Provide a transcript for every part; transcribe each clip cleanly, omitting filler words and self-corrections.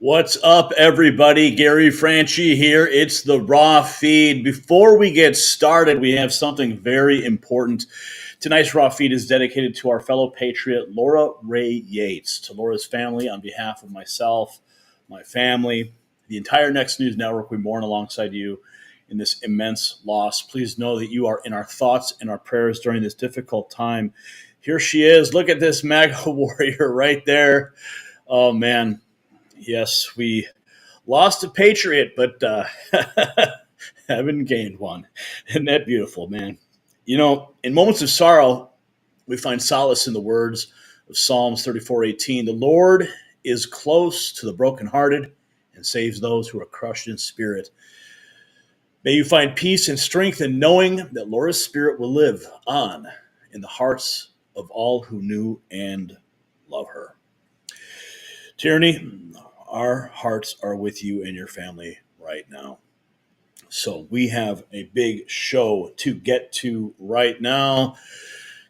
What's up, everybody? Gary Franchi here. It's the Raw Feed. Before we get started, we have something very important. Tonight's Raw Feed is dedicated to our fellow patriot, Laura Ray Yates. To Laura's family, on behalf of myself, my family, the entire Next News Network, we mourn alongside you in this immense loss. Please know that you are in our thoughts and our prayers during this difficult time. Here she is. Look at this MAGA warrior right there. Oh, man. Yes, we lost a patriot, but haven't gained one. Isn't that beautiful, man? You know, in moments of sorrow, we find solace in the words of Psalms 34:18. The Lord is close to the brokenhearted and saves those who are crushed in spirit. May you find peace and strength in knowing that Laura's spirit will live on in the hearts of all who knew and love her. Tyranny, our hearts are with you and your family right now. So we have a big show to get to right now.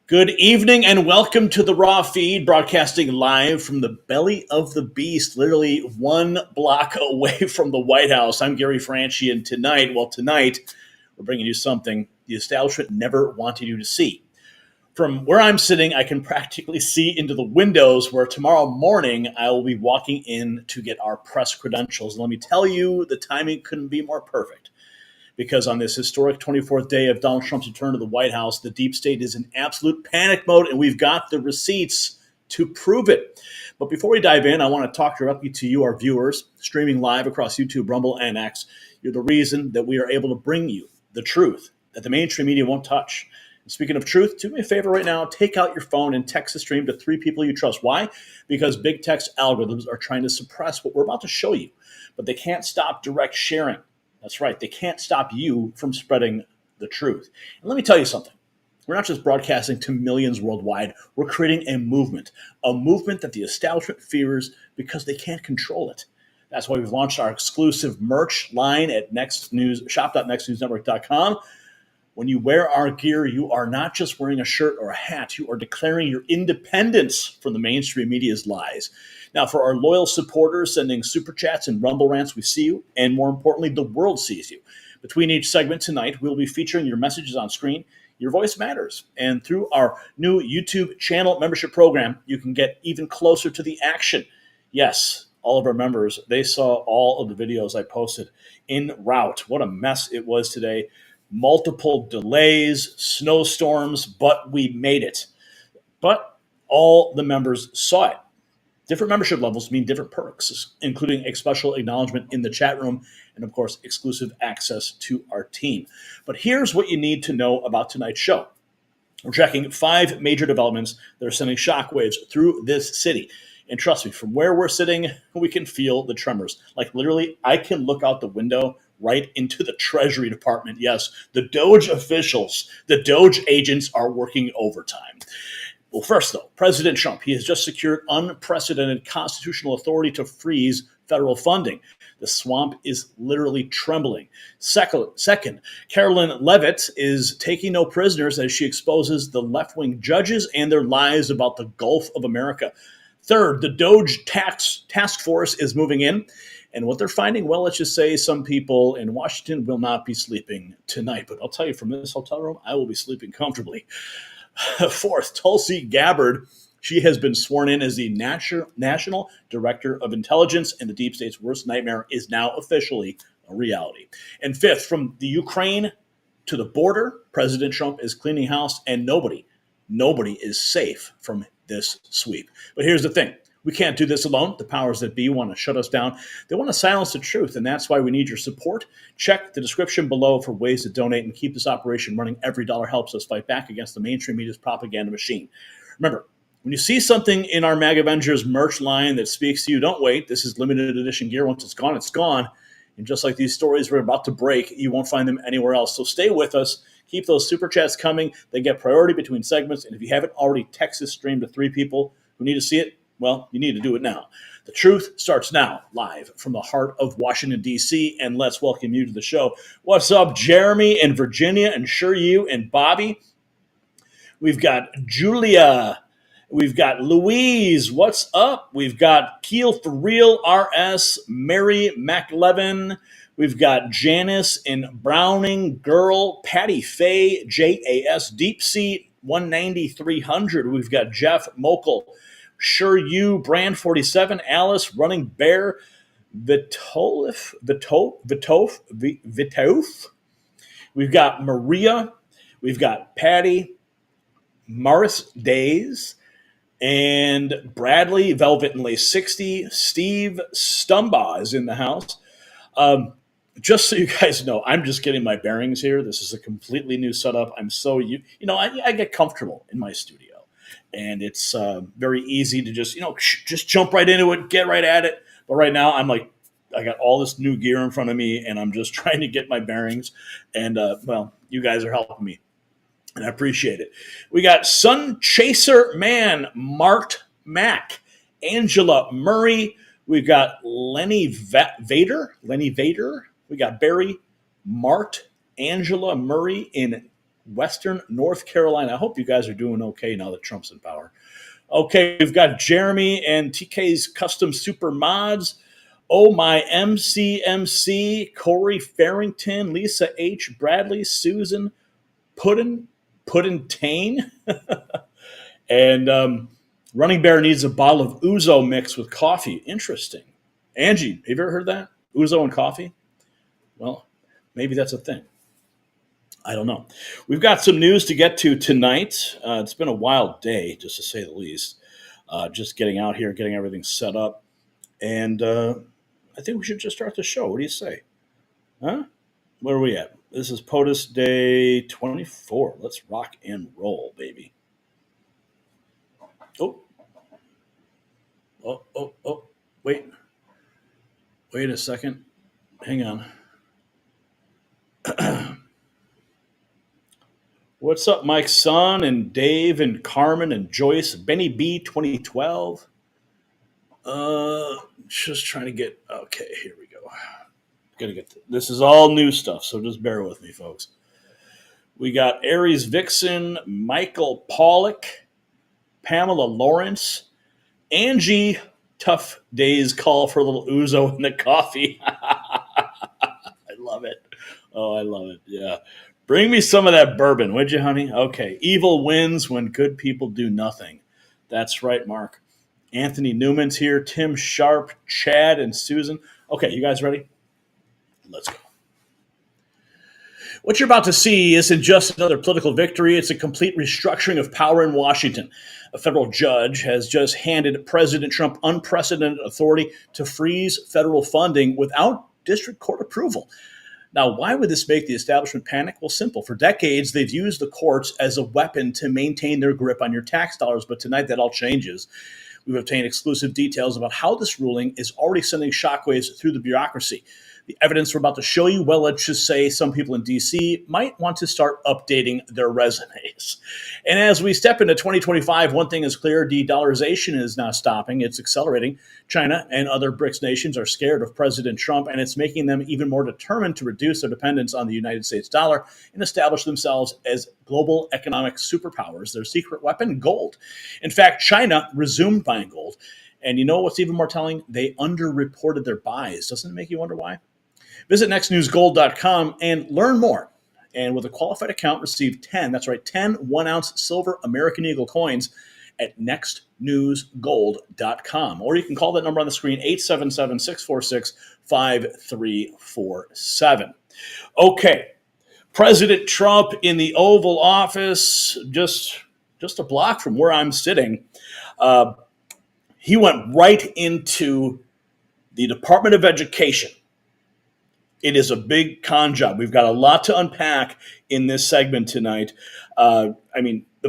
Good evening and welcome to the Raw Feed, broadcasting live from the belly of the beast, literally 1 block away from the White House. I'm Gary Franchi, and tonight, we're bringing you something the establishment never wanted you to see. From where I'm sitting, I can practically see into the windows where tomorrow morning I will be walking in to get our press credentials. And let me tell you, the timing couldn't be more perfect. Because on this historic 24th day of Donald Trump's return to the White House, the deep state is in absolute panic mode, and we've got the receipts to prove it. But before we dive in, I want to talk directly to you, our viewers, streaming live across YouTube, Rumble, and X. You're the reason that we are able to bring you the truth that the mainstream media won't touch. And speaking of truth, do me a favor right now, take out your phone and text the stream to 3 people you trust. Why? Because big text algorithms are trying to suppress what we're about to show you, but they can't stop direct sharing. That's right. They can't stop you from spreading the truth. And let me tell you something. We're not just broadcasting to millions worldwide. We're creating a movement that the establishment fears because they can't control it. That's why we've launched our exclusive merch line at shop.nextnewsnetwork.com. When you wear our gear, you are not just wearing a shirt or a hat. You are declaring your independence from the mainstream media's lies. Now, for our loyal supporters sending super chats and Rumble rants, we see you. And more importantly, the world sees you. Between each segment tonight, we'll be featuring your messages on screen. Your voice matters. And through our new YouTube channel membership program, you can get even closer to the action. Yes, all of our members, they saw all of the videos I posted en route. What a mess it was today. Multiple delays, snowstorms, but we made it. But all the members saw it. Different membership levels mean different perks, including a special acknowledgement in the chat room and, of course, exclusive access to our team. But here's what you need to know about tonight's show. We're tracking 5 major developments that are sending shockwaves through this city. And trust me, from where we're sitting, we can feel the tremors. Like literally, I can look out the window right into the Treasury Department. Yes, the Doge officials, the Doge agents are working overtime. Well, first, though, President Trump, he has just secured unprecedented constitutional authority to freeze federal funding. The swamp is literally trembling. Second, Carolyn Leavitt is taking no prisoners as she exposes the left-wing judges and their lies about the Gulf of America. Third, the Doge task force is moving in. And what they're finding, well, let's just say some people in Washington will not be sleeping tonight. But I'll tell you, from this hotel room, I will be sleeping comfortably. Fourth, Tulsi Gabbard, she has been sworn in as the National Director of Intelligence, and the deep state's worst nightmare is now officially a reality. And fifth, from the Ukraine to the border, President Trump is cleaning house, and nobody is safe from this sweep. But here's the thing. We can't do this alone. The powers that be want to shut us down. They want to silence the truth, and that's why we need your support. Check the description below for ways to donate and keep this operation running. Every dollar helps us fight back against the mainstream media's propaganda machine. Remember, when you see something in our MAG Avengers merch line that speaks to you, don't wait. This is limited edition gear. Once it's gone, it's gone. And just like these stories we're about to break, you won't find them anywhere else. So stay with us. Keep those super chats coming. They get priority between segments. And if you haven't already texted stream to 3 people who need to see it, well, you need to do it now. The truth starts now, live from the heart of Washington, D.C., and let's welcome you to the show. What's up, Jeremy and Virginia and Sure You and Bobby? We've got Julia We've got Louise, what's up? We've got Keel for Real RS, Mary McLevin. We've got Janice in Browning, Girl, Patty Faye, JAS, Deep Sea, 190-300. We've got Jeff Mokel, Sure You, Brand 47, Alice, Running Bear, Vitof. We've got Maria. We've got Patty, Morris Days, and Bradley, Velvet and Lace 60. Steve Stumbaugh is in the house. Just so you guys know, I'm just getting my bearings here. This is a completely new setup. I'm so, I get comfortable in my studio. And it's very easy to just jump right into it, get right at it. But right now, I'm like, I got all this new gear in front of me, and I'm just trying to get my bearings. And, you guys are helping me. And I appreciate it. We got Sun Chaser Man, Mart Mack, Angela Murray. We've got Lenny Vader. We got Barry, Mart, Angela Murray in Western North Carolina. I hope you guys are doing okay now that Trump's in power. Okay, we've got Jeremy and TK's Custom Super Mods. Oh, my MCMC, Corey Farrington, Lisa H. Bradley, Susan Puddin-Tane. And Running Bear needs a bottle of Ouzo mix with coffee. Interesting. Angie, have you ever heard that? Ouzo and coffee? Well, maybe that's a thing. I don't know. We've got some news to get to tonight. It's been a wild day, just to say the least. Just getting out here, getting everything set up. And I think we should just start the show. What do you say? Huh? Where are we at? This is POTUS Day 24. Let's rock and roll, baby. Oh. Wait a second. Hang on. What's up, Mike's son and Dave and Carmen and Joyce, Benny B 2012. Just trying to get, okay, here we go. Gotta get this is all new stuff, so just bear with me, folks. We got Aries Vixen, Michael Pollock, Pamela Lawrence, Angie. Tough days call for a little Ouzo in the coffee. I love it. Oh, I love it. Yeah. Bring me some of that bourbon, would you, honey? Okay. Evil wins when good people do nothing. That's right, Mark. Anthony Newman's here. Tim Sharp, Chad, and Susan. Okay, you guys ready? Let's go. What you're about to see isn't just another political victory. It's a complete restructuring of power in Washington. A federal judge has just handed President Trump unprecedented authority to freeze federal funding without district court approval. Now, why would this make the establishment panic? Well, simple. For decades, they've used the courts as a weapon to maintain their grip on your tax dollars, but tonight that all changes. We've obtained exclusive details about how this ruling is already sending shockwaves through the bureaucracy. The evidence we're about to show you, well, let's just say some people in D.C. might want to start updating their resumes. And as we step into 2025, one thing is clear, de-dollarization is not stopping. It's accelerating. China and other BRICS nations are scared of President Trump, and it's making them even more determined to reduce their dependence on the United States dollar and establish themselves as global economic superpowers. Their secret weapon, gold. In fact, China resumed buying gold. And you know what's even more telling? They underreported their buys. Doesn't it make you wonder why? Visit nextnewsgold.com and learn more. And with a qualified account, receive 10 1-ounce silver American Eagle coins at nextnewsgold.com. Or you can call that number on the screen, 877-646-5347. Okay, President Trump in the Oval Office, just a block from where I'm sitting. He went right into the Department of Education. It is a big con job. We've got a lot to unpack in this segment tonight. The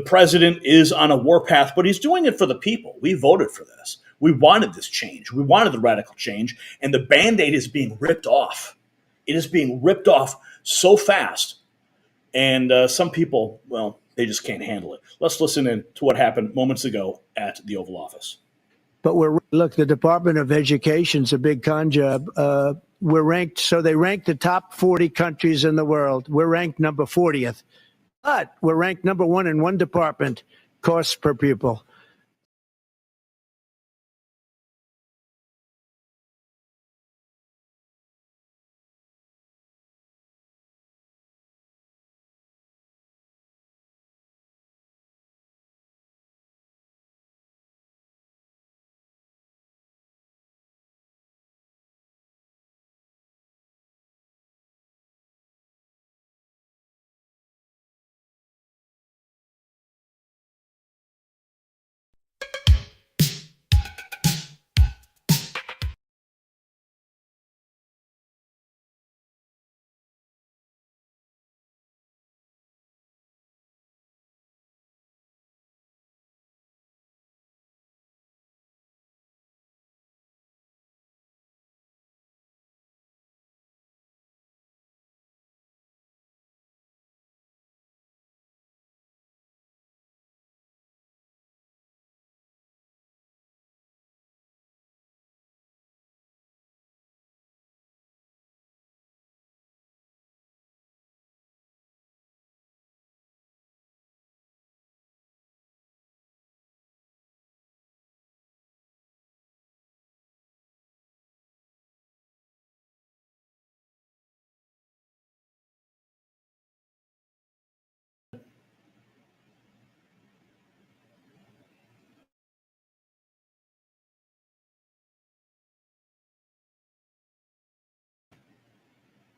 president is on a warpath, but he's doing it for the people. We voted for this. We wanted this change. We wanted the radical change, and the Band-Aid is being ripped off. It is being ripped off so fast, and some people, well, they just can't handle it. Let's listen in to what happened moments ago at the Oval Office. But look, the Department of Education's a big con job. We're ranked, so they rank the top 40 countries in the world. We're ranked number 40th, but we're ranked number one in one department, costs per pupil.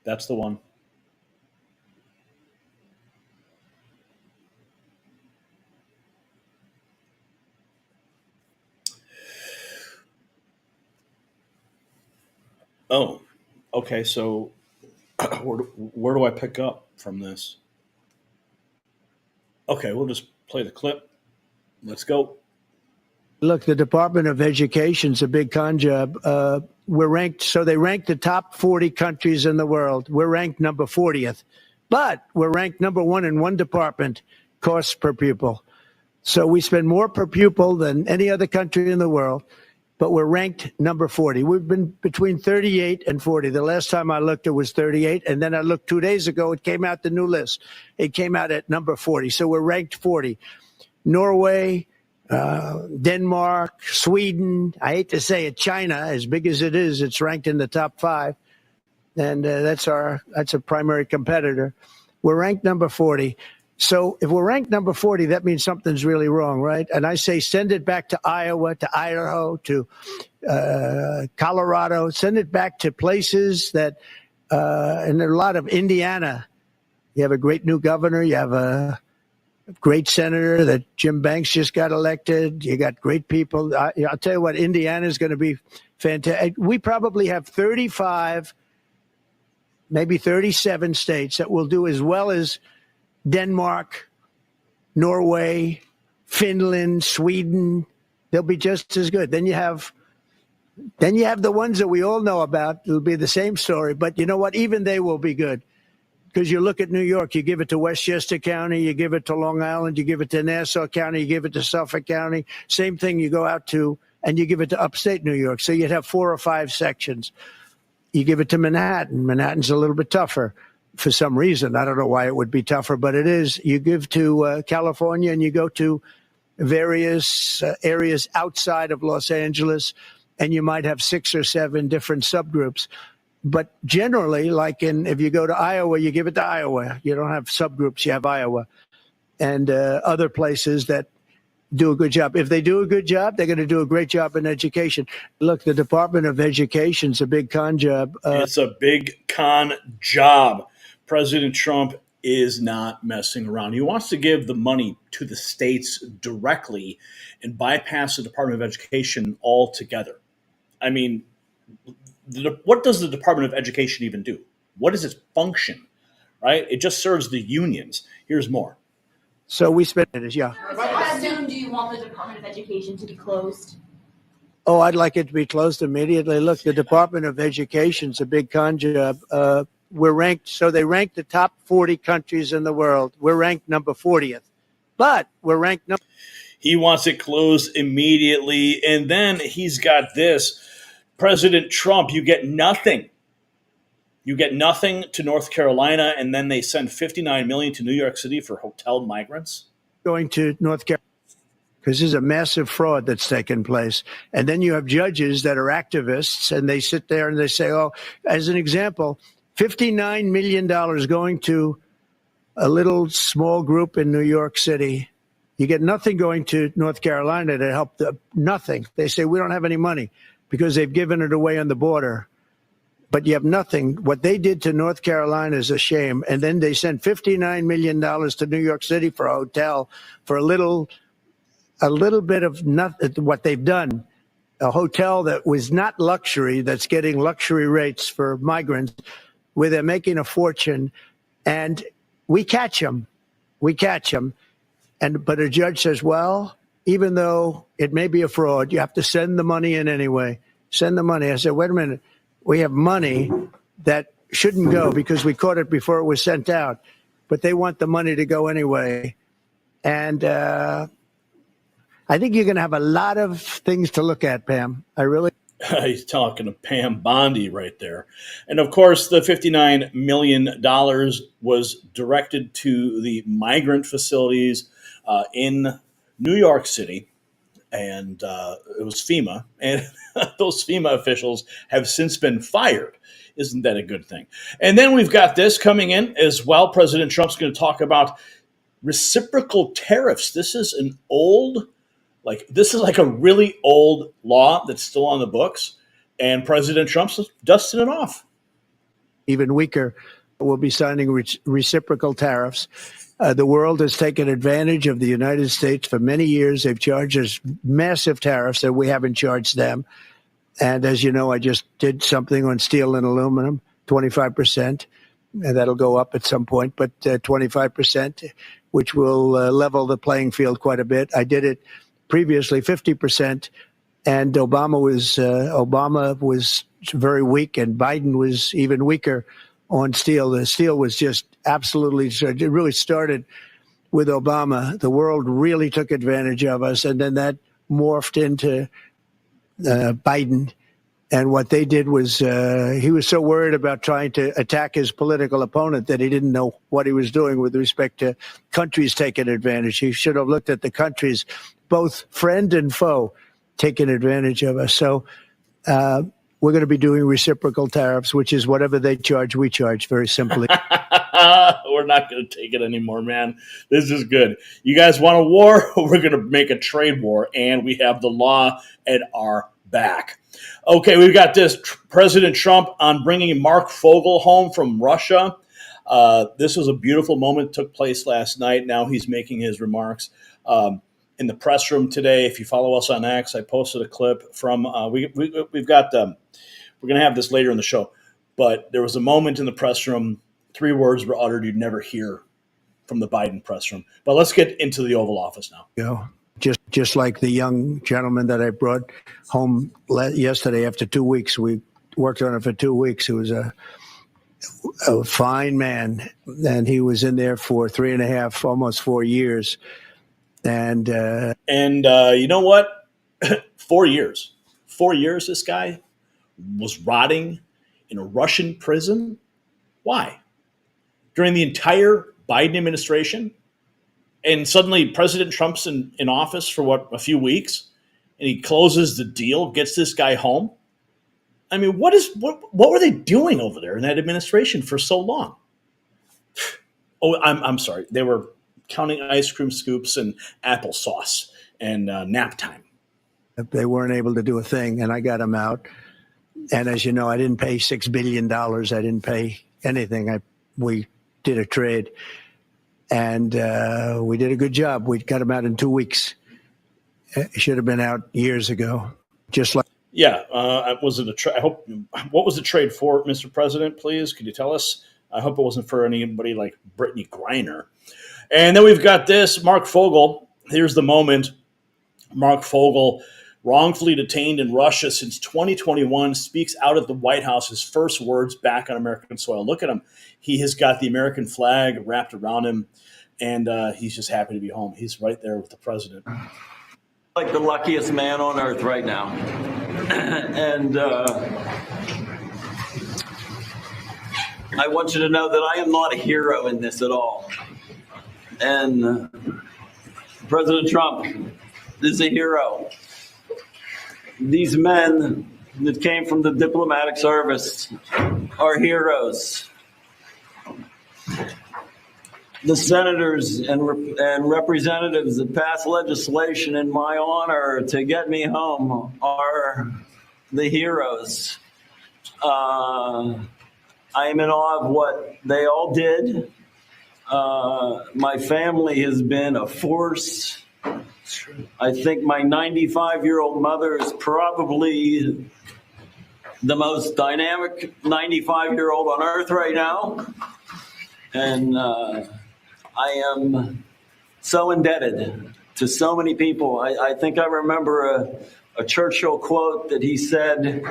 That's the one. Oh, okay. So where do I pick up from this? Okay, we'll just play the clip. Let's go. Look, the Department of Education's a big con job. We're ranked, so they rank the top 40 countries in the world. We're ranked number 40th, but we're ranked number one in one department, costs per pupil. So we spend more per pupil than any other country in the world, but we're ranked number 40. We've been between 38 and 40. The last time I looked, it was 38. And then I looked 2 days ago, it came out the new list. It came out at number 40. So we're ranked 40. Norway, Denmark, Sweden, I hate to say it, China, as big as it is, it's ranked in the top 5. And that's a primary competitor. We're ranked number 40. So if we're ranked number 40, that means something's really wrong, right? And I say send it back to Iowa, to Idaho, to Colorado. Send it back to places that, and there are a lot of Indiana. You have a great new governor. You have a great senator that Jim Banks just got elected. You got great people. I'll tell you what, Indiana is going to be fantastic. We probably have 35, maybe 37 states that will do as well as Denmark, Norway, Finland, Sweden. They'll be just as good. Then you have the ones that we all know about. It'll be the same story. But you know what? Even they will be good. Because you look at New York, you give it to Westchester County, you give it to Long Island, you give it to Nassau County, you give it to Suffolk County. Same thing you go out to, and you give it to upstate New York. So you'd have 4 or 5 sections. You give it to Manhattan. Manhattan's a little bit tougher for some reason. I don't know why it would be tougher, but it is. You give to California, and you go to various areas outside of Los Angeles, and you might have 6 or 7 different subgroups. But generally, like if you go to Iowa, you give it to Iowa. You don't have subgroups, you have Iowa. And other places that do a good job. If they do a good job, they're going to do a great job in education. Look, the Department of Education's a big con job. It's a big con job. President Trump is not messing around. He wants to give the money to the states directly and bypass the Department of Education altogether. I mean, what does the Department of Education even do? What is its function, right? It just serves the unions. Here's more. So we spend it, yeah. How soon do you want the Department of Education to be closed? Oh, I'd like it to be closed immediately. Look, the Department of Education's a big con job. We're ranked, so they rank the top 40 countries in the world. We're ranked number 40th, but we're ranked number. He wants it closed immediately. And then he's got this. President Trump, you get nothing. You get nothing to North Carolina, and then they send $59 million to New York City for hotel migrants. Going to North Carolina because there's a massive fraud that's taken place. And then you have judges that are activists, and they sit there and they say, oh, as an example, $59 million going to a little small group in New York City. You get nothing going to North Carolina to help nothing. They say, we don't have any money because they've given it away on the border. But you have nothing. What they did to North Carolina is a shame. And then they sent $59 million to New York City for a hotel for a little bit of nothing. What they've done, a hotel that was not luxury, that's getting luxury rates for migrants, where they're making a fortune, and we catch them. But a judge says, well, even though it may be a fraud, you have to send the money in anyway. Send the money. I said, wait a minute. We have money that shouldn't go because we caught it before it was sent out, but they want the money to go anyway. And I think you're going to have a lot of things to look at, Pam. I really. He's talking to Pam Bondi right there. And of course, the $59 million was directed to the migrant facilities in New York City. And it was FEMA. And those FEMA officials have since been fired. Isn't that a good thing? And then we've got this coming in as well. President Trump's going to talk about reciprocal tariffs. This is like a really old law that's still on the books, and President Trump's dusting it off. even weaker. We'll be signing reciprocal tariffs. The world has taken advantage of the United States for many years. They've charged us massive tariffs that we haven't charged them. And as you know, I just did something on steel and aluminum, 25%. And that'll go up at some point, but 25%, which will level the playing field quite a bit. I did it previously 50%, and Obama was very weak, and Biden was even weaker on steel. The steel was just absolutely, it really started with Obama. The world really took advantage of us, and then that morphed into Biden. And what they did was he was so worried about trying to attack his political opponent that he didn't know what he was doing with respect to countries taking advantage. He should have looked at the countries, both friend and foe, taking advantage of us. So we're going to be doing reciprocal tariffs, which is whatever they charge, we charge, very simply. We're not going to take it anymore, man. This is good. You guys want a war? We're going to make a trade war, and we have the law at our back. Okay, we've got this. President Trump on bringing Mark Fogle home from Russia. This was a beautiful moment. It took place last night. Now he's making his remarks in the press room today. If you follow us on X, I posted a clip from we've got we're going to have this later in the show, but there was a moment in the press room. 3 words were uttered you'd never hear from the Biden press room. But let's get into the Oval Office now. Yeah. Just like the young gentleman that I brought home yesterday after 2 weeks. We worked on it for 2 weeks. He was a fine man, and he was in there for 3.5, almost 4 years. And you know what? 4 years. 4 years this guy was rotting in a Russian prison. Why? During the entire Biden administration? And suddenly President Trump's in office for, a few weeks, and he closes the deal, gets this guy home. I mean, what were they doing over there in that administration for so long? Oh, I'm sorry. They were counting ice cream scoops and applesauce and nap time. They weren't able to do a thing, and I got them out. And as you know, I didn't pay $6 billion. I didn't pay anything. We did a trade. And we did a good job. We got him out in 2 weeks. It should have been out years ago. Just like was it a trade? I hope. What was the trade for, Mr. President? Please, could you tell us? I hope it wasn't for anybody like Brittany Griner. And then we've got this, Mark Fogle. Here's the moment. Mark Fogle, wrongfully detained in Russia since 2021, speaks out at the White House. His first words back on American soil. Look at him. He has got the American flag wrapped around him, and he's just happy to be home. He's right there with the president. Like the luckiest man on earth right now. And I want you to know that I am not a hero in this at all. And President Trump is a hero. These men that came from the diplomatic service are heroes. The senators and representatives that passed legislation in my honor to get me home are the heroes. I am in awe of what they all did. My family has been a force. I think my 95-year-old mother is probably the most dynamic 95-year-old on earth right now. And I am so indebted to so many people. I think I remember a Churchill quote that he said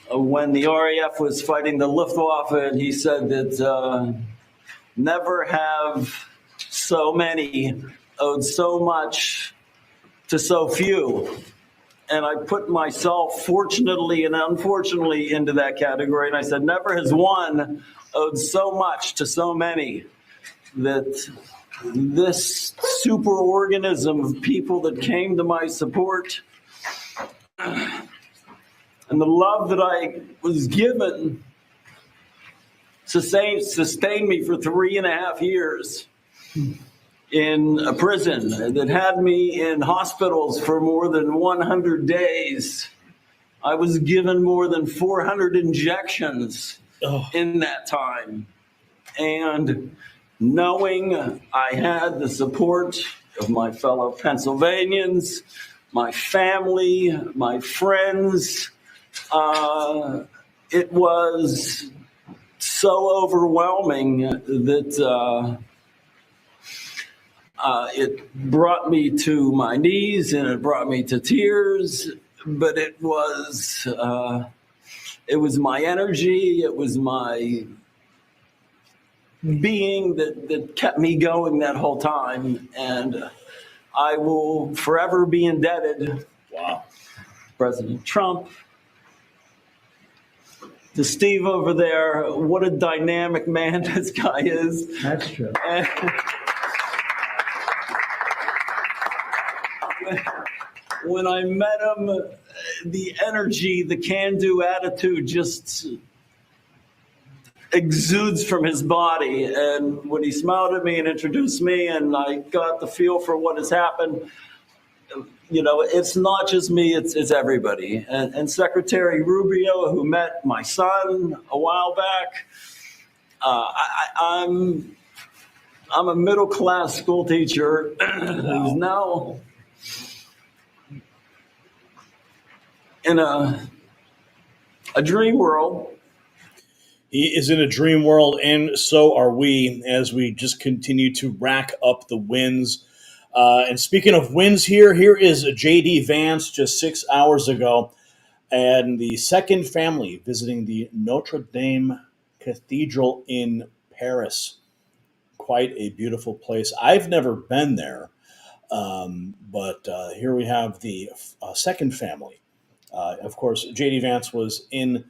when the RAF was fighting the Luftwaffe, and he said that never have so many owed so much to so few. And I put myself, fortunately and unfortunately, into that category. And I said, never has one owed so much to so many, that this superorganism of people that came to my support and the love that I was given sustained me for 3.5 years in a prison that had me in hospitals for more than 100 days. I was given more than 400 injections Oh, in that time. And knowing I had the support of my fellow Pennsylvanians, my family, my friends, it was so overwhelming that it brought me to my knees and it brought me to tears. But it was my energy, it was my being that kept me going that whole time, and I will forever be indebted. wow. President Trump, to Steve over there. What a dynamic man this guy is. That's true. And when I met him, the energy, the can-do attitude just exudes from his body. And when he smiled at me and introduced me and I got the feel for what has happened, it's not just me, it's everybody. And Secretary Rubio, who met my son a while back, I'm a middle-class school teacher who's now in a dream world. He is in a dream world, and so are we as we just continue to rack up the wins. And speaking of wins here is J.D. Vance just 6 hours ago, and the second family visiting the Notre Dame Cathedral in Paris. Quite a beautiful place. I've never been there, but here we have the second family. Of course, J.D. Vance was in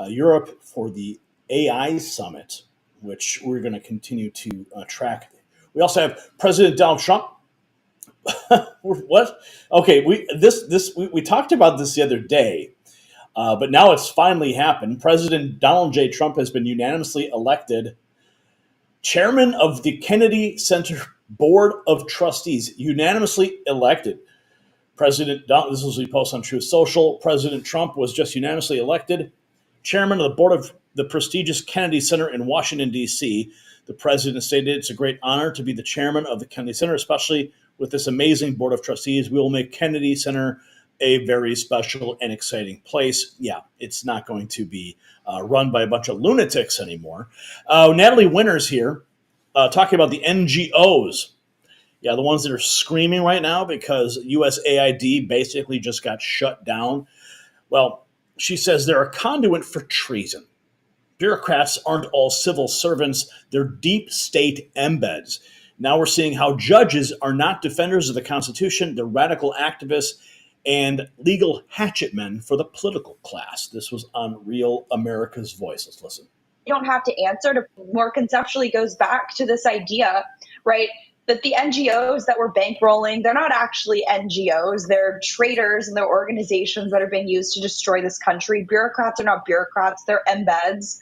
Europe for the AI summit, which we're going to continue to track. We also have President Donald Trump. What? Okay, we talked about this the other day, but now it's finally happened. President Donald J. Trump has been unanimously elected chairman of the Kennedy Center Board of Trustees. Unanimously elected. President Donald, this was a post on Truth Social. President Trump was just unanimously elected chairman of the board of the prestigious Kennedy Center in Washington, D.C. The president stated it's a great honor to be the chairman of the Kennedy Center, especially with this amazing board of trustees. We will make Kennedy Center a very special and exciting place. Yeah, it's not going to be run by a bunch of lunatics anymore. Natalie Winters here talking about the NGOs. Yeah, the ones that are screaming right now because USAID basically just got shut down. Well, she says they're a conduit for treason. Bureaucrats aren't all civil servants. They're deep state embeds. Now we're seeing how judges are not defenders of the Constitution. They're radical activists and legal hatchet men for the political class. This was on Real America's Voice. Let's listen. You don't have to answer to more conceptually goes back to this idea, right? That the NGOs that we're bankrolling, they're not actually NGOs. They're traitors and they're organizations that are being used to destroy this country. Bureaucrats are not bureaucrats. They're embeds.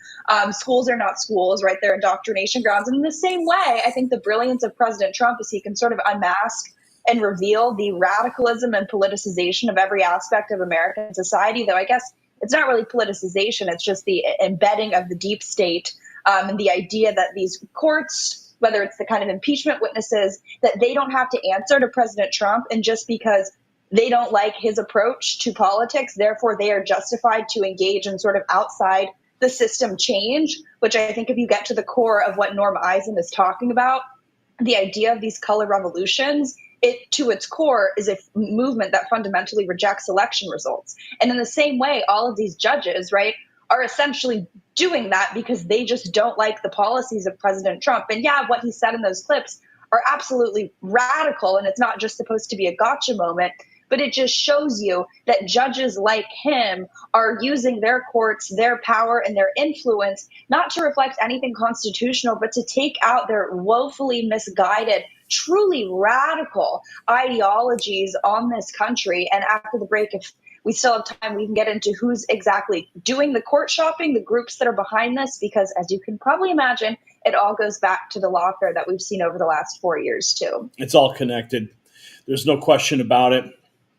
Schools are not schools, right? They're indoctrination grounds. And in the same way, I think the brilliance of President Trump is he can sort of unmask and reveal the radicalism and politicization of every aspect of American society, though I guess it's not really politicization. It's just the embedding of the deep state and the idea that these courts, whether it's the kind of impeachment witnesses, that they don't have to answer to President Trump. And just because they don't like his approach to politics, therefore they are justified to engage in sort of outside the system change, which I think if you get to the core of what Norm Eisen is talking about, the idea of these color revolutions, it to its core is a movement that fundamentally rejects election results. And in the same way, all of these judges, right, are essentially doing that because they just don't like the policies of President Trump. And yeah, what he said in those clips are absolutely radical. And it's not just supposed to be a gotcha moment, but it just shows you that judges like him are using their courts, their power, and their influence, not to reflect anything constitutional, but to take out their woefully misguided, truly radical ideologies on this country. And after the break, if we still have time, we can get into who's exactly doing the court shopping, the groups that are behind this, because as you can probably imagine, it all goes back to the lawfare that we've seen over the last 4 years, too. It's all connected. There's no question about it.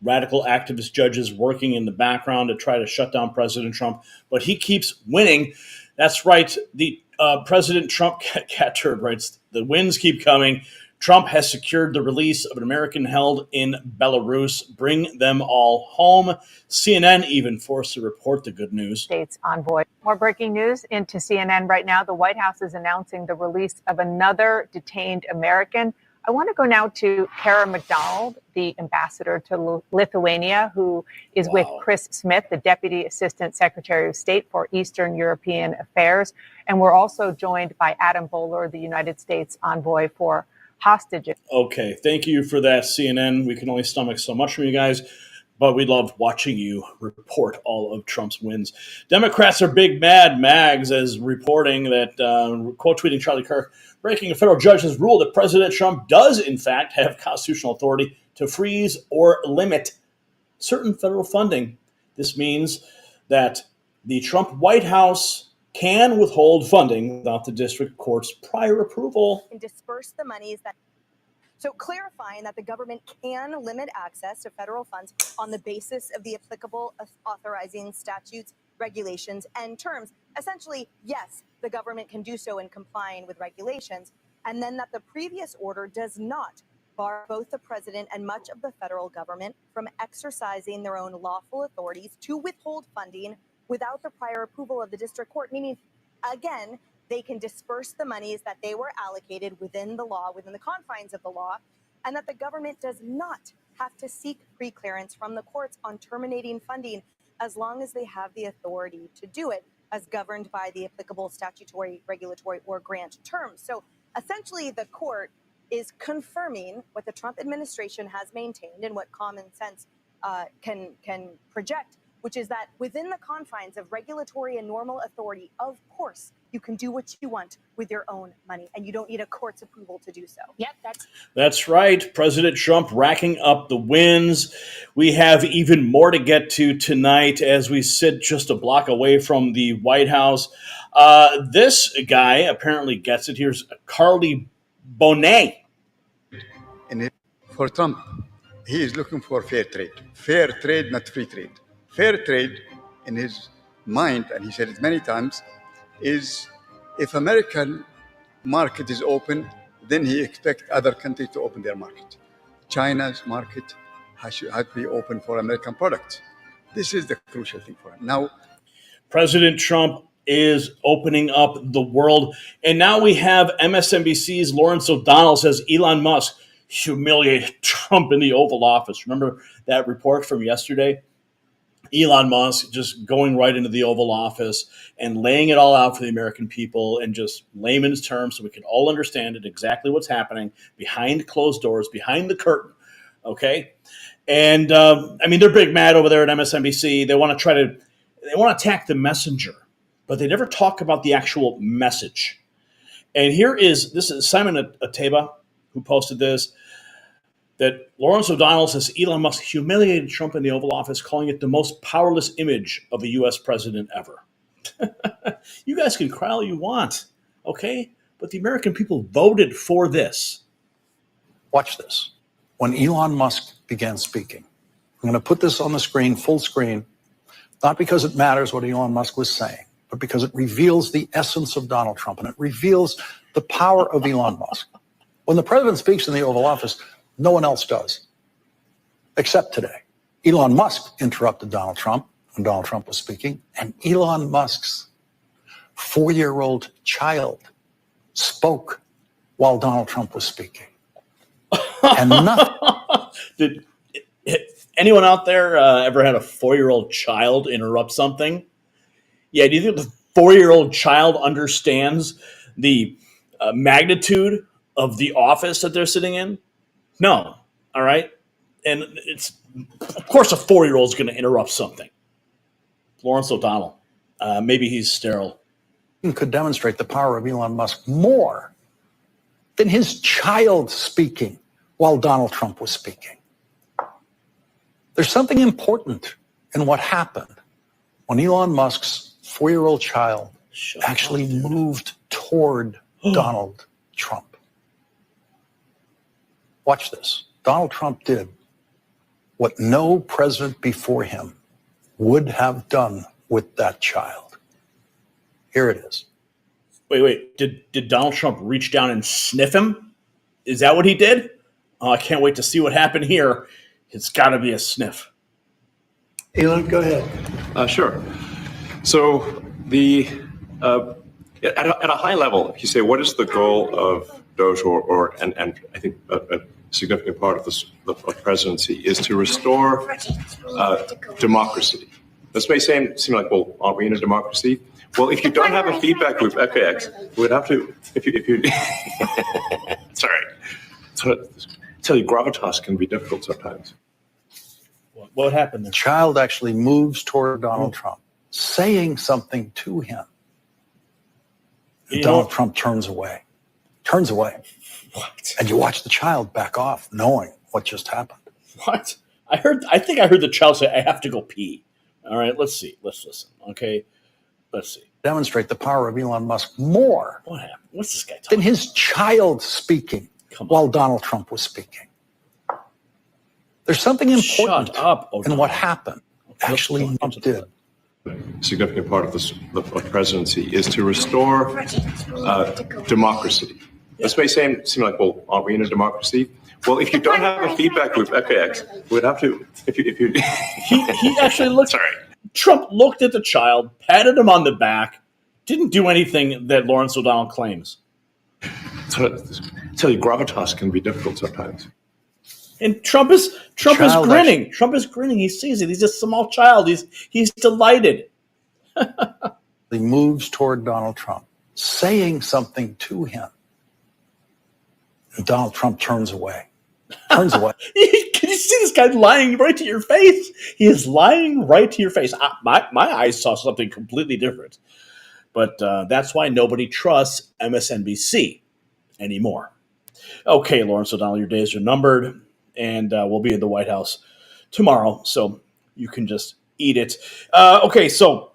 radical activist judges working in the background to try to shut down President Trump, but he keeps winning. That's right. The President Trump cat turd writes, the wins keep coming. Trump has secured the release of an American held in Belarus. Bring them all home. CNN even forced to report the good news. States envoy. More breaking news into CNN right now. The White House is announcing the release of another detained American. I want to go now to Kara McDonald, the ambassador to Lithuania, who is with Chris Smith, the Deputy Assistant Secretary of State for Eastern European Affairs. And we're also joined by Adam Bowler, the United States envoy for hostages. Okay, thank you for that, CNN. We can only stomach so much from you guys, but we love watching you report all of Trump's wins. Democrats are big mad. Mags is reporting that, quote tweeting Charlie Kirk, breaking a federal judge has ruled that President Trump does, in fact, have constitutional authority to freeze or limit certain federal funding. This means that the Trump White House can withhold funding without the district court's prior approval. And disperse the monies that. So clarifying that the government can limit access to federal funds on the basis of the applicable authorizing statutes, regulations, and terms. Essentially, yes, the government can do so in complying with regulations, and then that the previous order does not bar both the president and much of the federal government from exercising their own lawful authorities to withhold funding without the prior approval of the district court, meaning, again, they can disperse the monies that they were allocated within the law, within the confines of the law, and that the government does not have to seek pre-clearance from the courts on terminating funding as long as they have the authority to do it as governed by the applicable statutory, regulatory, or grant terms. So essentially, the court is confirming what the Trump administration has maintained and what common sense can project, which is that within the confines of regulatory and normal authority, of course, you can do what you want with your own money, and you don't need a court's approval to do so. Yep, that's right. President Trump racking up the wins. We have even more to get to tonight as we sit just a block away from the White House. This guy apparently gets it. Here's Carly Bonet. For Trump, he is looking for fair trade. Fair trade, not free trade. Fair trade, in his mind, and he said it many times, is if American market is open, then he expects other countries to open their market. China's market has to be open for American products. This is the crucial thing for him. Now, President Trump is opening up the world. And now we have MSNBC's Lawrence O'Donnell says Elon Musk humiliated Trump in the Oval Office. Remember that report from yesterday? Elon Musk just going right into the Oval Office and laying it all out for the American people in just layman's terms so we can all understand it, exactly what's happening behind closed doors, behind the curtain, okay? And, I mean, they're big mad over there at MSNBC. They want to attack the messenger, but they never talk about the actual message. And this is Simon Ateba who posted this, that Lawrence O'Donnell says Elon Musk humiliated Trump in the Oval Office, calling it the most powerless image of a U.S. president ever. You guys can cry all you want, okay? But the American people voted for this. Watch this. When Elon Musk began speaking, I'm going to put this on the screen, full screen, not because it matters what Elon Musk was saying, but because it reveals the essence of Donald Trump, and it reveals the power of Elon Musk. When the president speaks in the Oval Office, no one else does, except today. Elon Musk interrupted Donald Trump when Donald Trump was speaking, and Elon Musk's 4-year-old child spoke while Donald Trump was speaking. And nothing. Did anyone out there ever had a 4-year-old child interrupt something? Yeah, do you think the 4-year-old child understands the magnitude of the office that they're sitting in? No. All right. And it's, of course, a 4-year-old is going to interrupt something. Lawrence O'Donnell. Maybe he's sterile. Could demonstrate the power of Elon Musk more than his child speaking while Donald Trump was speaking. There's something important in what happened when Elon Musk's 4-year-old child actually moved toward Donald Trump. Watch this. Donald Trump did what no president before him would have done with that child. Here it is. Wait. Did Donald Trump reach down and sniff him? Is that what he did? Oh, I can't wait to see what happened here. It's got to be a sniff. Elon, go ahead. Sure. So at a high level, if you say what is the goal of Doge, and I think a significant part of the presidency is to restore democracy. This may seem like, well, aren't we in a democracy? Well, if you don't have a feedback loop, okay, we would have to. If you sorry, tell you gravitas can be difficult sometimes. What happened there? The child actually moves toward Donald Trump, saying something to him. And Donald Trump turns away. What? And you watch the child back off, knowing what just happened. What? I think I heard the child say, I have to go pee. All right, let's see. Let's listen. Okay, let's see. Demonstrate the power of Elon Musk more What happened? What's this guy talking than his child speaking while Donald Trump was speaking. There's something important Shut up, in what happened. Actually, Trump did. A significant part of the presidency is to restore democracy. This may seem like, well, aren't we in a democracy? Well, if you don't have a feedback loop, okay, we would have to. If you he actually looked. Sorry. Trump looked at the child, patted him on the back, didn't do anything that Lawrence O'Donnell claims. Tell you, gravitas can be difficult sometimes. And Trump is grinning. Trump is grinning. He sees it. He's a small child. He's delighted. He moves toward Donald Trump, saying something to him. And Donald Trump turns away. Can you see this guy lying right to your face? He is lying right to your face. My eyes saw something completely different. But that's why nobody trusts MSNBC anymore. Okay, Lawrence O'Donnell, your days are numbered. And we'll be in the White House tomorrow, so you can just eat it. Okay, so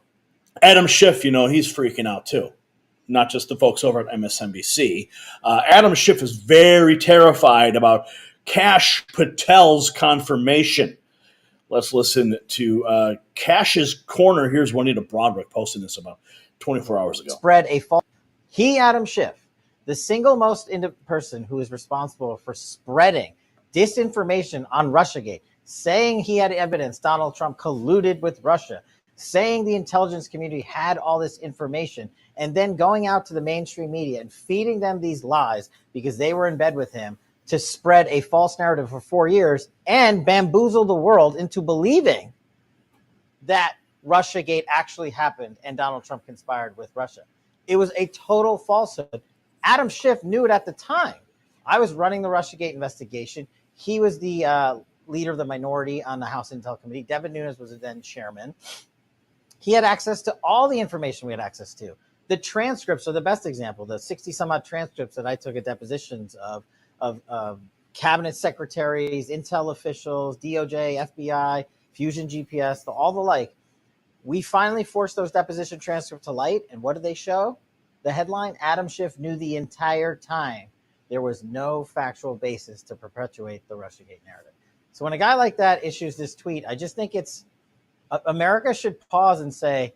Adam Schiff, he's freaking out too. Not just the folks over at MSNBC. Adam Schiff is very terrified about Kash Patel's confirmation. Let's listen to Kash's Corner. Here's Juanita Broderick posting this about 24 hours ago. Spread a false. Adam Schiff, the single most person who is responsible for spreading disinformation on Russiagate, saying he had evidence Donald Trump colluded with Russia, saying the intelligence community had all this information, and then going out to the mainstream media and feeding them these lies because they were in bed with him to spread a false narrative for 4 years and bamboozle the world into believing that Russiagate actually happened and Donald Trump conspired with Russia. It was a total falsehood. Adam Schiff knew it at the time. I was running the Russiagate investigation. He was the leader of the minority on the House Intel Committee. Devin Nunes was the then chairman. He had access to all the information we had access to. The transcripts are the best example. The 60 some odd transcripts that I took at depositions of cabinet secretaries, Intel officials, DOJ, FBI, Fusion GPS, all the like. We finally forced those deposition transcripts to light. And what did they show? The headline, Adam Schiff knew the entire time there was no factual basis to perpetuate the Russiagate narrative. So when a guy like that issues this tweet, I just think America should pause and say,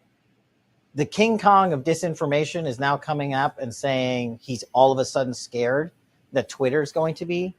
the King Kong of disinformation is now coming up and saying he's all of a sudden scared that Twitter is going to be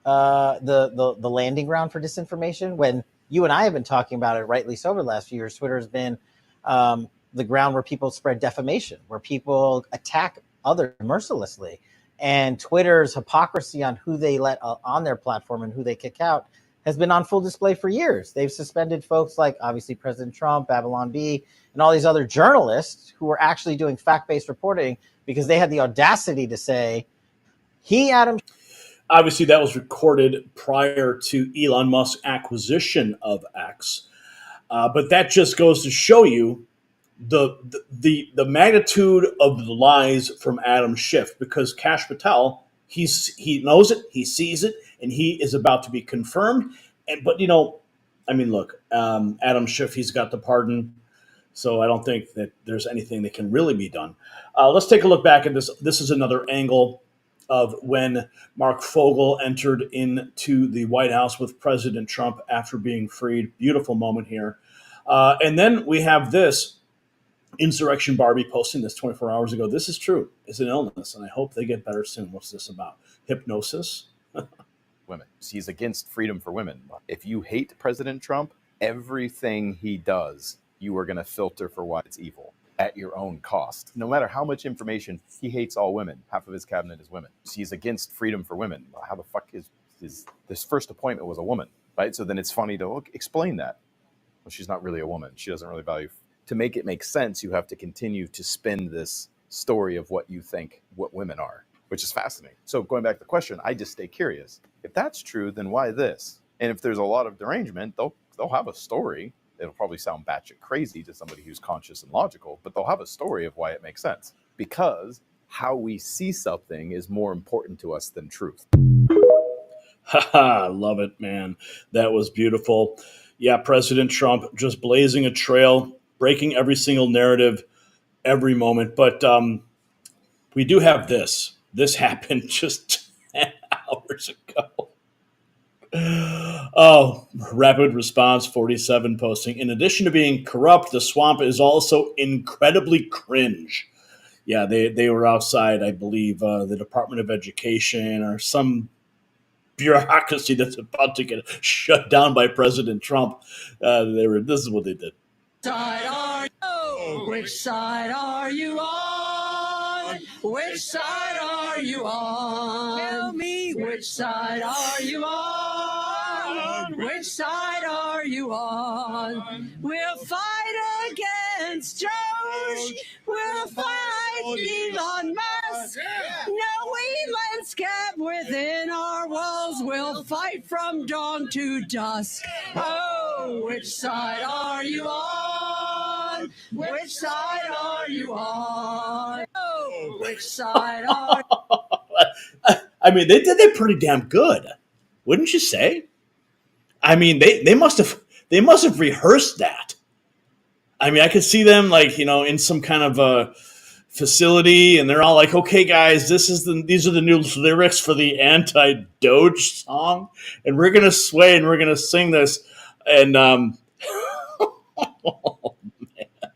the landing ground for disinformation, when you and I have been talking about it rightly so over the last few years. Twitter has been the ground where people spread defamation, where people attack others mercilessly. And Twitter's hypocrisy on who they let on their platform and who they kick out has been on full display for years. They've suspended folks like obviously President Trump, Babylon Bee, and all these other journalists who were actually doing fact-based reporting because they had the audacity to say, Obviously, that was recorded prior to Elon Musk's acquisition of X. But that just goes to show you the magnitude of the lies from Adam Schiff, because Kash Patel, he knows it, he sees it, and he is about to be confirmed. But look, Adam Schiff, he's got the pardon, so I don't think that there's anything that can really be done. Let's take a look back at this. This is another angle of when Mark Fogle entered into the White House with President Trump after being freed. Beautiful moment here. And then we have this Insurrection Barbie posting this 24 hours ago. This is true. It's an illness, and I hope they get better soon. What's this about? Hypnosis? Women. He's against freedom for women. If you hate President Trump, everything he does, you are going to filter for why it's evil at your own cost. No matter how much information, he hates all women. Half of his cabinet is women. He's against freedom for women. How the fuck is this first appointment was a woman, right? So then it's funny to explain that. Well, she's not really a woman. She doesn't really value. To make it make sense, you have to continue to spin this story of what you think what women are, which is fascinating. So going back to the question, I just stay curious. If that's true, then why this? And if there's a lot of derangement, they'll have a story. It'll probably sound batshit crazy to somebody who's conscious and logical, but they'll have a story of why it makes sense. Because how we see something is more important to us than truth. Haha, love it, man. That was beautiful. Yeah, President Trump just blazing a trail, breaking every single narrative, every moment. But we do have this. This happened just 10 hours ago. Oh, rapid response 47 posting. In addition to being corrupt, the swamp is also incredibly cringe. Yeah, they were outside, I believe, the Department of Education or some bureaucracy that's about to get shut down by President Trump. This is what they did. Side are you? Which side are you on? Which side are you on? Tell me, which side are you on? Which side are you on? We'll fight against Doge. We'll fight Elon Musk. No Elon's kept within our walls. We'll fight from dawn to dusk. Oh, which side are you on? Which side are you on? Oh, which side are you? I mean, they did that pretty damn good, wouldn't you say? I mean, they must have rehearsed that. I mean, I could see them in some kind of a facility, and they're all like, "Okay, guys, these are the new lyrics for the anti-Doge song, and we're gonna sway and we're gonna sing this." And oh, man.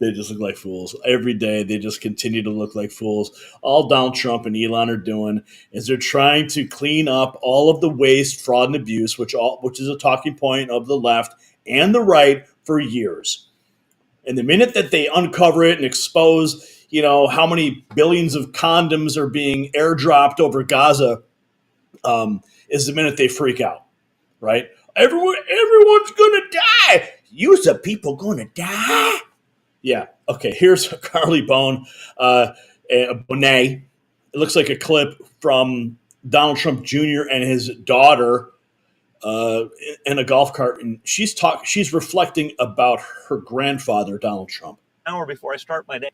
They just look like fools every day. They just continue to look like fools. All Donald Trump and Elon are doing is they're trying to clean up all of the waste, fraud, and abuse, which is a talking point of the left and the right for years. And the minute that they uncover it and expose, how many billions of condoms are being airdropped over Gaza, is the minute they freak out, right? Everyone's gonna die. You's the people gonna die. Yeah. Okay. Here's Carly Bonet. It looks like a clip from Donald Trump Jr. and his daughter in a golf cart, and she's reflecting about her grandfather, Donald Trump. An hour before I start my day,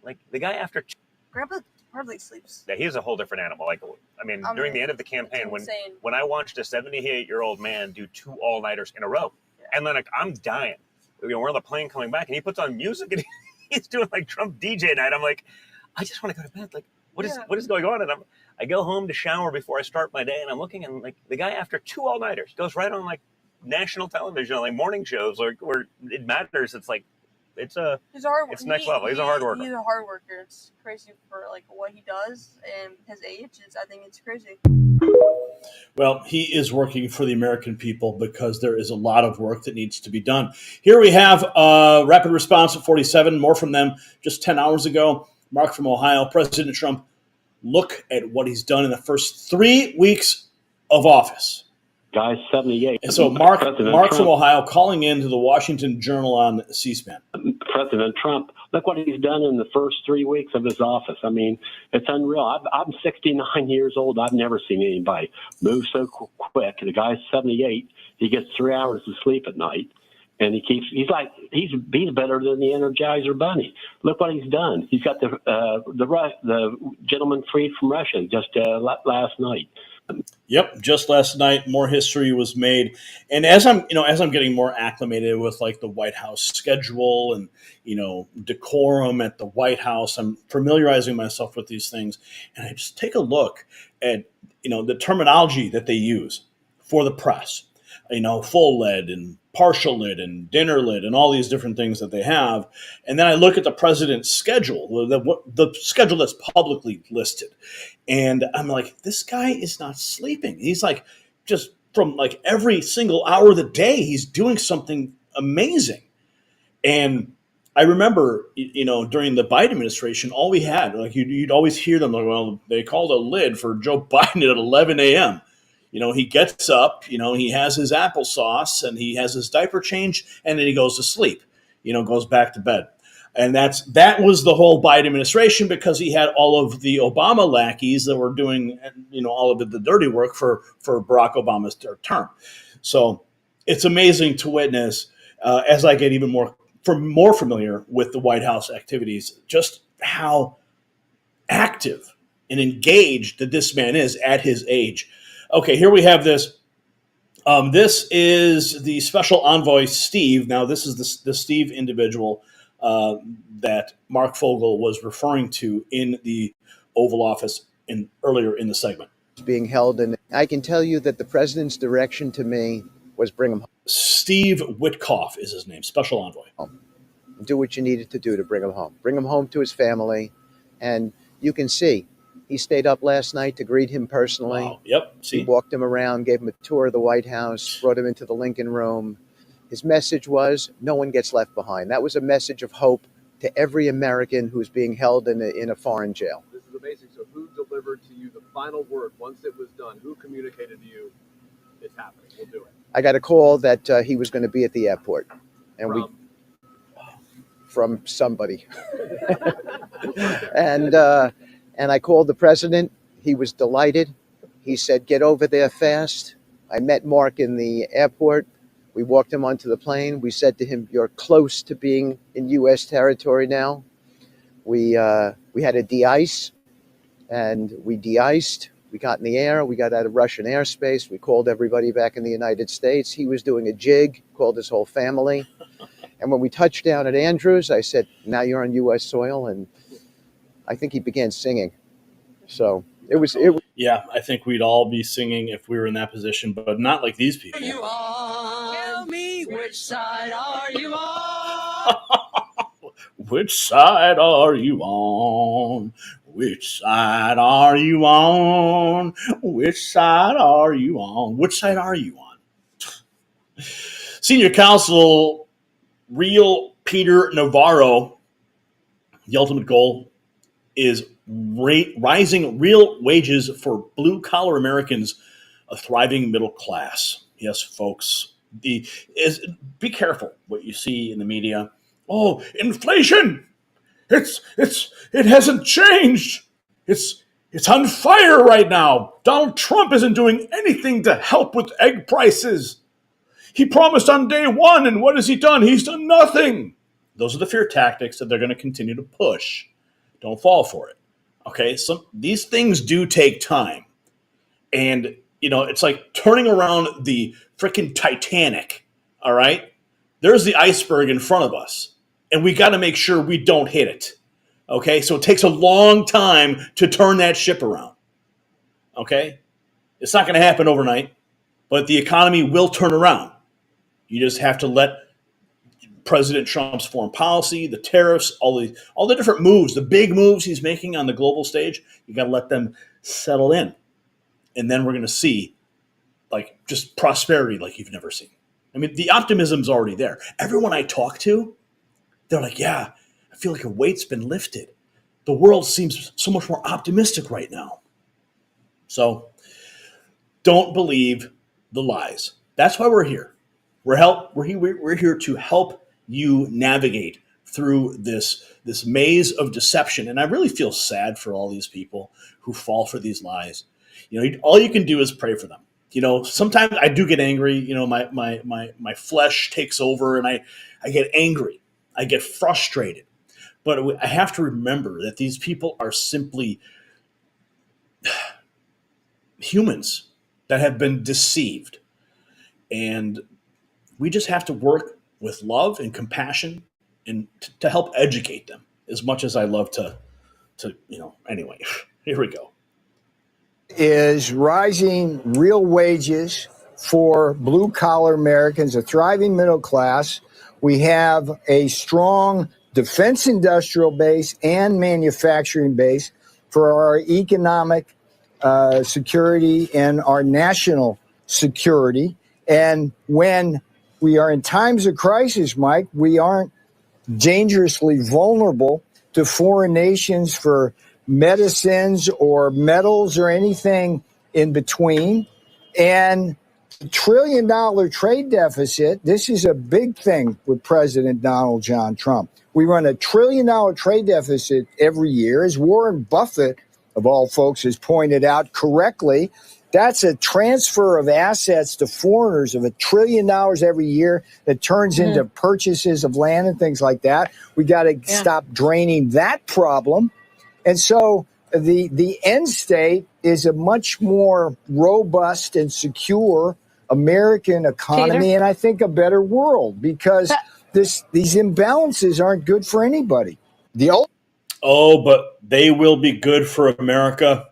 like the guy after Grandpa hardly sleeps. Yeah, he's a whole different animal. During the end of the campaign, when I watched a 78-year-old man do 2 all-nighters in a row, and then I'm dying. We're on the plane coming back, and he puts on music, and he's doing like Trump DJ night. I'm like, I just want to go to bed. Like, what is going on? And I go home to shower before I start my day, and I'm looking, and like the guy after 2 all-nighters goes right on like national television, like morning shows, where it matters. It's like it's next level. He's a hard worker. He's a hard worker. It's crazy for like what he does and his age. I think it's crazy. Well, he is working for the American people because there is a lot of work that needs to be done. Here we have rapid response at 47. More from them just 10 hours ago. Mark from Ohio. President Trump, look at what he's done in the first 3 weeks of office. Guy's 78. And so Mark from Ohio calling in to the Washington Journal on C-SPAN. President Trump, look what he's done in the first 3 weeks of his office. I mean, it's unreal. I'm 69 years old. I've never seen anybody move so quick. The guy's 78. He gets 3 hours of sleep at night. And he's better than the Energizer Bunny. Look what he's done. He's got the gentleman freed from Russia just last night. Yep, just last night, more history was made, and as I'm getting more acclimated with like the White House schedule and decorum at the White House, I'm familiarizing myself with these things, and I just take a look at the terminology that they use for the press, full lid and partial lid and dinner lid and all these different things that they have, and then I look at the president's schedule, the schedule that's publicly listed. And I'm like, this guy is not sleeping. He's like, just from like every single hour of the day, he's doing something amazing. And I remember, during the Biden administration, all we had, like you'd always hear them like, well, they called a lid for Joe Biden at 11 a.m. He gets up, he has his applesauce and he has his diaper change and then he goes to sleep, goes back to bed. And that was the whole Biden administration, because he had all of the Obama lackeys that were doing, all of the dirty work for Barack Obama's term. So it's amazing to witness as I get even more familiar with the White House activities, just how active and engaged that this man is at his age. Okay, here we have this. This is the special envoy, Steve. Now, this is the Steve individual that Mark Fogle was referring to in the Oval Office earlier in the segment. Being held, and I can tell you that the president's direction to me was bring him home. Steve Witkoff is his name, special envoy. Do what you needed to do to bring him home. Bring him home to his family. And you can see, he stayed up last night to greet him personally. Wow. Yep. He walked him around, gave him a tour of the White House, brought him into the Lincoln Room. His message was, no one gets left behind. That was a message of hope to every American who's being held in a foreign jail. This is amazing. So who delivered to you the final word once it was done? Who communicated to you it's happening? We'll do it. I got a call that he was going to be at the airport. And from somebody. And I called the president. He was delighted. He said, get over there fast. I met Mark in the airport. We walked him onto the plane. We said to him, you're close to being in U.S. territory now. We had a de-ice, and we de-iced. We got in the air. We got out of Russian airspace. We called everybody back in the United States. He was doing a jig, called his whole family. And when we touched down at Andrews, I said, now you're on U.S. soil. And I think he began singing. So it was. Yeah, I think we'd all be singing if we were in that position, but not like these people. You on? Tell me, which side are you on? Which side are you on? Which side are you on? Which side are you on? Which side are you on? Senior counsel, Real Peter Navarro, the ultimate goal is rising real wages for blue-collar Americans, a thriving middle class. Yes, folks, be careful what you see in the media. Oh, inflation! It hasn't changed. It's on fire right now. Donald Trump isn't doing anything to help with egg prices. He promised on day one, and what has he done? He's done nothing. Those are the fear tactics that they're going to continue to push. Don't fall for it. Okay, these things do take time. And, it's like turning around the freaking Titanic, all right? There's the iceberg in front of us, and we got to make sure we don't hit it, okay? So it takes a long time to turn that ship around, okay? It's not going to happen overnight, but the economy will turn around. You just have to let President Trump's foreign policy, the tariffs, all the different moves, the big moves he's making on the global stage, you got to let them settle in. And then we're going to see like just prosperity like you've never seen. I mean, the optimism's already there. Everyone I talk to, they're like, yeah, I feel like a weight's been lifted. The world seems so much more optimistic right now. So don't believe the lies. That's why we're here. We're here to help you navigate through this maze of deception. And I really feel sad for all these people who fall for these lies. All you can do is pray for them. Sometimes I do get angry. My flesh takes over and I get angry. I get frustrated. But I have to remember that these people are simply humans that have been deceived. And we just have to work with love and compassion and to help educate them as much as I love to anyway, here we go. Is rising real wages for blue collar Americans, a thriving middle class. We have a strong defense industrial base and manufacturing base for our economic security and our national security. And when we are in times of crisis, Mike, we aren't dangerously vulnerable to foreign nations for medicines or metals or anything in between. And $1 trillion trade deficit, this is a big thing with President Donald John Trump. We run $1 trillion trade deficit every year, as Warren Buffett, of all folks, has pointed out correctly. That's a transfer of assets to foreigners of $1 trillion every year that turns into purchases of land and things like that. We got to stop draining that problem. And so the end state is a much more robust and secure American economy, and I think a better world, because these imbalances aren't good for anybody. But they will be good for America.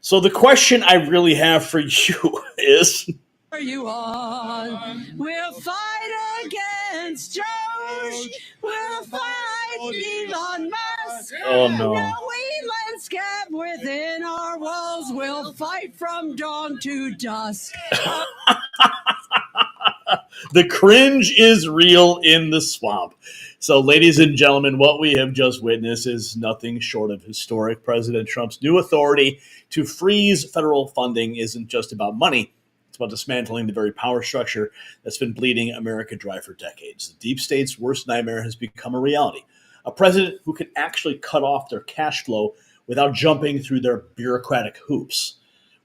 So the question I really have for you is, Are you on? We'll fight against Doge. We'll fight Elon Musk. Oh, no. Let's get within our walls. We'll fight from dawn to dusk. the cringe is real in the swamp. So, ladies and gentlemen, what we have just witnessed is nothing short of historic. President Trump's new authority to freeze federal funding isn't just about money. It's about dismantling the very power structure that's been bleeding America dry for decades. The deep state's worst nightmare has become a reality. A president who can actually cut off their cash flow without jumping through their bureaucratic hoops.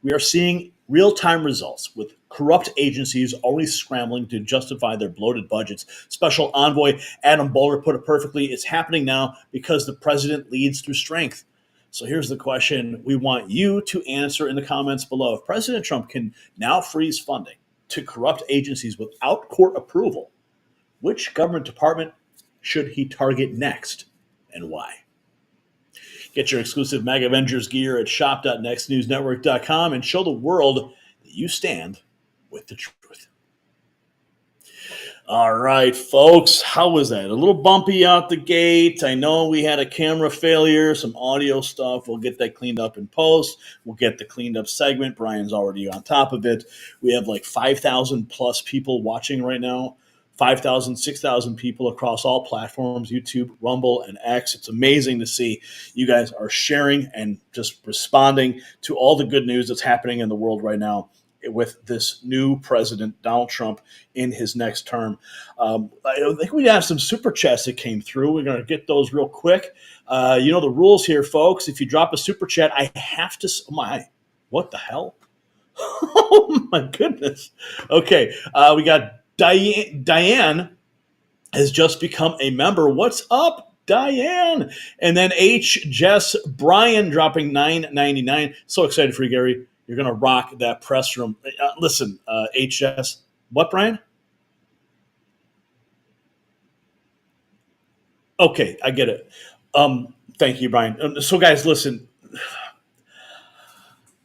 We are seeing real-time results with corrupt agencies already scrambling to justify their bloated budgets. Special Envoy Adam Boehler put it perfectly. It's happening now because the president leads through strength. So here's the question we want you to answer in the comments below. If President Trump can now freeze funding to corrupt agencies without court approval, which government department should he target next and why? Get your exclusive MAGA Avengers gear at shop.nextnewsnetwork.com and show the world that you stand with the truth. All right, folks, how was that? A little bumpy out the gate. I know we had a camera failure, some audio stuff. We'll get that cleaned up in post. We'll get the cleaned up segment. Brian's already on top of it. We have like 5,000 plus people watching right now. 5,000, 6,000 people across all platforms, YouTube, Rumble, and X. It's amazing to see you guys are sharing and just responding to all the good news that's happening in the world right now with this new president, Donald Trump, in his next term. I think we have some super chats that came through. We're going to get those real quick. You know the rules here, folks. If you drop a super chat, I have to what the hell? Oh, my goodness. Okay, we got Diane has just become a member. What's up, Diane? And then Jess Brian dropping $9.99. So excited for you, Gary. You're going to rock that press room. Listen, Jess. What, Brian? Okay, I get it. Thank you, Brian. So, guys, listen.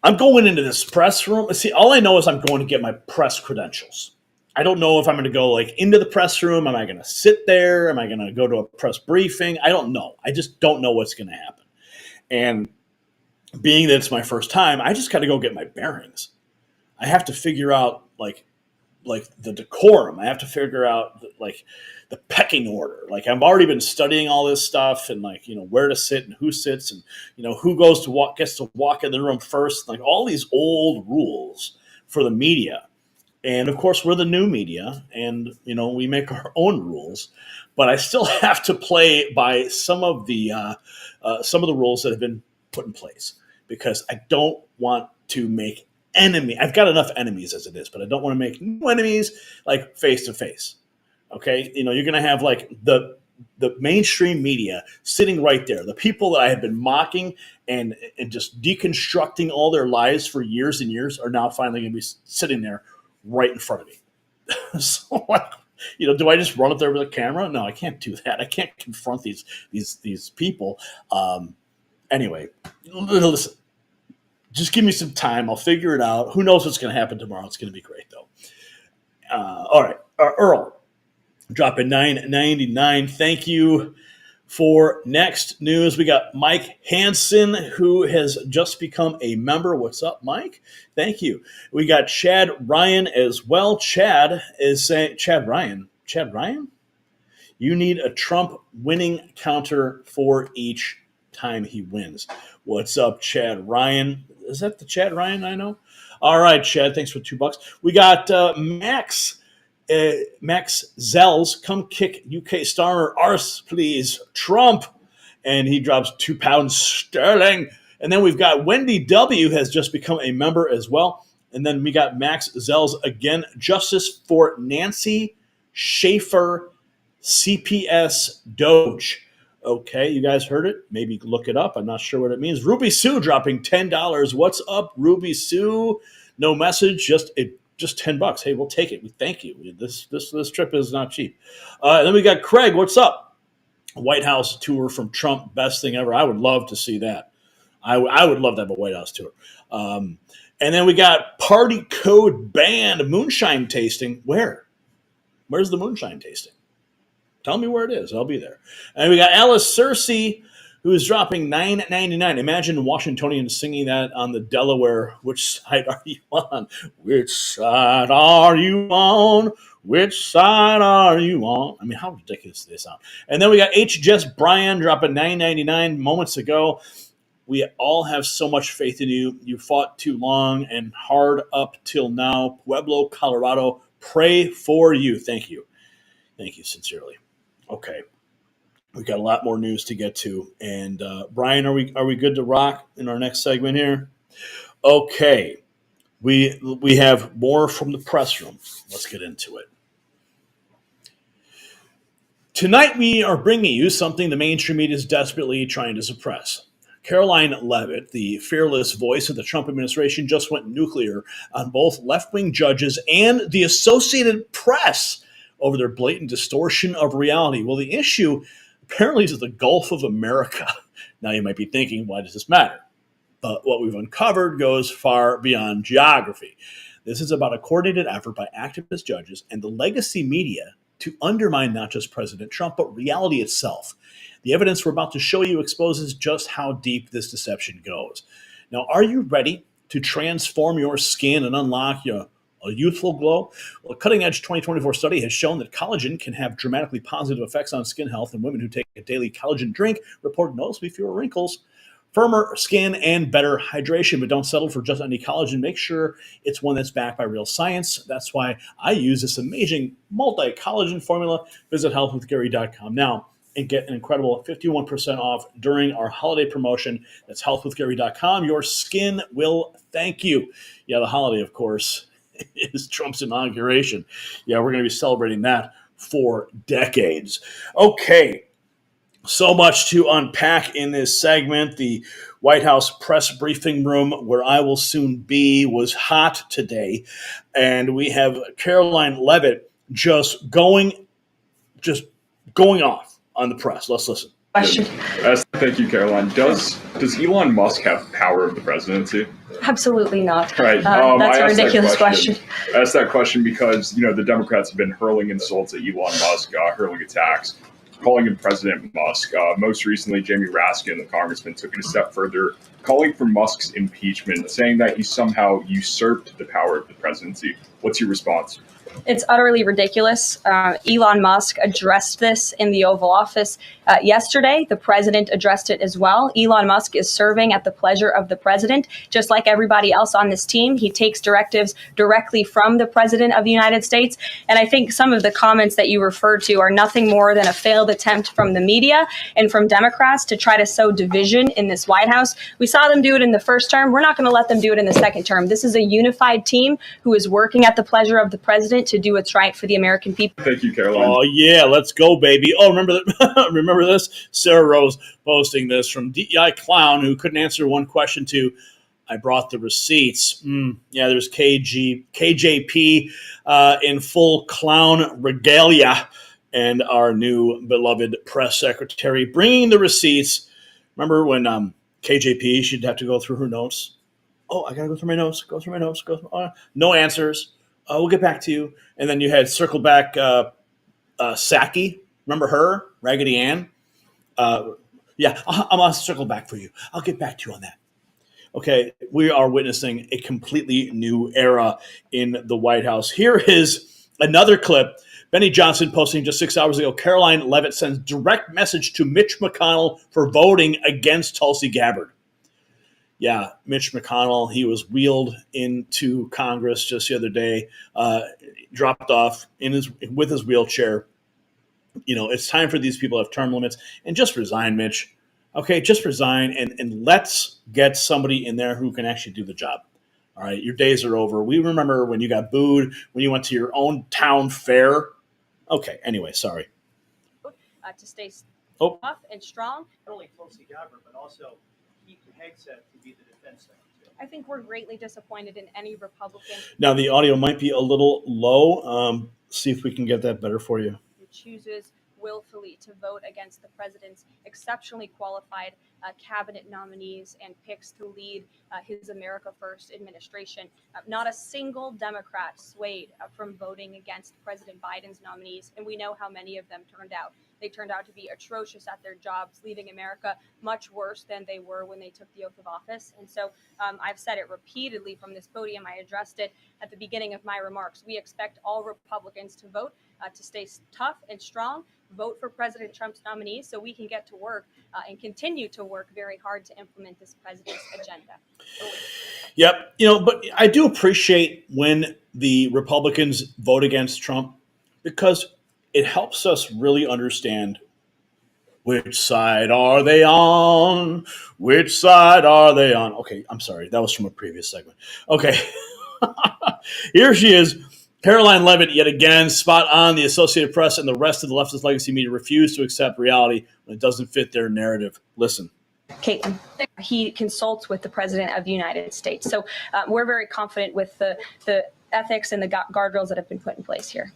I'm going into this press room. See, all I know is I'm going to get my press credentials. I don't know if I'm going to go into the press room. Am I going to sit there? Am I going to go to a press briefing? I don't know. I just don't know what's going to happen. And being that it's my first time, I just got to go get my bearings. I have to figure out the decorum. I have to figure out the pecking order. I've already been studying all this stuff and where to sit and who sits and who gets to walk in the room first. All these old rules for the media. And of course, we're the new media, and we make our own rules. But I still have to play by some of the rules that have been put in place because I don't want to make enemies. I've got enough enemies as it is, but I don't want to make new enemies face to face. Okay, you're going to have the mainstream media sitting right there, the people that I have been mocking and just deconstructing all their lies for years and years are now finally going to be sitting there right in front of me. So, do I just run up there with a camera? No, I can't do that. I can't confront these people. Anyway, listen, just give me some time. I'll figure it out. Who knows what's going to happen tomorrow? It's going to be great, though. All right, Earl, dropping $9.99. Thank you. For next news, we got Mike Hansen, who has just become a member. What's up, Mike? Thank you. We got Chad Ryan as well. Chad is saying, Chad Ryan, you need a Trump winning counter for each time he wins. What's up, Chad Ryan? Is that the Chad Ryan I know? All right, Chad, thanks for $2. We got Max Zells, come kick UK star arse, please, Trump. And he drops £2 sterling. And then we've got Wendy W. has just become a member as well. And then we got Max Zells again. Justice for Nancy Schaefer, CPS Doge. Okay, you guys heard it. Maybe look it up. I'm not sure what it means. Ruby Sue dropping $10. What's up, Ruby Sue? No message, just $10. Hey, we'll take it. We thank you. This trip is not cheap. Then we got Craig. What's up? White House tour from Trump. Best thing ever. I would love to see that. I would love to have a White House tour. And then we got Party Code Band moonshine tasting. Where's the moonshine tasting? Tell me where it is. I'll be there. And we got Alice Cersei, who is dropping $9.99. Imagine Washingtonians singing that on the Delaware. Which side are you on? Which side are you on? Which side are you on? I mean, how ridiculous do they sound? And then we got H. Jess Bryan dropping $9.99 moments ago. We all have so much faith in you. You fought too long and hard up till now. Pueblo, Colorado. Pray for you. Thank you. Thank you sincerely. Okay. We've got a lot more news to get to. And Brian, are we good to rock in our next segment here? Okay. We have more from the press room. Let's get into it. Tonight we are bringing you something the mainstream media is desperately trying to suppress. Caroline Leavitt, the fearless voice of the Trump administration, just went nuclear on both left-wing judges and the Associated Press over their blatant distortion of reality. Well, the issue apparently is the Gulf of America. Now you might be thinking, why does this matter? But what we've uncovered goes far beyond geography. This is about a coordinated effort by activist judges and the legacy media to undermine not just President Trump, but reality itself. The evidence we're about to show you exposes just how deep this deception goes. Now, are you ready to transform your skin and unlock a youthful glow? Well, a cutting-edge 2024 study has shown that collagen can have dramatically positive effects on skin health, and women who take a daily collagen drink report noticeably fewer wrinkles, firmer skin, and better hydration. But don't settle for just any collagen. Make sure it's one that's backed by real science. That's why I use this amazing multi-collagen formula. Visit healthwithgary.com now and get an incredible 51% off during our holiday promotion. That's healthwithgary.com. Your skin will thank you. Yeah, the holiday, of course, is Trump's inauguration. Yeah, we're going to be celebrating that for decades. Okay, so much to unpack in this segment. The White House press briefing room, where I will soon be, was hot today. And we have Caroline Leavitt just going off on the press. Let's listen. Thank you, Caroline. Does Elon Musk have power of the presidency? Absolutely not. Right. That's a ridiculous question. I asked that question because, the Democrats have been hurling insults at Elon Musk, hurling attacks, calling him President Musk. Most recently, Jamie Raskin, the congressman, took it a step further, calling for Musk's impeachment, saying that he somehow usurped the power of the presidency. What's your response? It's utterly ridiculous. Elon Musk addressed this in the Oval Office yesterday. The president addressed it as well. Elon Musk is serving at the pleasure of the president, just like everybody else on this team. He takes directives directly from the president of the United States. And I think some of the comments that you referred to are nothing more than a failed attempt from the media and from Democrats to try to sow division in this White House. We saw them do it in the first term. We're not going to let them do it in the second term. This is a unified team who is working at the pleasure of the president. president to do what's right for the American people. Thank you, Caroline. Oh, yeah, let's go, baby. Oh, remember that? Remember this? Sarah Rose posting this from DEI clown who couldn't answer one question to, I brought the receipts. Yeah, there's KJP in full clown regalia and our new beloved press secretary bringing the receipts. Remember when KJP, she'd have to go through her notes. Oh, I got to go through my notes, no answers. We'll get back to you. And then you had circle back Saki. Remember her? Raggedy Ann? Yeah, I'm going to circle back for you. I'll get back to you on that. Okay, we are witnessing a completely new era in the White House. Here is another clip. Benny Johnson posting just 6 hours ago, Caroline Leavitt sends direct message to Mitch McConnell for voting against Tulsi Gabbard. Yeah, Mitch McConnell, he was wheeled into Congress just the other day, dropped off with his wheelchair. You know, it's time for these people to have term limits and just resign, Mitch. Okay, just resign and let's get somebody in there who can actually do the job. All right, your days are over. We remember when you got booed, when you went to your own town fair. Okay, anyway, sorry. To stay tough and strong. Not only Tulsi Gabbard, but also Pete Hegseth to be the defense secretary. I think we're greatly disappointed in any Republican Now, the audio might be a little low. See if we can get that better for you. who chooses willfully to vote against the president's exceptionally qualified cabinet nominees and picks to lead his America First administration. Not a single Democrat swayed from voting against President Biden's nominees, and we know how many of them turned out. They turned out to be atrocious at their jobs, leaving America much worse than they were when they took the oath of office. And so I've said it repeatedly from this podium. I addressed it at the beginning of my remarks. We expect all Republicans to vote, to stay tough and strong, vote for President Trump's nominees so we can get to work and continue to work very hard to implement this president's agenda. Yep. You know, but I do appreciate when the Republicans vote against Trump because it helps us really understand which side are they on? Which side are they on? Okay, I'm sorry. That was from a previous segment. Okay. Here she is. Caroline Leavitt, yet again, spot on. The Associated Press and the rest of the leftist legacy media refuse to accept reality when it doesn't fit their narrative. Listen. Caitlin, he consults with the President of the United States. So we're very confident with the ethics and the guardrails that have been put in place here.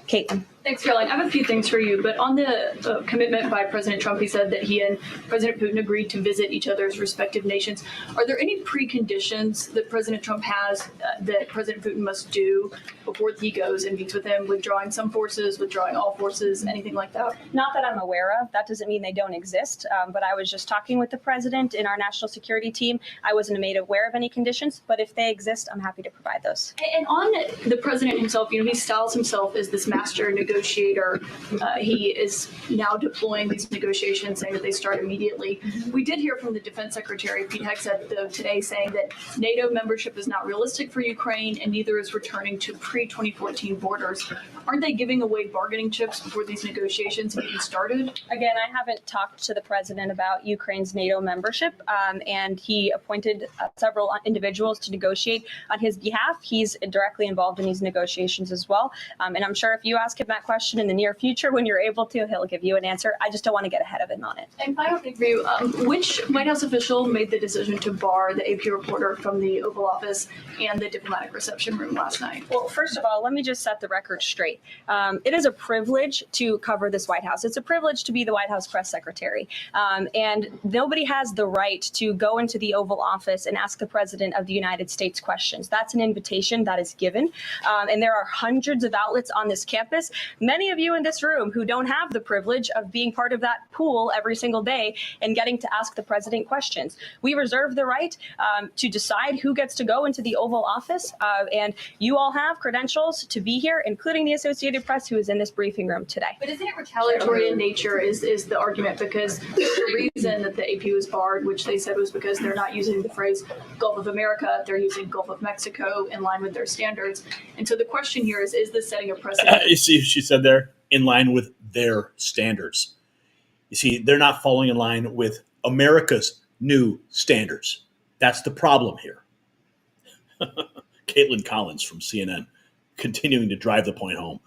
Caitlin. Thanks, Caroline. I have a few things for you, but on the commitment by President Trump, he said that he and President Putin agreed to visit each other's respective nations. Are there any preconditions that President Trump has that President Putin must do before he goes and meets with him, withdrawing some forces, withdrawing all forces, anything like that? Not that I'm aware of. That doesn't mean they don't exist, but I was just talking with the president in our national security team. I wasn't made aware of any conditions, but if they exist, I'm happy to provide those. And on the president himself, he styles himself as this master negotiator. He is now deploying these negotiations, saying that they start immediately. We did hear from the Defense Secretary, Pete Hegseth, though, today saying that NATO membership is not realistic for Ukraine and neither is returning to pre-2014 borders. Aren't they giving away bargaining chips before these negotiations have even started? Again, I haven't talked to the president about Ukraine's NATO membership, and he appointed several individuals to negotiate on his behalf. He's directly involved in these negotiations as well. And I'm sure if you ask him that question in the near future, when you're able to, he'll give you an answer. I just don't want to get ahead of him on it. And final thing for you, which White House official made the decision to bar the AP reporter from the Oval Office and the diplomatic reception room last night? Well, first of all, let me just set the record straight. It is a privilege to cover this White House. It's a privilege to be the White House press secretary. And nobody has the right to go into the Oval Office and ask the president of the United States questions. That's an invitation that is given. And there are hundreds of outlets on this campus. Many of you in this room who don't have the privilege of being part of that pool every single day and getting to ask the president questions. We reserve the right to decide who gets to go into the Oval Office. And you all have credentials to be here, including the Associated Press, who is in this briefing room today. But isn't it retaliatory in nature is the argument, because the reason that the AP was barred, which they said was because they're not using the phrase Gulf of America, they're using Gulf of Mexico in line with their standards. And so the question here is this setting a precedent? You see, she said there, in line with their standards. You see, they're not falling in line with America's new standards. That's the problem here. Caitlin Collins from CNN. continuing to drive the point home.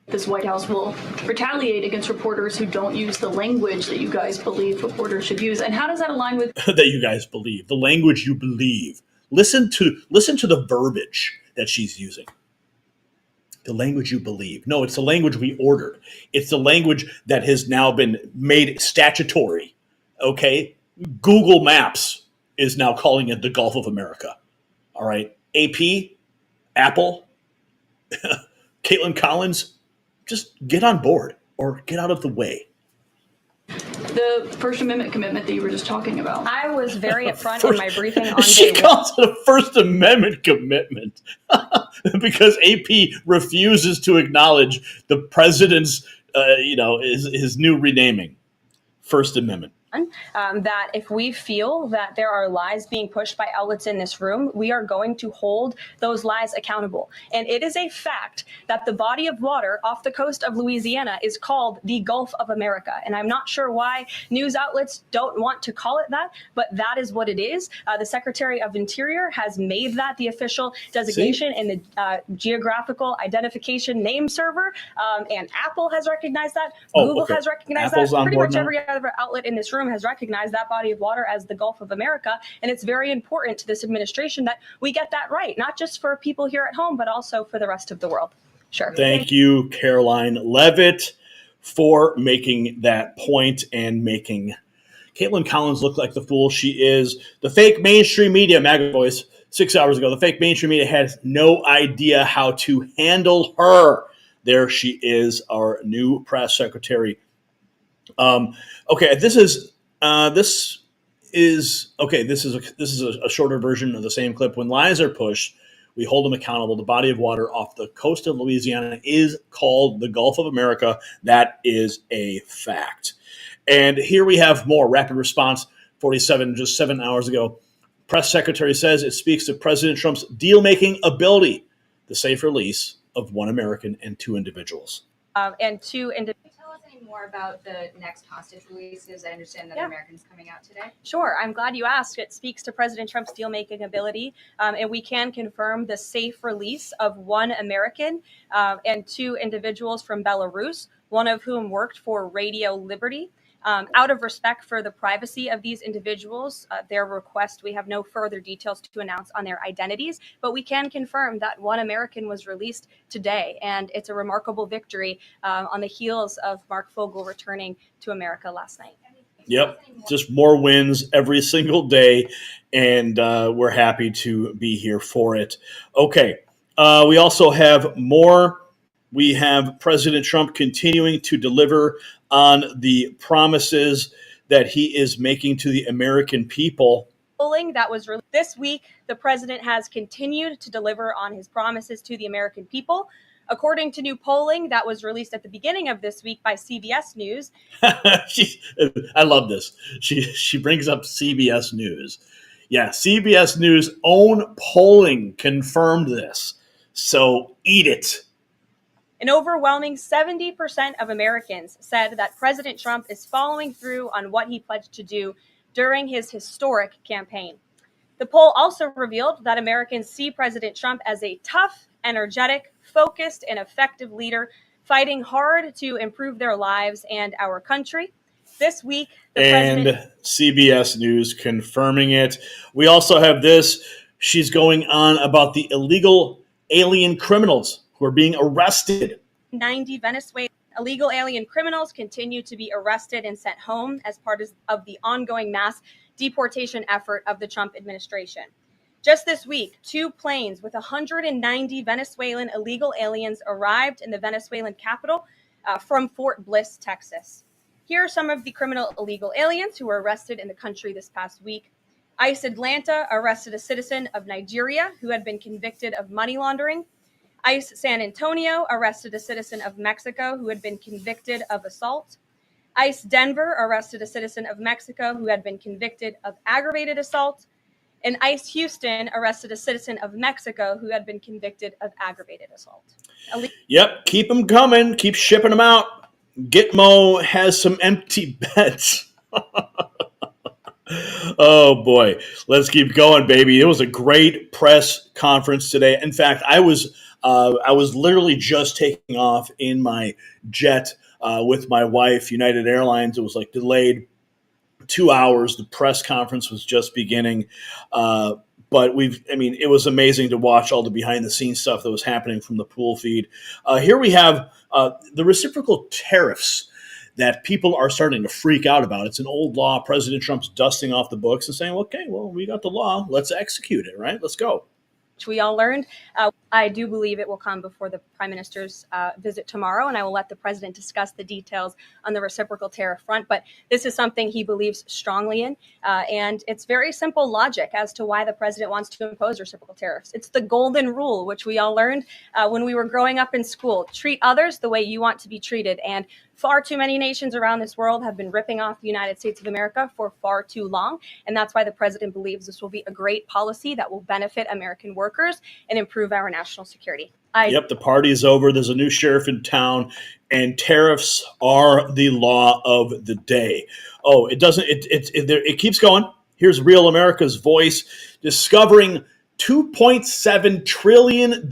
This White House will retaliate against reporters who don't use the language that you guys believe reporters should use. And how does that align with that you guys believe, the language you believe? Listen to the verbiage that she's using. The language you believe. No, it's the language we ordered. It's the language that has now been made statutory. Okay? Google Maps is now calling it the Gulf of America. All right? AP, Apple, Caitlin Collins, just get on board or get out of the way. the First Amendment commitment that you were just talking about? I was very upfront in my briefing on She day calls it a First Amendment commitment because AP refuses to acknowledge the president's, his new renaming. First Amendment. That if we feel that there are lies being pushed by outlets in this room, we are going to hold those lies accountable. And it is a fact that the body of water off the coast of Louisiana is called the Gulf of America. And I'm not sure why news outlets don't want to call it that, but that is what it is. The Secretary of Interior has made that the official designation in the geographical identification name server. And Apple has recognized that. Google has recognized Apple's that. Pretty much now. every other outlet in this room has recognized that body of water as the Gulf of America. And it's very important to this administration that we get that right, not just for people here at home, but also for the rest of the world. Sure. Thank you, Caroline Levitt, for making that point and making Caitlin Collins look like the fool she is. The fake mainstream media, MAGA voice, 6 hours ago, the fake mainstream media has no idea how to handle her. There she is, our new press secretary. Okay, this is a shorter version of the same clip. When lies are pushed, we hold them accountable. The body of water off the coast of Louisiana is called the Gulf of America. That is a fact. And here we have more rapid response. 47, just 7 hours ago. Press secretary says it speaks to President Trump's deal-making ability, the safe release of one American and two individuals. More about the next hostage releases. I understand that Americans coming out today. Sure. I'm glad you asked. It speaks to President Trump's deal-making ability, and we can confirm the safe release of one American and two individuals from Belarus, one of whom worked for Radio Liberty. Out of respect for the privacy of these individuals, their request, we have no further details to announce on their identities, but we can confirm that one American was released today, and it's a remarkable victory on the heels of Mark Fogle returning to America last night. Yep, just more wins every single day, and we're happy to be here for it. Okay, we also have more. We have President Trump continuing to deliver on the promises that he is making to the American people. Polling that was released this week, the president has continued to deliver on his promises to the American people. According to new polling that was released at the beginning of this week by CBS News. I love this. She brings up CBS News. Yeah, CBS News' own polling confirmed this. So eat it. An overwhelming 70% of Americans said that President Trump is following through on what he pledged to do during his historic campaign. The poll also revealed that Americans see President Trump as a tough, energetic, focused, and effective leader fighting hard to improve their lives and our country. This week, CBS News confirming it. We also have this. She's going on about the illegal alien criminals who are being arrested. 90 Venezuelan illegal alien criminals continue to be arrested and sent home as part of the ongoing mass deportation effort of the Trump administration. Just this week, 2 planes with 190 Venezuelan illegal aliens arrived in the Venezuelan capital from Fort Bliss, Texas. Here are some of the criminal illegal aliens who were arrested in the country this past week. ICE Atlanta arrested a citizen of Nigeria who had been convicted of money laundering. ICE San Antonio arrested a citizen of Mexico who had been convicted of assault. ICE Denver arrested a citizen of Mexico who had been convicted of aggravated assault. And ICE Houston arrested a citizen of Mexico who had been convicted of aggravated assault. Yep, keep them coming. Keep shipping them out. Gitmo has some empty beds. Oh, boy. Let's keep going, baby. It was a great press conference today. In fact, I was I was literally just taking off in my jet with my wife, United Airlines. It was like delayed 2 hours. The press conference was just beginning. But it was amazing to watch all the behind the scenes stuff that was happening from the pool feed. Here we have the reciprocal tariffs that people are starting to freak out about. It's an old law. President Trump's dusting off the books and saying, okay, well, we got the law. Let's execute it, right? Let's go. Which we all learned. I do believe it will come before the Prime Minister's visit tomorrow, and I will let the President discuss the details on the reciprocal tariff front. But this is something he believes strongly in, and it's very simple logic as to why the President wants to impose reciprocal tariffs. It's the golden rule, which we all learned when we were growing up in school. Treat others the way you want to be treated. And far too many nations around this world have been ripping off the United States of America for far too long. And that's why the President believes this will be a great policy that will benefit American workers and improve our national security. Yep, the party is over. There's a new sheriff in town, and tariffs are the law of the day. Oh, it keeps going. Here's Real America's Voice discovering $2.7 trillion.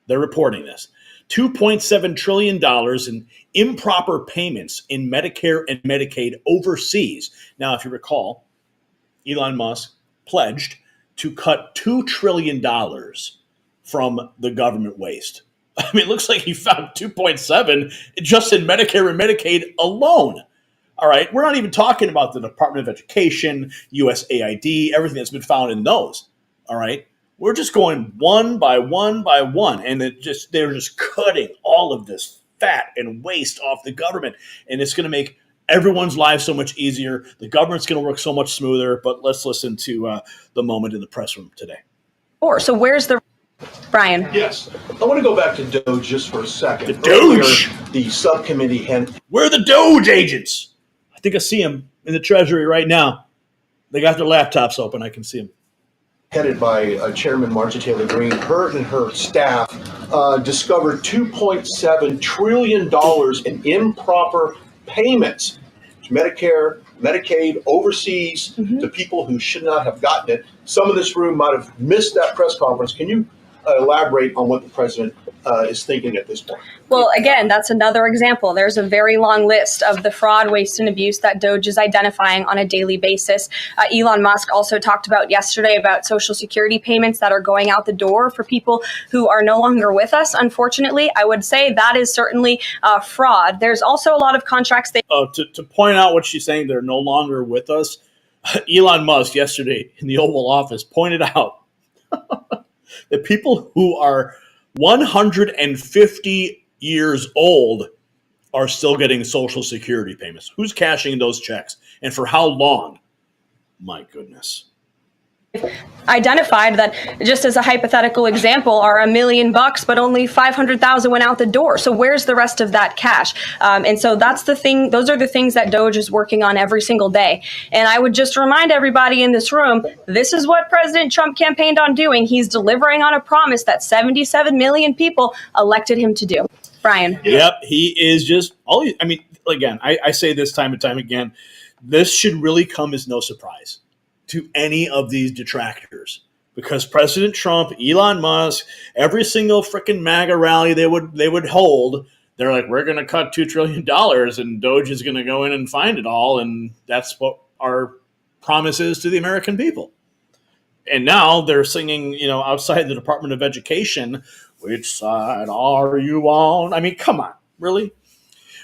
They're reporting this. $2.7 trillion in improper payments in Medicare and Medicaid overseas. Now, if you recall, Elon Musk pledged to cut $2 trillion from the government waste. I mean, it looks like he found 2.7 just in Medicare and Medicaid alone. All right, we're not even talking about the Department of Education, USAID, everything that's been found in those. All right, we're just going one by one by one, and they're just cutting all of this fat and waste off the government, and it's going to make everyone's lives so much easier. The government's going to work so much smoother. But let's listen to the moment in the press room today. So where's the Brian? Yes. I want to go back to Doge just for a second. The Doge! Earlier, the subcommittee had... Where are the Doge agents? I think I see them in the Treasury right now. They got their laptops open. I can see them. Headed by Chairman Marjorie Taylor Greene, her and her staff discovered $2.7 trillion in improper payments to Medicare, Medicaid, overseas, to people who should not have gotten it. Some of this room might have missed that press conference. Can you elaborate on what the president is thinking at this point? Well, again, that's another example. There's a very long list of the fraud, waste, and abuse that Doge is identifying on a daily basis. Elon Musk also talked about yesterday about Social Security payments that are going out the door for people who are no longer with us. Unfortunately, I would say that is certainly fraud. There's also a lot of contracts. To point out what she's saying, they're no longer with us. Elon Musk yesterday in the Oval Office pointed out that people who are 150 years old are still getting Social Security payments. Who's cashing those checks and for how long? My goodness. Identified that, just as a hypothetical example, are $1 million, but only 500,000 went out the door. So where's the rest of that cash? And so that's the thing. Those are the things that Doge is working on every single day. And I would just remind everybody in this room, this is what President Trump campaigned on doing. He's delivering on a promise that 77 million people elected him to do. Brian. Yep, he is just always. I mean, again, I say this time and time again. This should really come as no surprise to any of these detractors, because President Trump, Elon Musk, every single freaking MAGA rally they would hold, they're like, we're going to cut $2 trillion and Doge is going to go in and find it all. And that's what our promise is to the American people. And now they're singing, outside the Department of Education, which side are you on? I mean, come on, really?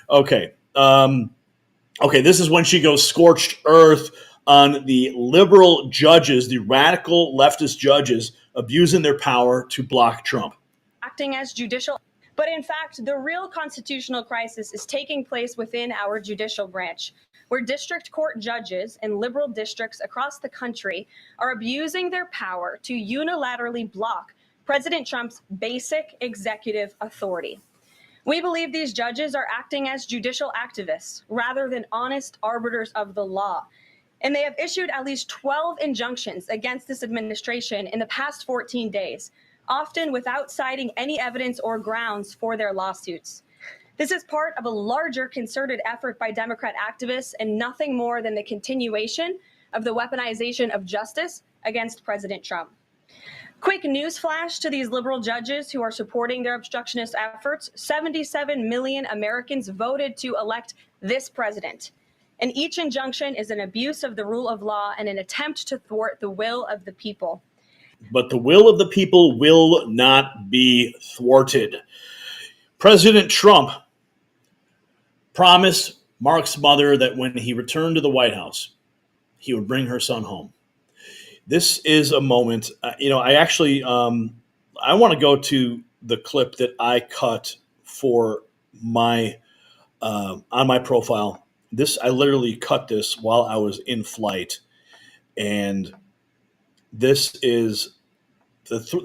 Okay. This is when she goes scorched earth on the liberal judges, the radical leftist judges abusing their power to block Trump. Acting as judicial. But in fact, the real constitutional crisis is taking place within our judicial branch, where district court judges in liberal districts across the country are abusing their power to unilaterally block President Trump's basic executive authority. We believe these judges are acting as judicial activists rather than honest arbiters of the law. And they have issued at least 12 injunctions against this administration in the past 14 days, often without citing any evidence or grounds for their lawsuits. This is part of a larger concerted effort by Democrat activists and nothing more than the continuation of the weaponization of justice against President Trump. Quick news flash to these liberal judges who are supporting their obstructionist efforts. 77 million Americans voted to elect this president. And each injunction is an abuse of the rule of law and an attempt to thwart the will of the people. But the will of the people will not be thwarted. President Trump promised Mark's mother that when he returned to the White House, he would bring her son home. This is a moment, I actually, I want to go to the clip that I cut for my, on my profile. I literally cut this while I was in flight. And this is,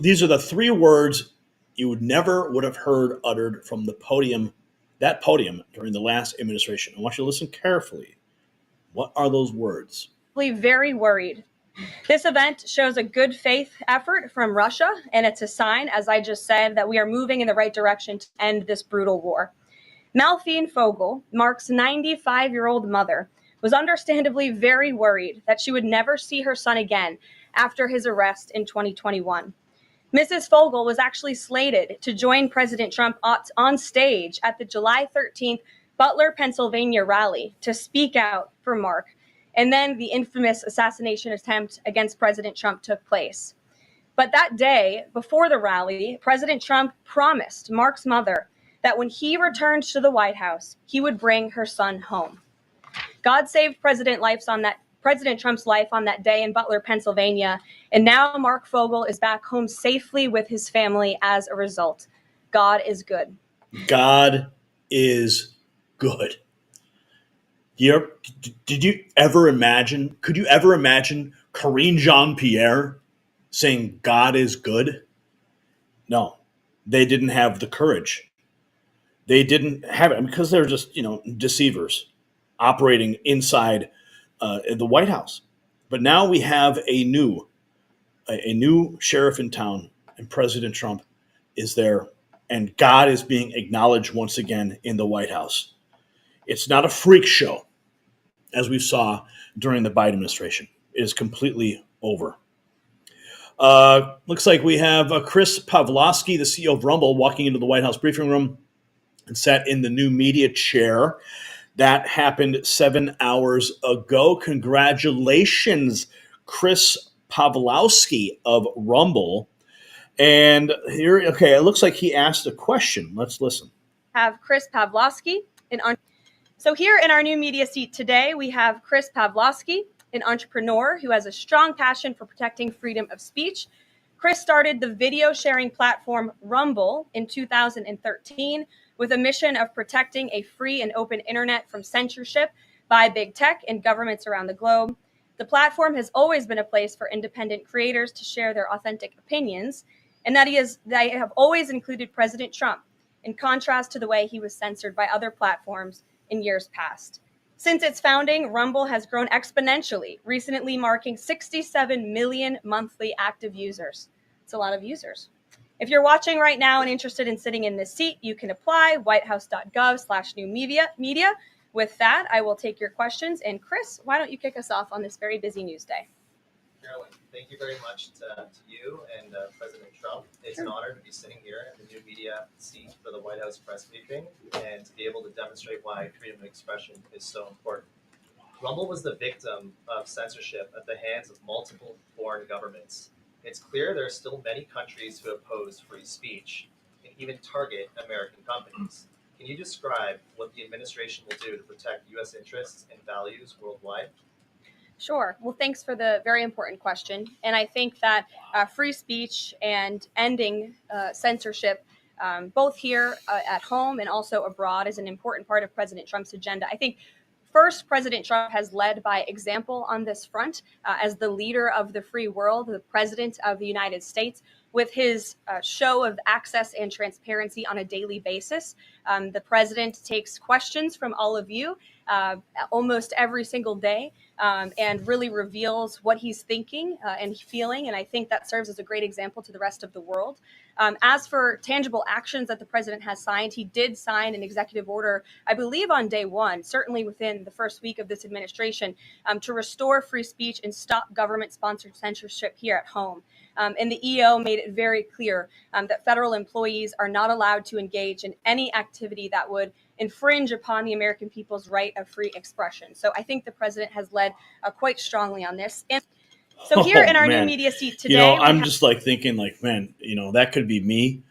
these are the three words you would have heard uttered from the podium, that podium during the last administration. I want you to listen carefully. What are those words? Very worried. This event shows a good faith effort from Russia, and it's a sign, as I just said, that we are moving in the right direction to end this brutal war. Malphine Fogle, Mark's 95-year-old mother, was understandably very worried that she would never see her son again after his arrest in 2021. Mrs. Fogle was actually slated to join President Trump on stage at the July 13th Butler, Pennsylvania rally to speak out for Mark. And then the infamous assassination attempt against President Trump took place. But that day, before the rally, President Trump promised Mark's mother that when he returned to the White House, he would bring her son home. God saved President Trump's life on that day in Butler, Pennsylvania, and now Mark Fogle is back home safely with his family as a result. God is good. God is good. Could you ever imagine Karine Jean-Pierre saying God is good? No, they didn't have the courage. They didn't have it because they're just, deceivers operating inside the White House. But now we have a new sheriff in town, and President Trump is there, and God is being acknowledged once again in the White House. It's not a freak show, as we saw during the Biden administration. It is completely over. Looks like we have Chris Pavlovsky, the CEO of Rumble, walking into the White House briefing room and sat in the new media chair. That happened 7 hours ago. Congratulations, Chris Pavlovsky of Rumble. And here, it looks like he asked a question. Let's listen. Have Chris Pavlovsky, So here in our new media seat today, we have Chris Pavlovsky, an entrepreneur who has a strong passion for protecting freedom of speech. Chris started the video sharing platform Rumble in 2013 with a mission of protecting a free and open internet from censorship by big tech and governments around the globe. The platform has always been a place for independent creators to share their authentic opinions, and they have always included President Trump, in contrast to the way he was censored by other platforms in years past. Since its founding, Rumble has grown exponentially, recently marking 67 million monthly active users. It's a lot of users. If you're watching right now and interested in sitting in this seat, you can apply whitehouse.gov/new-media. With that, I will take your questions. And Chris, why don't you kick us off on this very busy news day? Carolyn, thank you very much to you and President Trump. It's an honor to be sitting here at the new media seat for the White House press briefing and to be able to demonstrate why freedom of expression is so important. Rumble was the victim of censorship at the hands of multiple foreign governments. It's clear there are still many countries who oppose free speech and even target American companies. Can you describe what the administration will do to protect U.S. interests and values worldwide? Sure. Well, thanks for the very important question. And I think that free speech and ending censorship, both here at home and also abroad, is an important part of President Trump's agenda. I think first, President Trump has led by example on this front as the leader of the free world, the president of the United States, with his show of access and transparency on a daily basis. The president takes questions from all of you almost every single day, and really reveals what he's thinking and feeling. And I think that serves as a great example to the rest of the world. As for tangible actions that the president has signed, he did sign an executive order, I believe on day one, certainly within the first week of this administration, to restore free speech and stop government-sponsored censorship here at home. And the EO made it very clear that federal employees are not allowed to engage in any activity that would infringe upon the American people's right of free expression. So I think the president has led quite strongly on this. And so here in our new media seat today, I'm just like thinking like, man, that could be me.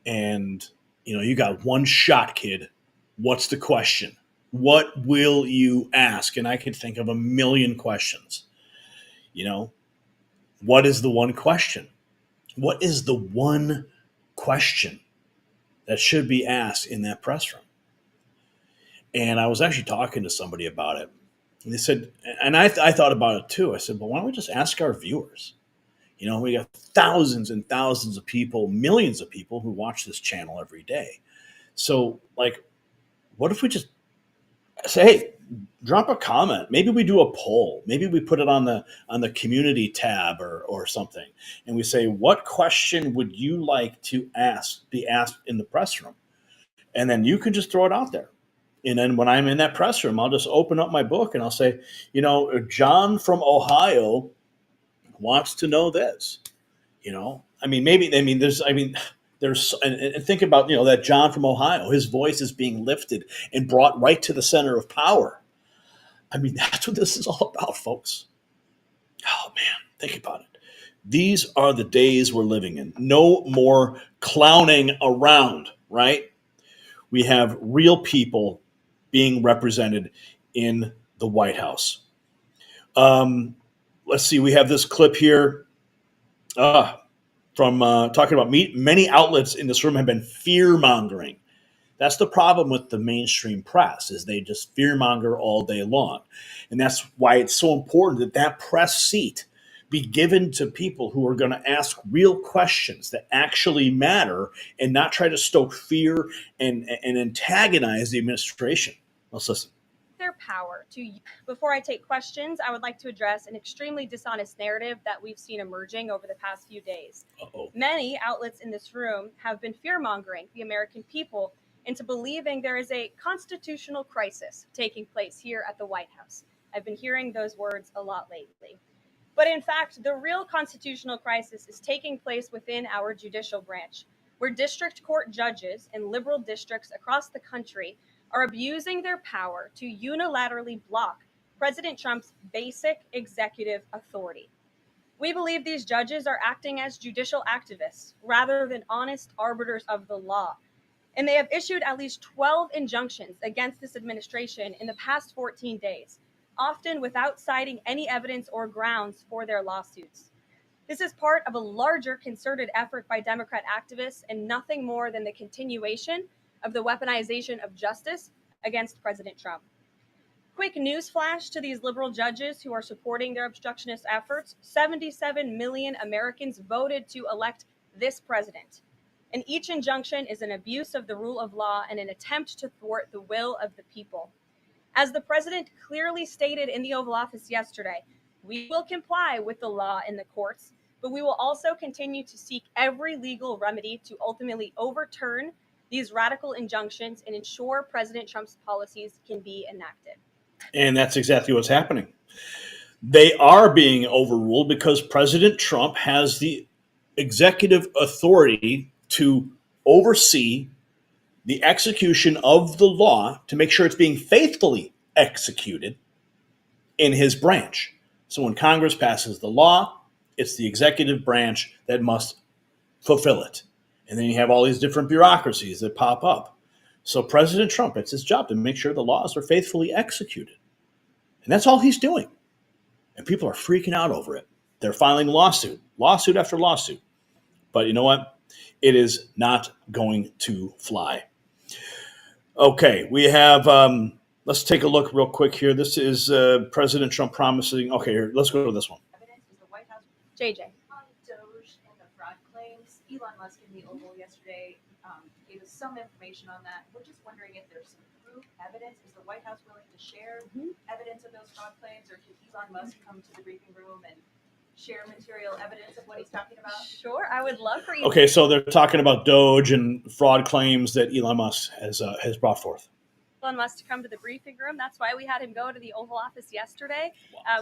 And, you got one shot, kid. What's the question? What will you ask? And I could think of a million questions. What is the one question? What is the one question that should be asked in that press room? And I was actually talking to somebody about it. And they said, and I thought about it too. I said, well, why don't we just ask our viewers? We got thousands and thousands of people, millions of people who watch this channel every day. So, what if we just say, hey, drop a comment. Maybe we do a poll. Maybe we put it on the community tab or something. And we say, what question would you like to be asked in the press room? And then you can just throw it out there. And then when I'm in that press room, I'll just open up my book and I'll say, John from Ohio wants to know this. There's and think about, that John from Ohio, his voice is being lifted and brought right to the center of power. That's what this is all about, folks. Oh man, think about it. These are the days we're living in. No more clowning around, right? We have real people being represented in the White House. Let's see, we have this clip here from talking about many outlets in this room have been fear-mongering. That's the problem with the mainstream press, is they just fear-monger all day long. And that's why it's so important that press seat be given to people who are going to ask real questions that actually matter and not try to stoke fear and antagonize the administration. Let's listen. Their power to. Before I take questions, I would like to address an extremely dishonest narrative that we've seen emerging over the past few days. Many outlets in this room have been fear-mongering the American people into believing there is a constitutional crisis taking place here at the White House. I've been hearing those words a lot lately. But in fact, the real constitutional crisis is taking place within our judicial branch, where district court judges in liberal districts across the country are abusing their power to unilaterally block President Trump's basic executive authority. We believe these judges are acting as judicial activists rather than honest arbiters of the law. And they have issued at least 12 injunctions against this administration in the past 14 days, often without citing any evidence or grounds for their lawsuits. This is part of a larger concerted effort by Democrat activists and nothing more than the continuation of the weaponization of justice against President Trump. Quick news flash to these liberal judges who are supporting their obstructionist efforts: 77 million Americans voted to elect this president. And each injunction is an abuse of the rule of law and an attempt to thwart the will of the people. As the president clearly stated in the Oval Office yesterday, we will comply with the law in the courts, but we will also continue to seek every legal remedy to ultimately overturn these radical injunctions and ensure President Trump's policies can be enacted. And that's exactly what's happening. They are being overruled because President Trump has the executive authority to oversee the execution of the law to make sure it's being faithfully executed in his branch. So when Congress passes the law, it's the executive branch that must fulfill it. And then you have all these different bureaucracies that pop up. So President Trump, it's his job to make sure the laws are faithfully executed. And that's all he's doing. And people are freaking out over it. They're filing lawsuit after lawsuit. But you know what? It is not going to fly. Okay, we have, let's take a look real quick here. This is President Trump promising, okay, here, let's go to this one. JJ. On Doge and the fraud claims, Elon Musk in the Oval yesterday gave us some information on that. We're just wondering if there's some proof, evidence. Is the White House willing to share evidence of those fraud claims, or can Elon Musk come to the briefing room and share material evidence of what he's talking about? Sure, I would love for you. Okay, so they're talking about Doge and fraud claims that Elon Musk has brought forth. Elon Musk to come to the briefing room. That's why we had him go to the Oval Office yesterday,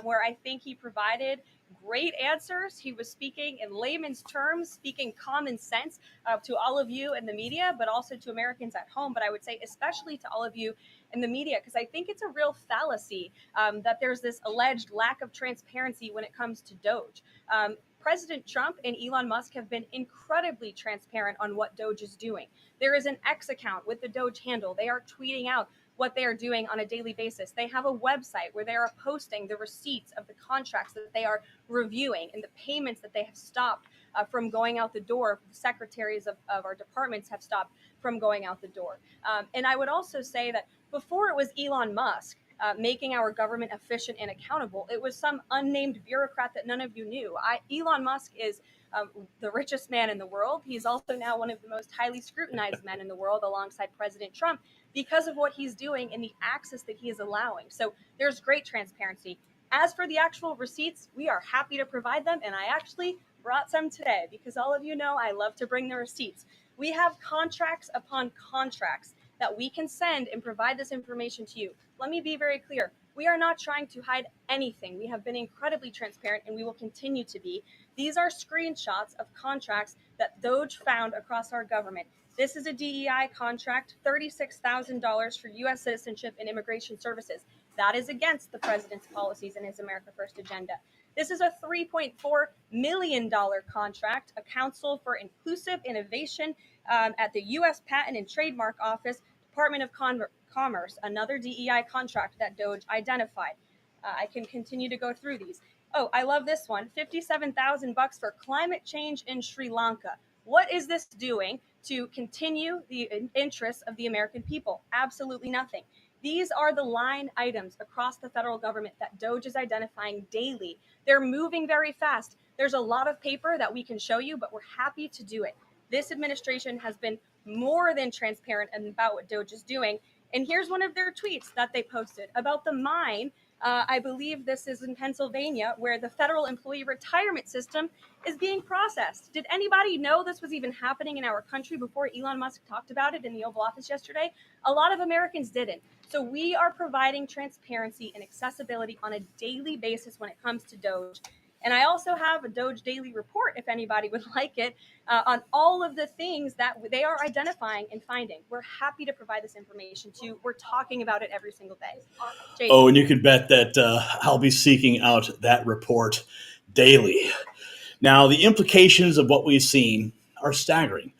where I think he provided great answers. He was speaking in layman's terms, speaking common sense to all of you in the media, but also to Americans at home. But I would say especially to all of you in the media, because I think it's a real fallacy that there's this alleged lack of transparency when it comes to Doge. President Trump and Elon Musk have been incredibly transparent on what Doge is doing. There is an X account with the Doge handle. They are tweeting out what they are doing on a daily basis. They have a website where they are posting the receipts of the contracts that they are reviewing and the payments that they have stopped from going out the door. The secretaries of our departments have stopped from going out the door. And I would also say that before it was Elon Musk making our government efficient and accountable, it was some unnamed bureaucrat that none of you knew. Elon Musk is the richest man in the world. He's also now one of the most highly scrutinized men in the world alongside President Trump because of what he's doing and the access that he is allowing. So there's great transparency. As for the actual receipts, we are happy to provide them. And I actually brought some today because all of you know I love to bring the receipts. We have contracts upon contracts that we can send and provide this information to you. Let me be very clear. We are not trying to hide anything. We have been incredibly transparent and we will continue to be. These are screenshots of contracts that Doge found across our government. This is a DEI contract, $36,000 for U.S. citizenship and immigration services. That is against the president's policies and his America First agenda. This is a $3.4 million contract, a Council for Inclusive Innovation at the U.S. Patent and Trademark Office, Department of Commerce, another DEI contract that Doge identified. I can continue to go through these. Oh, I love this one, $57,000 for climate change in Sri Lanka. What is this doing to continue the interests of the American people? Absolutely nothing. These are the line items across the federal government that Doge is identifying daily. They're moving very fast. There's a lot of paper that we can show you, but we're happy to do it. This administration has been more than transparent about what Doge is doing. And here's one of their tweets that they posted about the mine. I believe this is in Pennsylvania, where the federal employee retirement system is being processed. Did anybody know this was even happening in our country before Elon Musk talked about it in the Oval Office yesterday? A lot of Americans didn't. So we are providing transparency and accessibility on a daily basis when it comes to Doge. And I also have a Doge daily report, if anybody would like it, on all of the things that they are identifying and finding. We're happy to provide this information to you. We're talking about it every single day. Jason. Oh, and you can bet that I'll be seeking out that report daily. Now, the implications of what we've seen are staggering.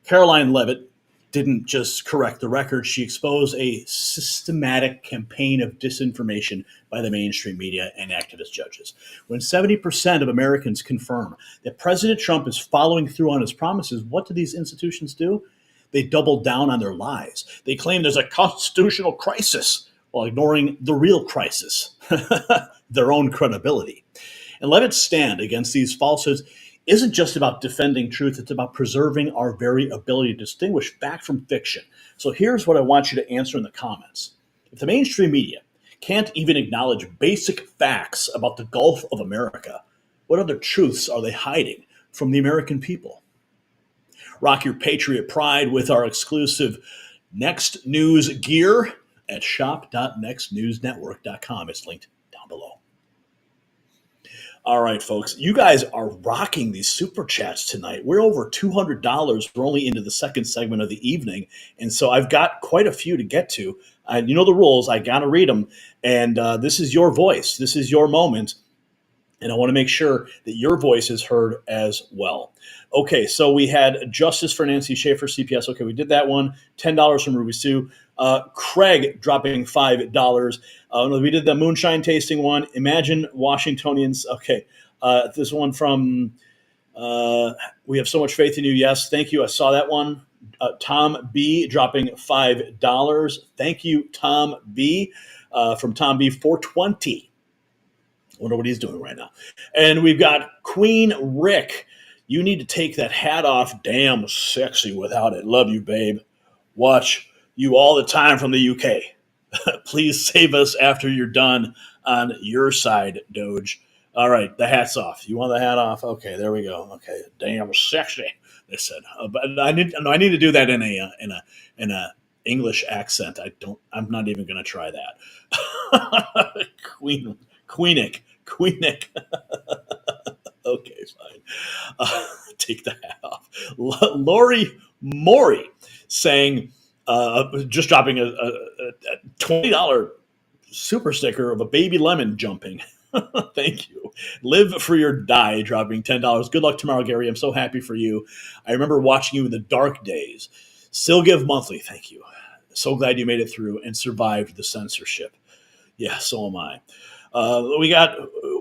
Caroline Leavitt didn't just correct the record. She exposed a systematic campaign of disinformation by the mainstream media and activist judges. When 70% of Americans confirm that President Trump is following through on his promises, what do these institutions do? They double down on their lies. They claim there's a constitutional crisis while ignoring the real crisis, their own credibility. And Leavitt's stand against these falsehoods isn't just about defending truth, it's about preserving our very ability to distinguish fact from fiction. So here's what I want you to answer in the comments. If the mainstream media can't even acknowledge basic facts about the Gulf of America, what other truths are they hiding from the American people? Rock your patriot pride with our exclusive Next News gear at shop.nextnewsnetwork.com. It's linked down below. All right, folks, you guys are rocking these super chats tonight. We're over $200. We're only into the second segment of the evening. And so I've got quite a few to get to. You know the rules. I got to read them. And this is your voice. This is your moment. And I want to make sure that your voice is heard as well. Okay, so we had Justice for Nancy Schaefer, CPS. Okay, we did that one. $10 from Ruby Sue. Craig dropping $5. We did the moonshine tasting one. Imagine Washingtonians. Okay, this one from We Have So Much Faith in You. Yes, thank you. I saw that one. Tom B dropping $5. Thank you, Tom B. From Tom B, 420. I wonder what he's doing right now. And we've got Queen Rick You need to take that hat off. Damn sexy without it. Love you, babe. Watch you all the time from the UK. Please save us after you're done on your side, Doge. All right, the hat's off. You want the hat off? Okay, there we go. Okay, damn sexy. They said, but I need to do that in a English accent. I'm not even going to try that. Queenick. Okay, fine. Take the hat off. Lori Maury saying, just dropping a $20 super sticker of a baby lemon jumping. Thank you. Live free or die, dropping $10. Good luck tomorrow, Gary. I'm so happy for you. I remember watching you in the dark days. Still give monthly. Thank you. So glad you made it through and survived the censorship. Yeah, so am I.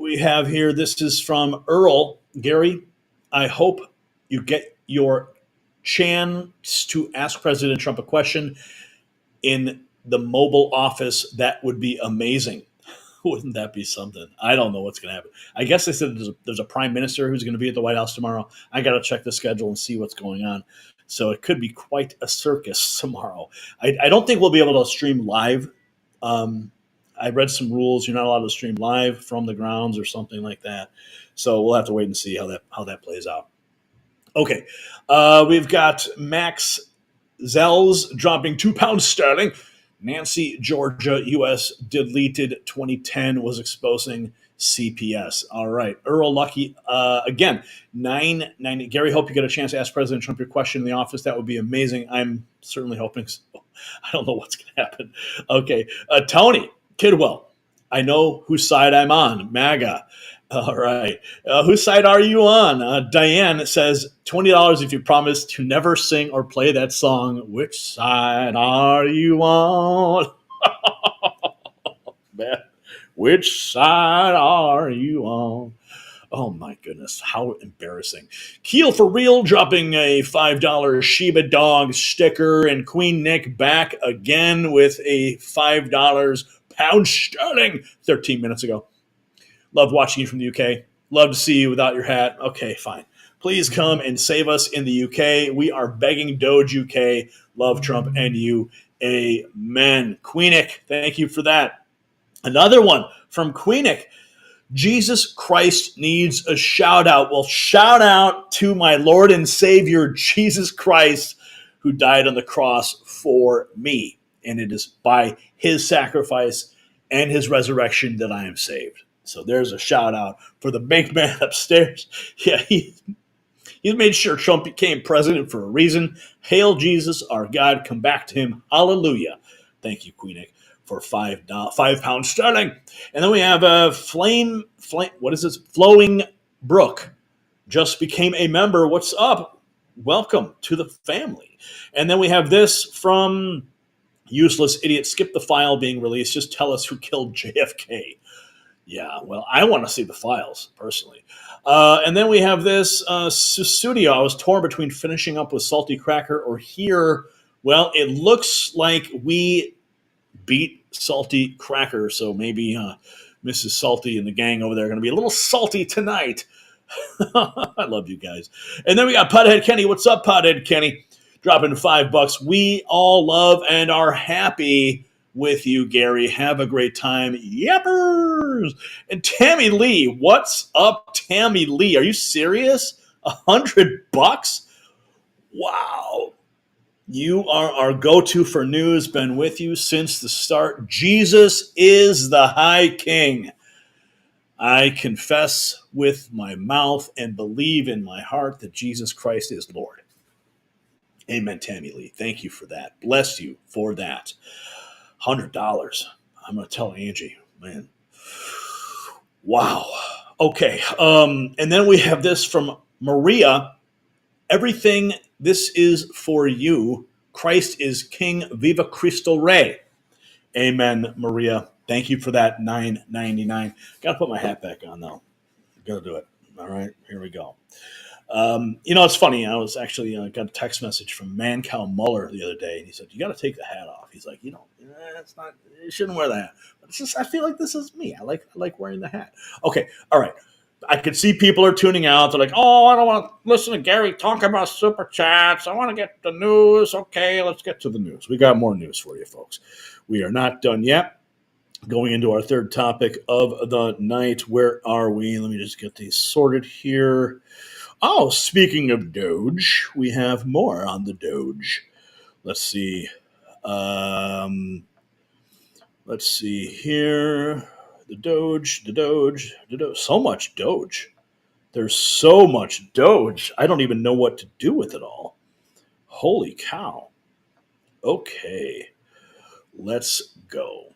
We have here, this is from Earl. Gary, I hope you get your chance to ask President Trump a question in the mobile office. That would be amazing. Wouldn't that be something? I don't know what's going to happen. I guess they said there's a prime minister who's going to be at the White House tomorrow. I got to check the schedule and see what's going on. So it could be quite a circus tomorrow. I don't think we'll be able to stream live. I read some rules. You're not allowed to stream live from the grounds or something like that. So we'll have to wait and see how that plays out. Okay. We've got Max Zels dropping £2 Nancy, Georgia, U.S. deleted 2010 was exposing CPS. All right. Earl Lucky, again, 990. Gary, hope you get a chance to ask President Trump your question in the office. That would be amazing. I'm certainly hoping so. I don't know what's going to happen. Okay. Tony Kidwell, I know whose side I'm on. MAGA. All right. Whose side are you on? Diane says, $20 if you promise to never sing or play that song. Which side are you on? Man, which side are you on? Oh, my goodness. How embarrassing. Keel for real dropping a $5 Sheba Dog sticker. And Queen Nick back again with a $5 pound sterling 13 minutes ago. Love watching you from the UK. Love to see you without your hat. Okay, fine. Please come and save us in the UK. We are begging Doge UK. Love Trump and you. Amen. Queenick, thank you for that. Another one from Queenick. Jesus Christ needs a shout out. Well, shout out to my Lord and Savior, Jesus Christ, who died on the cross for me. And it is by his sacrifice and his resurrection that I am saved. So there's a shout out for the big man upstairs. Yeah, he's made sure Trump became president for a reason. Hail Jesus, our God. Come back to him. Hallelujah. Thank you, Queenick, for £5 sterling. And then we have Flame. What is this? Flowing Brook just became a member. What's up? Welcome to the family. And then we have this from Useless Idiot. Skip the file being released. Just tell us who killed JFK. Yeah, well, I want to see the files, personally. And then we have this studio. I was torn between finishing up with Salty Cracker or here. Well, it looks like we beat Salty Cracker, so maybe Mrs. Salty and the gang over there are going to be a little salty tonight. I love you guys. And then we got Pothead Kenny. What's up, Pothead Kenny? Dropping $5. We all love and are happy with you, Gary. Have a great time. Yeppers! And Tammy Lee. What's up, Tammy Lee? Are you serious? $100? Wow. You are our go-to for news. Been with you since the start. Jesus is the High King. I confess with my mouth and believe in my heart that Jesus Christ is Lord. Amen, Tammy Lee. Thank you for that. Bless you for that. $100. I'm going to tell Angie, man. Wow. Okay. And then we have this from Maria. Everything, this is for you. Christ is King. Viva Cristo Rey. Amen, Maria. Thank you for that. $9.99. Got to put my hat back on, though. Got to do it. All right. Here we go. It's funny. I was actually got a text message from Mancow Muller the other day, and he said, "You got to take the hat off." He's like, it's not. You shouldn't wear the hat. But it's just, I feel like this is me. I like wearing the hat. Okay, all right. I could see people are tuning out. They're like, oh, I don't want to listen to Gary talk about super chats. I want to get the news. Okay, let's get to the news. We got more news for you, folks. We are not done yet. Going into our third topic of the night. Where are we? Let me just get these sorted here. Oh, speaking of Doge, we have more on the Doge. Let's see. Let's see here. The Doge. So much Doge. There's so much Doge. I don't even know what to do with it all. Holy cow. Okay. Let's go.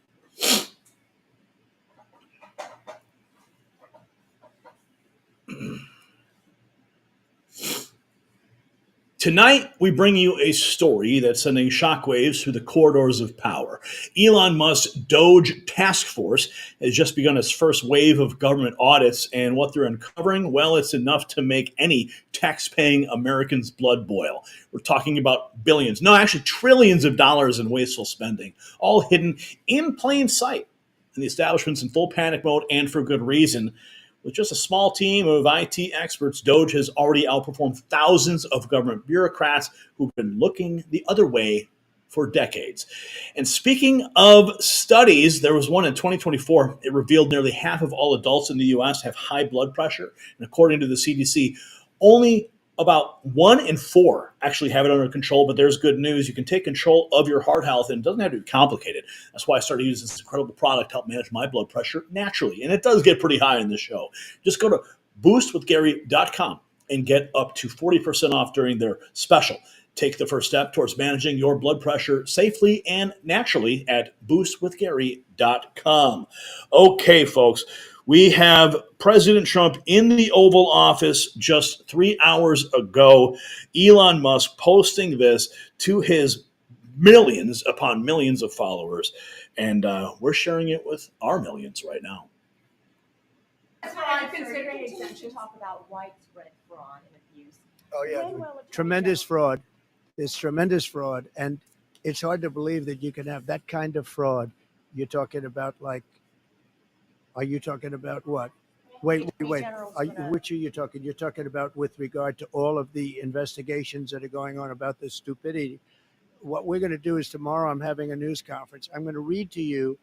Tonight, we bring you a story that's sending shockwaves through the corridors of power. Elon Musk's Doge task force has just begun its first wave of government audits, and what they're uncovering, well, it's enough to make any tax-paying American's blood boil. We're talking about billions, no, actually trillions of dollars in wasteful spending, all hidden in plain sight. And the establishment's in full panic mode, and for good reason. With just a small team of IT experts, Doge has already outperformed thousands of government bureaucrats who've been looking the other way for decades. And speaking of studies, there was one in 2024. It revealed nearly half of all adults in the U.S. have high blood pressure. And according to the CDC, only about 1 in 4 actually have it under control, but there's good news. You can take control of your heart health, and it doesn't have to be complicated. That's why I started using this incredible product to help manage my blood pressure naturally, and it does get pretty high in the show. Just go to boostwithgary.com and get up to 40% off during their special. Take the first step towards managing your blood pressure safely and naturally at boostwithgary.com. Okay, folks. We have President Trump in the Oval Office just 3 hours ago. Elon Musk posting this to his millions upon millions of followers. And we're sharing it with our millions right now. That's what I consider an exemption. Talk about widespread fraud and abuse. Oh, yeah. Tremendous fraud. There's tremendous fraud. And it's hard to believe that you can have that kind of fraud. You're talking about are you talking about what? Wait. Which are you talking? You're talking about with regard to all of the investigations that are going on about this stupidity. What we're going to do is tomorrow I'm having a news conference. I'm going to read to you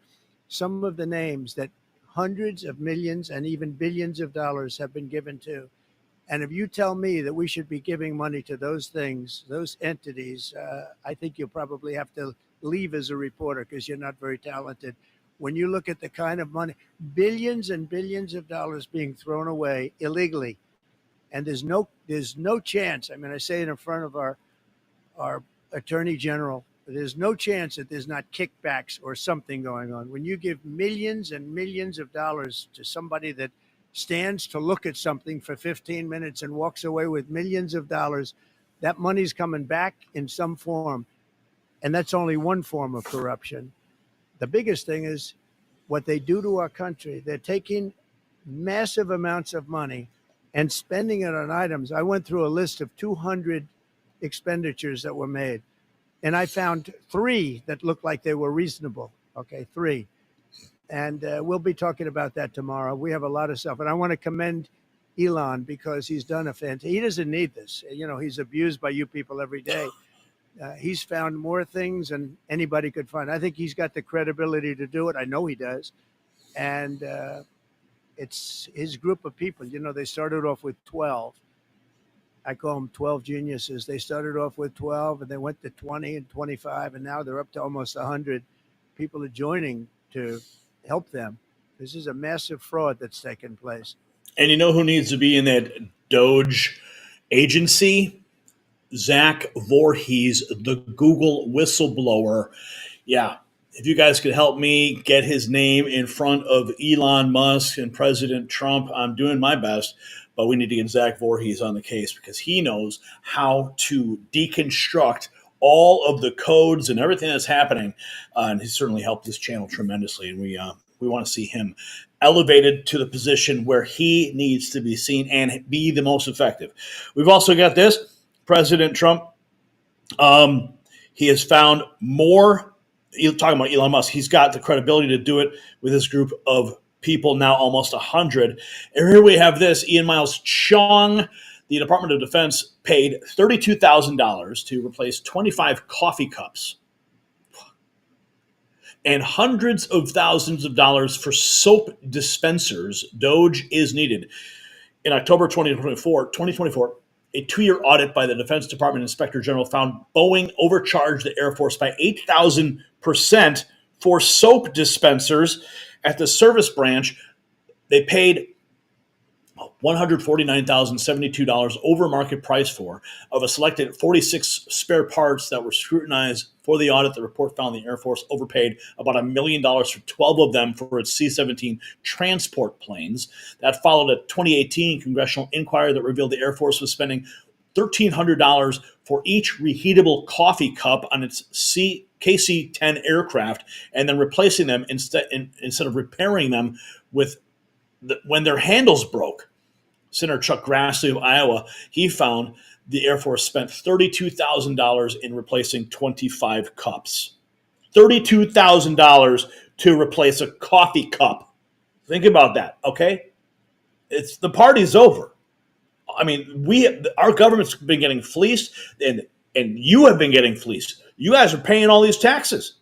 some of the names that hundreds of millions and even billions of dollars have been given to. And if you tell me that we should be giving money to those things, those entities, I think you'll probably have to leave as a reporter because you're not very talented. When you look at the kind of money, billions and billions of dollars being thrown away illegally, and there's no chance. I mean, I say it in front of our attorney general. There's no chance that there's not kickbacks or something going on. When you give millions and millions of dollars to somebody that stands to look at something for 15 minutes and walks away with millions of dollars, that money's coming back in some form. And that's only one form of corruption. The biggest thing is what they do to our country. They're taking massive amounts of money and spending it on items. I went through a list of 200 expenditures that were made, and I found 3 that looked like they were reasonable. Okay, 3. And we'll be talking about that tomorrow. We have a lot of stuff. And I want to commend Elon because he's done he doesn't need this. You know, he's abused by you people every day. He's found more things than anybody could find. I think he's got the credibility to do it. I know he does. And it's his group of people. You know, they started off with 12. I call them 12 geniuses. They started off with 12 and they went to 20 and 25. And now they're up to almost 100. People are joining to help them. This is a massive fraud that's taken place. And you know who needs to be in that Doge agency? Zach Voorhees, the Google whistleblower. Yeah, if you guys could help me get his name in front of Elon Musk and President Trump, I'm doing my best. But we need to get Zach Voorhees on the case because he knows how to deconstruct all of the codes and everything that's happening. And he's certainly helped this channel tremendously. And we want to see him elevated to the position where he needs to be seen and be the most effective. We've also got this. President Trump, he has found more, you're talking about Elon Musk, he's got the credibility to do it with this group of people, now almost 100. And here we have this, Ian Miles Chong. The Department of Defense paid $32,000 to replace 25 coffee cups and hundreds of thousands of dollars for soap dispensers. Doge is needed. In October 2024, a 2-year audit by the Defense Department Inspector General found Boeing overcharged the Air Force by 8,000% for soap dispensers at the service branch. They paid $149,072 over market price for of a selected 46 spare parts that were scrutinized for the audit. The report found the Air Force overpaid about $1 million for 12 of them for its C-17 transport planes. That followed a 2018 congressional inquiry that revealed the Air Force was spending $1,300 for each reheatable coffee cup on its KC-10 aircraft, and then replacing them instead of repairing them when their handles broke. Senator Chuck Grassley of Iowa, he found the Air Force spent $32,000 in replacing 25 cups. $32,000 to replace a coffee cup. Think about that, okay? The party's over. I mean, our government's been getting fleeced, and you have been getting fleeced. You guys are paying all these taxes.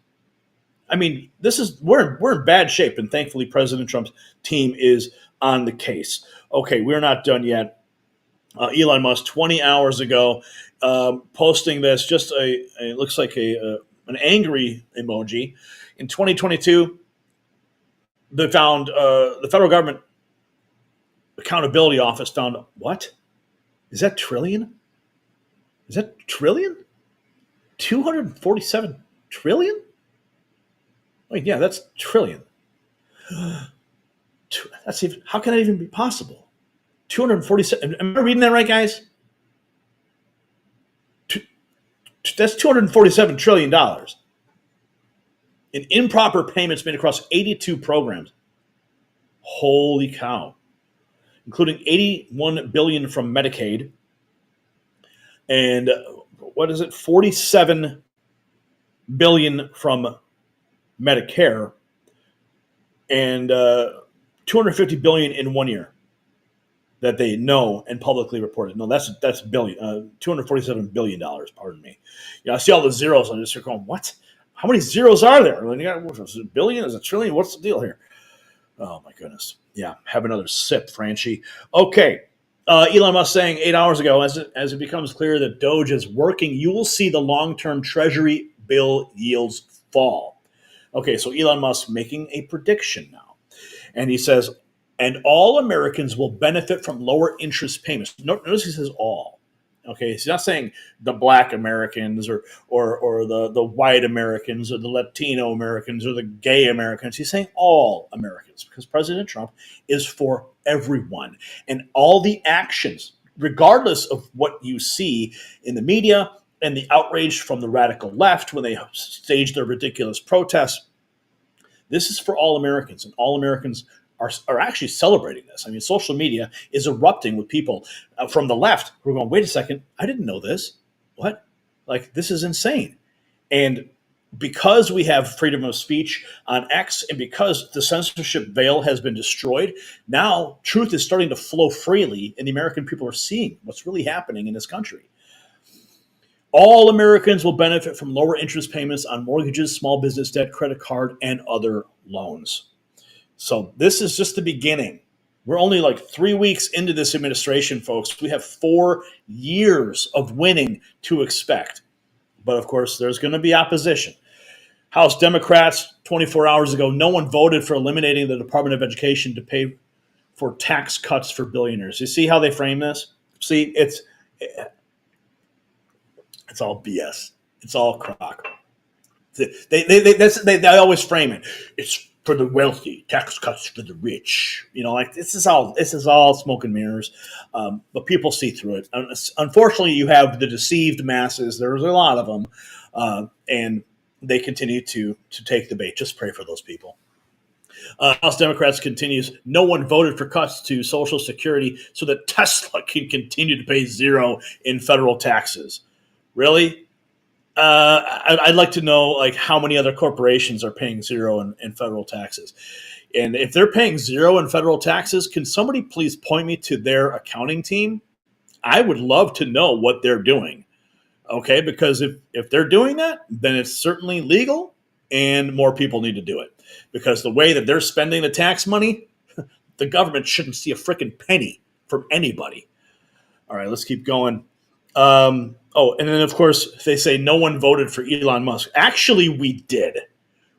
I mean, we're in bad shape, and thankfully President Trump's team is on the case. Okay, we're not done yet. Elon Musk, 20 hours ago, posting this, it looks like an angry emoji. In 2022, they found the federal government accountability office found what? Is that trillion? Is that trillion? 247 trillion? Wait, yeah, that's trillion. How can that even be possible? 247. Am I reading that right, guys? That's $247 trillion in improper payments made across 82 programs. Holy cow. Including $81 billion from Medicaid and $47 billion from Medicare and $250 billion in 1 year that they know and publicly reported. No, that's billion, $247 billion. Pardon me. I see all the zeros. I'm just going, what? How many zeros are there? Is it a billion? Is it a trillion? What's the deal here? Oh my goodness. Yeah, have another sip, Franchi. Okay. Elon Musk saying 8 hours ago, as it becomes clear that Doge is working, you will see the long-term Treasury bill yields fall. Okay, so Elon Musk making a prediction now. And he says, and all Americans will benefit from lower interest payments. Notice he says all. Okay, he's not saying the black Americans or the white Americans or the Latino Americans or the gay Americans. He's saying all Americans because President Trump is for everyone. And all the actions, regardless of what you see in the media and the outrage from the radical left when they stage their ridiculous protests, this is for all Americans, and all Americans are actually celebrating this. I mean, social media is erupting with people from the left who are going, wait a second, I didn't know this. What? Like, this is insane. And because we have freedom of speech on X and because the censorship veil has been destroyed, now truth is starting to flow freely and the American people are seeing what's really happening in this country. All Americans will benefit from lower interest payments on mortgages, small business debt, credit card, and other loans. So this is just the beginning. We're only like 3 weeks into this administration, folks. We have 4 years of winning to expect. But of course, there's going to be opposition. House Democrats, 24 hours ago, no one voted for eliminating the Department of Education to pay for tax cuts for billionaires. You see how they frame this? See, it's all BS. It's all crock. They always frame it. It's for the wealthy, tax cuts for the rich. Like this is all smoke and mirrors. But people see through it. Unfortunately, you have the deceived masses. There's a lot of them, and they continue to take the bait. Just pray for those people. House Democrats continues. No one voted for cuts to Social Security so that Tesla can continue to pay zero in federal taxes. Really? I'd like to know like how many other corporations are paying zero in federal taxes. And if they're paying zero in federal taxes, can somebody please point me to their accounting team? I would love to know what they're doing. Okay, because if they're doing that, then it's certainly legal and more people need to do it. Because the way that they're spending the tax money, the government shouldn't see a freaking penny from anybody. All right, let's keep going. And then, of course, they say no one voted for Elon Musk. Actually, we did.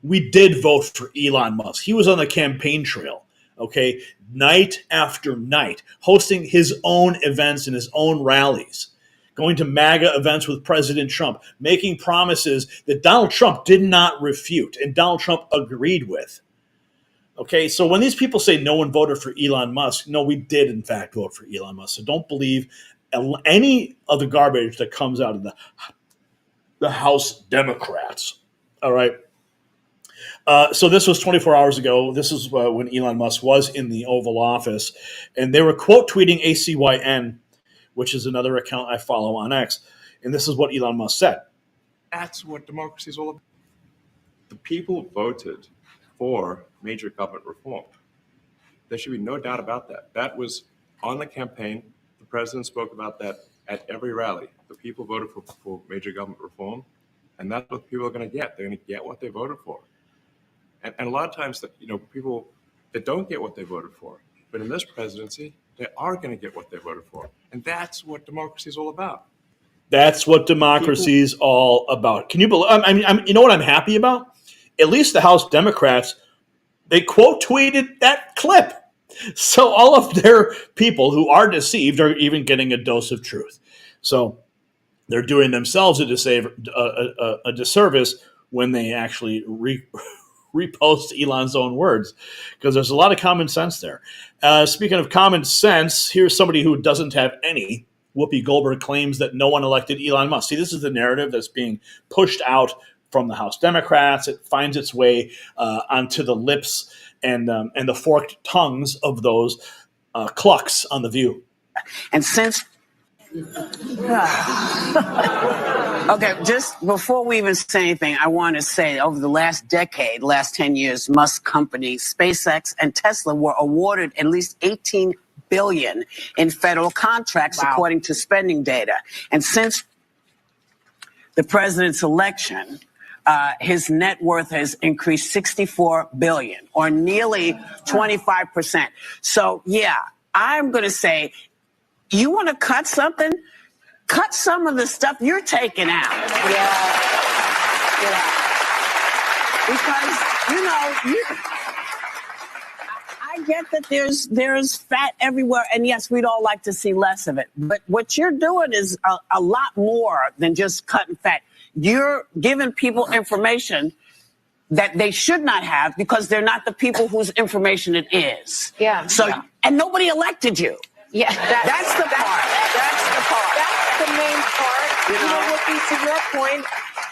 We did vote for Elon Musk. He was on the campaign trail, okay, night after night, hosting his own events and his own rallies, going to MAGA events with President Trump, making promises that Donald Trump did not refute and Donald Trump agreed with. Okay, so when these people say no one voted for Elon Musk, no, we did, in fact, vote for Elon Musk. So don't believe any of the garbage that comes out of the House Democrats. All right. So this was 24 hours ago. This is when Elon Musk was in the Oval Office, and they were quote tweeting ACYN, which is another account I follow on X. And this is what Elon Musk said. That's what democracy is all about. The people voted for major government reform. There should be no doubt about that. That was on the campaign. The president spoke about that at every rally. The people voted for major government reform, and that's what people are going to get. They're going to get what they voted for. And a lot of times, people that don't get what they voted for, but in this presidency, they are going to get what they voted for. And that's what democracy is all about. That's what democracy is all about. Can you believe? You know what I'm happy about? At least the House Democrats, they quote tweeted that clip. So all of their people who are deceived are even getting a dose of truth. So they're doing themselves a disservice when they actually repost Elon's own words, because there's a lot of common sense there. Speaking of common sense, here's somebody who doesn't have any. Whoopi Goldberg claims that no one elected Elon Musk. See, this is the narrative that's being pushed out from the House Democrats. It finds its way onto the lips and the forked tongues of those clucks on The View. And since okay, just before we even say anything, I want to say over the last decade, last 10 years, Musk companies, SpaceX and Tesla were awarded at least $18 billion in federal contracts, according to spending data. And since the president's election, his net worth has increased $64 billion, or nearly 25%. So, yeah, I'm going to say, you want to cut something? Cut some of the stuff you're taking out. Yeah. Because, I get that there's fat everywhere, and yes, we'd all like to see less of it. But what you're doing is a lot more than just cutting fat. You're giving people information that they should not have because they're not the people whose information it is. Yeah. So, and nobody elected you. Yeah, that's the part. That's the part. That's the main part. Whoopi,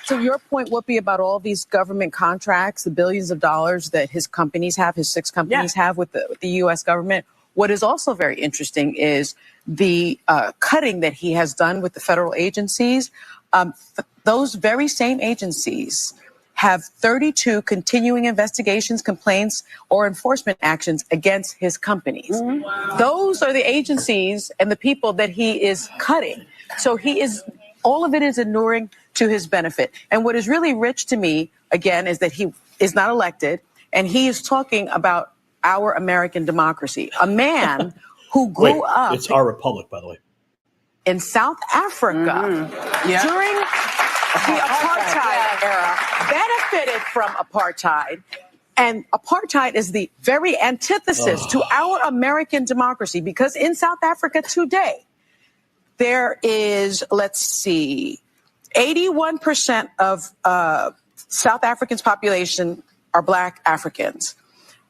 to your point, Whoopi, about all these government contracts, the billions of dollars that his companies have, his 6 companies have with the U.S. government. What is also very interesting is the cutting that he has done with the federal agencies. Those very same agencies have 32 continuing investigations, complaints, or enforcement actions against his companies. Mm-hmm. Those are the agencies and the people that he is cutting. So all of it is inuring to his benefit. And what is really rich to me, again, is that he is not elected, and he is talking about our American democracy. A man who grew up... It's our republic, by the way. In South Africa during the apartheid era, benefited from apartheid. And apartheid is the very antithesis to our American democracy, because in South Africa today, there is, 81% of South Africans' population are Black Africans.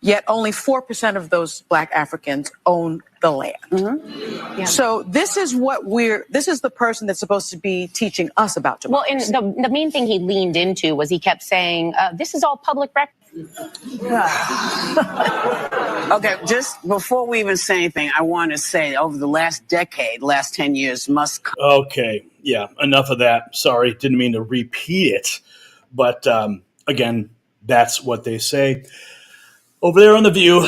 Yet only 4% of those Black Africans own the land. Mm-hmm. Yeah. So this is the person that's supposed to be teaching us about democracy. Well, and the main thing he leaned into was he kept saying, this is all public record. Okay, just before we even say anything, I want to say over the last decade, last 10 years, Musk. Okay, yeah, enough of that. Sorry, didn't mean to repeat it. But again, that's what they say over there on The View.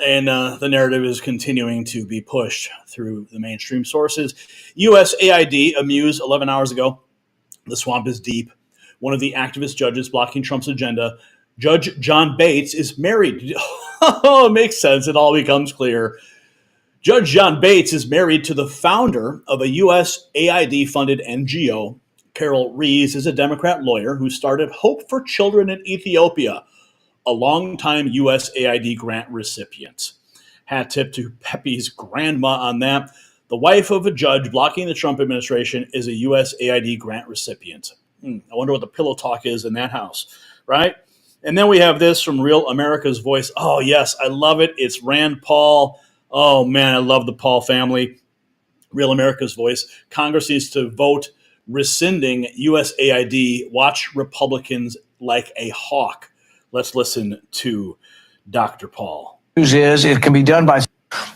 And the narrative is continuing to be pushed through the mainstream sources. USAID, a Muse 11 hours ago. The swamp is deep. One of the activist judges blocking Trump's agenda, Judge John Bates, is married. Oh, it makes sense. It all becomes clear. Judge John Bates is married to the founder of a USAID-funded NGO. Carol Rees is a Democrat lawyer who started Hope for Children in Ethiopia, a longtime USAID grant recipient. Hat tip to Pepe's grandma on that. The wife of a judge blocking the Trump administration is a USAID grant recipient. I wonder what the pillow talk is in that house, right? And then we have this from Real America's Voice. Oh, yes, I love it. It's Rand Paul. Oh, man, I love the Paul family. Real America's Voice. Congress needs to vote rescinding USAID. Watch Republicans like a hawk. Let's listen to Dr. Paul. News is it can be done by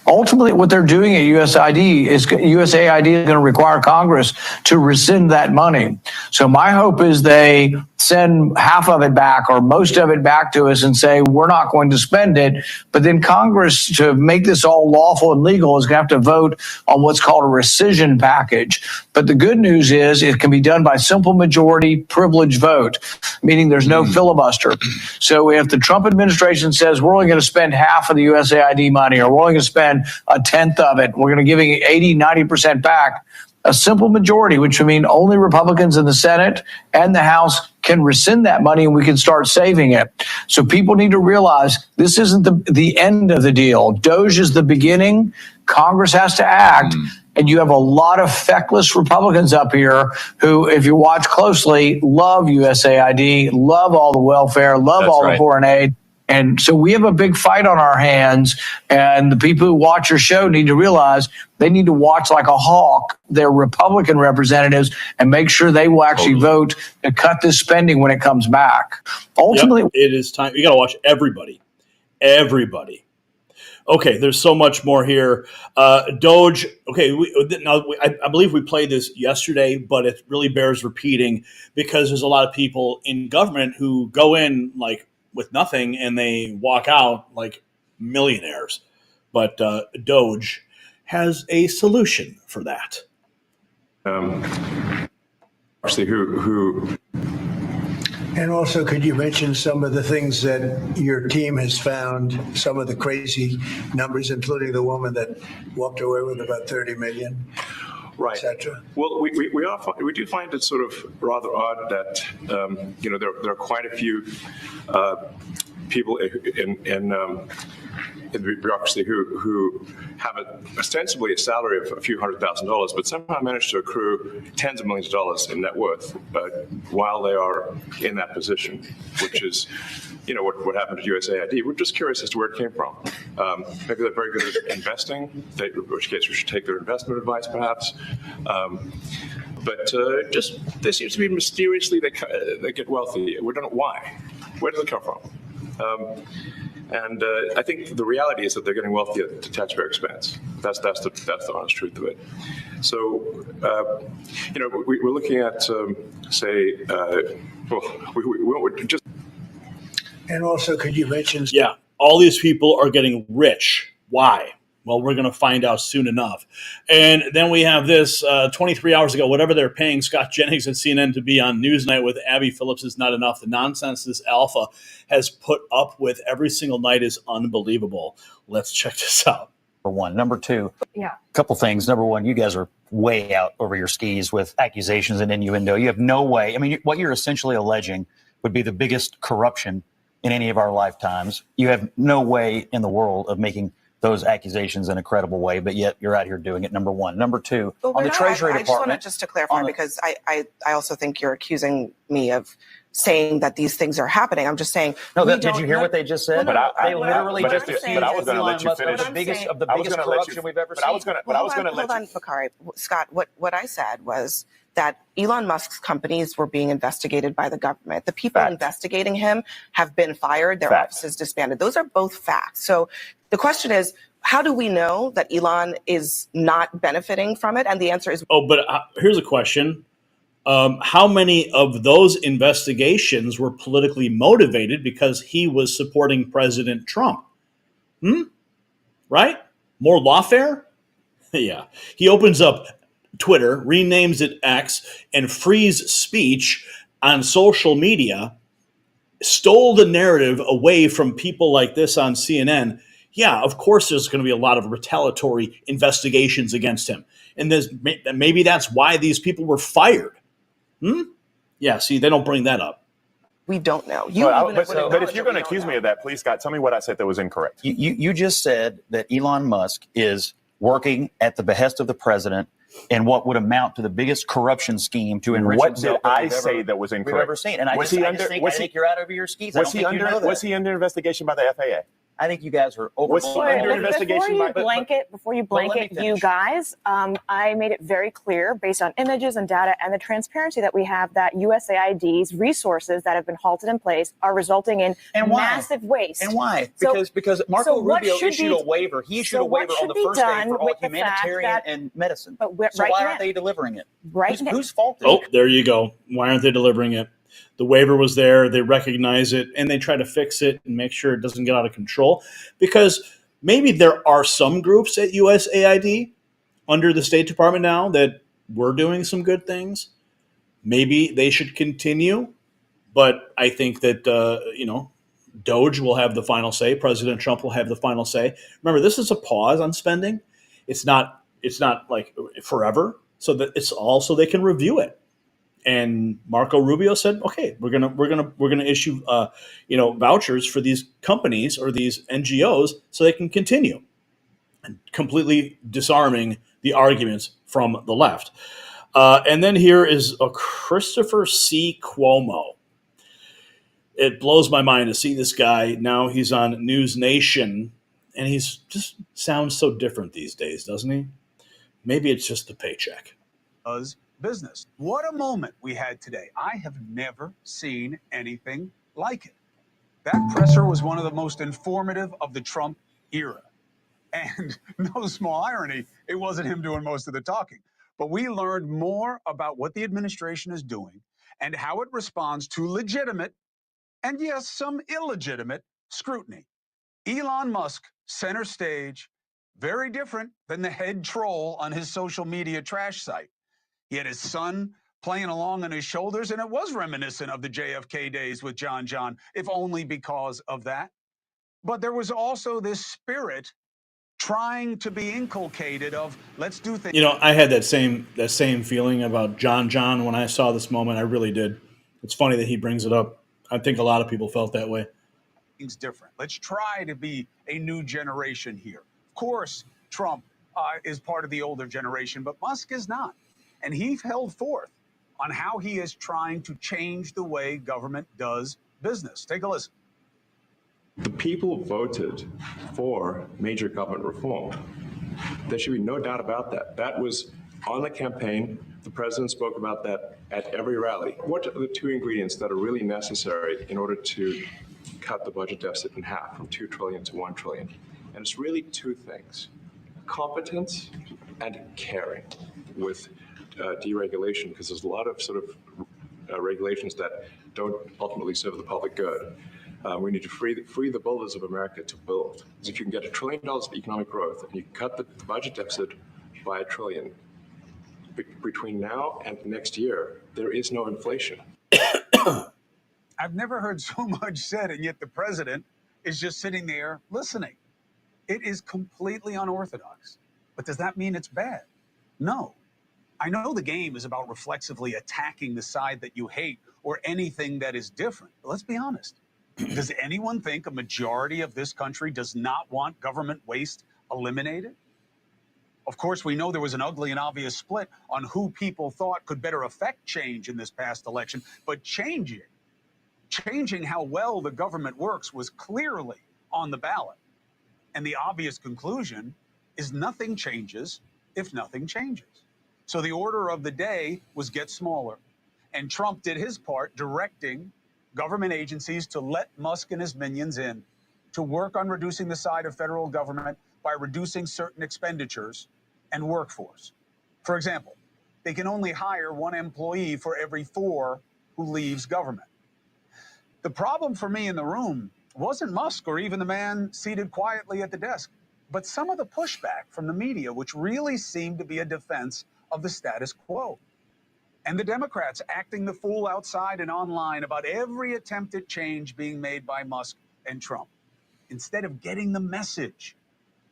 ultimately what they're doing at USAID is going to require Congress to rescind that money. So my hope is they send half of it back or most of it back to us and say, we're not going to spend it. But then Congress, to make this all lawful and legal, is going to have to vote on what's called a rescission package. But the good news is it can be done by simple majority privilege vote, meaning there's no filibuster. So if the Trump administration says we're only going to spend half of the USAID money, or we're only going to spend a tenth of it, we're going to give 80, 90% back, a simple majority, which would mean only Republicans in the Senate and the House can rescind that money and we can start saving it. So people need to realize this isn't the end of the deal. Doge is the beginning. Congress has to act. And you have a lot of feckless Republicans up here who, if you watch closely, love USAID, love all the welfare, love all the foreign aid. And so we have a big fight on our hands, and the people who watch your show need to realize they need to watch like a hawk their Republican representatives and make sure they will actually vote to cut this spending when it comes back. Ultimately, it is time. You got to watch everybody. Everybody. Okay, there's so much more here. Doge, okay, I believe we played this yesterday, but it really bears repeating because there's a lot of people in government who go in like with nothing and they walk out like millionaires. But Doge has a solution for that. Actually, who And also, could you mention some of the things that your team has found, some of the crazy numbers, including the woman that walked away with about 30 million, right, etc.? Well, we do find it sort of rather odd that there are quite a few people in the bureaucracy who have ostensibly a salary of a few $100,000, but somehow manage to accrue tens of millions of dollars in net worth while they are in that position, which is, what happened to USAID. We're just curious as to where it came from. Maybe they're very good at investing, in which case we should take their investment advice, perhaps. But they seem to be mysteriously, they get wealthy. We don't know why. Where does it come from? And I think the reality is that they're getting wealthy at the taxpayer expense. That's the honest truth of it. So, we're looking at, we just. And also, could you mention? Yeah, all these people are getting rich. Why? Well, we're going to find out soon enough. And then we have this 23 hours ago, whatever they're paying Scott Jennings at CNN to be on Newsnight with Abby Phillips is not enough. The nonsense this alpha has put up with every single night is unbelievable. Let's check this out. Number one. Number two, a couple things. Number one, you guys are way out over your skis with accusations and innuendo. You have no way. I mean, what you're essentially alleging would be the biggest corruption in any of our lifetimes. You have no way in the world of making those accusations in a credible way, but yet you're out here doing it. Number one. Number two, on the Treasury I Department. just to clarify, because I also think you're accusing me of saying that these things are happening. I'm just saying. No, did you hear what they just said? I was going to let you finish. The biggest corruption we've ever seen. Hold on, Bakari. Scott, what I said was that Elon Musk's companies were being investigated by the government. The people investigating him have been fired. Their offices disbanded. Those are both facts. So the question is, how do we know that Elon is not benefiting from it? And the answer is, Oh, but here's a question. How many of those investigations were politically motivated because he was supporting President Trump? Right? More lawfare? Yeah. He opens up Twitter, renames it X, and frees speech on social media, stole the narrative away from people like this on CNN. Yeah, of course there's going to be a lot of retaliatory investigations against him. And maybe that's why these people were fired. Yeah, see, they don't bring that up. we don't know. But if you're going to accuse me of that, please, Scott, tell me what I said that was incorrect. You just said that Elon Musk is working at the behest of the president in what would amount to the biggest corruption scheme to enrich himself. What did I say that was incorrect? We've ever seen. And I think you're out over your skis. Was he under investigation by the FAA? I think you guys are over. Before you blanket you guys, I made it very clear based on images and data and the transparency that we have that USAID's resources that have been halted in place are resulting in massive waste. And why? Because Marco Rubio issued a waiver. He issued a waiver on the first day for all humanitarian and medicine. So why aren't they delivering it? Whose fault is it? There you go. Why aren't they delivering it? The waiver was there, they recognize it, and they try to fix it and make sure it doesn't get out of control. Because maybe there are some groups at USAID under the State Department now that were doing some good things. Maybe they should continue. But I think that, Doge will have the final say. President Trump will have the final say. Remember, this is a pause on spending. It's not like forever, so that it's all so they can review it. And Marco Rubio said, "Okay, we're gonna issue vouchers for these companies or these NGOs so they can continue," and completely disarming the arguments from the left. And then here is a Christopher C. Cuomo. It blows my mind to see this guy. Now he's on News Nation, and he's just sounds so different these days, doesn't he? Maybe it's just the paycheck. Business. What a moment we had today. I have never seen anything like it. That presser was one of the most informative of the Trump era. And no small irony, it wasn't him doing most of the talking. But we learned more about what the administration is doing and how it responds to legitimate and, yes, some illegitimate scrutiny. Elon Musk, center stage, very different than the head troll on his social media trash site. He had his son playing along on his shoulders, and it was reminiscent of the JFK days with John, if only because of that. But there was also this spirit trying to be inculcated of let's do things. I had that same feeling about John when I saw this moment. I really did. It's funny that he brings it up. I think a lot of people felt that way. Things different. Let's try to be a new generation here. Of course, Trump is part of the older generation, but Musk is not. And he held forth on how he is trying to change the way government does business. Take a listen. The people voted for major government reform. There should be no doubt about that. That was on the campaign. The president spoke about that at every rally. What are the two ingredients that are really necessary in order to cut the budget deficit in half from 2 trillion to 1 trillion? And it's really two things: competence and caring with deregulation, because there's a lot of regulations that don't ultimately serve the public good. We need to free the builders of America to build. Because if you can get $1 trillion of economic growth and you cut the budget deficit by $1 trillion, between now and next year, there is no inflation. I've never heard so much said, and yet the president is just sitting there listening. It is completely unorthodox. But does that mean it's bad? No. I know the game is about reflexively attacking the side that you hate or anything that is different. But let's be honest. Does anyone think a majority of this country does not want government waste eliminated? Of course, we know there was an ugly and obvious split on who people thought could better affect change in this past election, but changing how well the government works was clearly on the ballot. And the obvious conclusion is nothing changes if nothing changes. So the order of the day was get smaller. And Trump did his part directing government agencies to let Musk and his minions in, to work on reducing the size of federal government by reducing certain expenditures and workforce. For example, they can only hire one employee for every 4 who leaves government. The problem for me in the room wasn't Musk or even the man seated quietly at the desk, but some of the pushback from the media, which really seemed to be a defense of the status quo. And the Democrats acting the fool outside and online about every attempt at change being made by Musk and Trump. Instead of getting the message,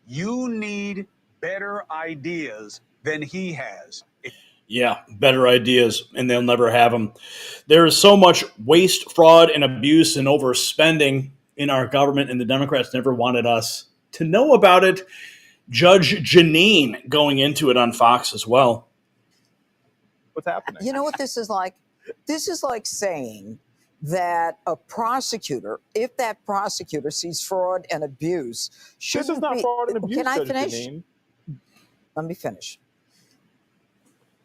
you need better ideas than he has. Yeah, better ideas, and they'll never have them. There is so much waste, fraud, and abuse and overspending in our government, and the Democrats never wanted us to know about it. Judge Janine going into it on Fox as well. What's happening? You know what this is like? This is like saying that a prosecutor, if that prosecutor sees fraud and abuse, shouldn't This is not be, fraud and abuse, Can I Judge finish? Janine. Let me finish.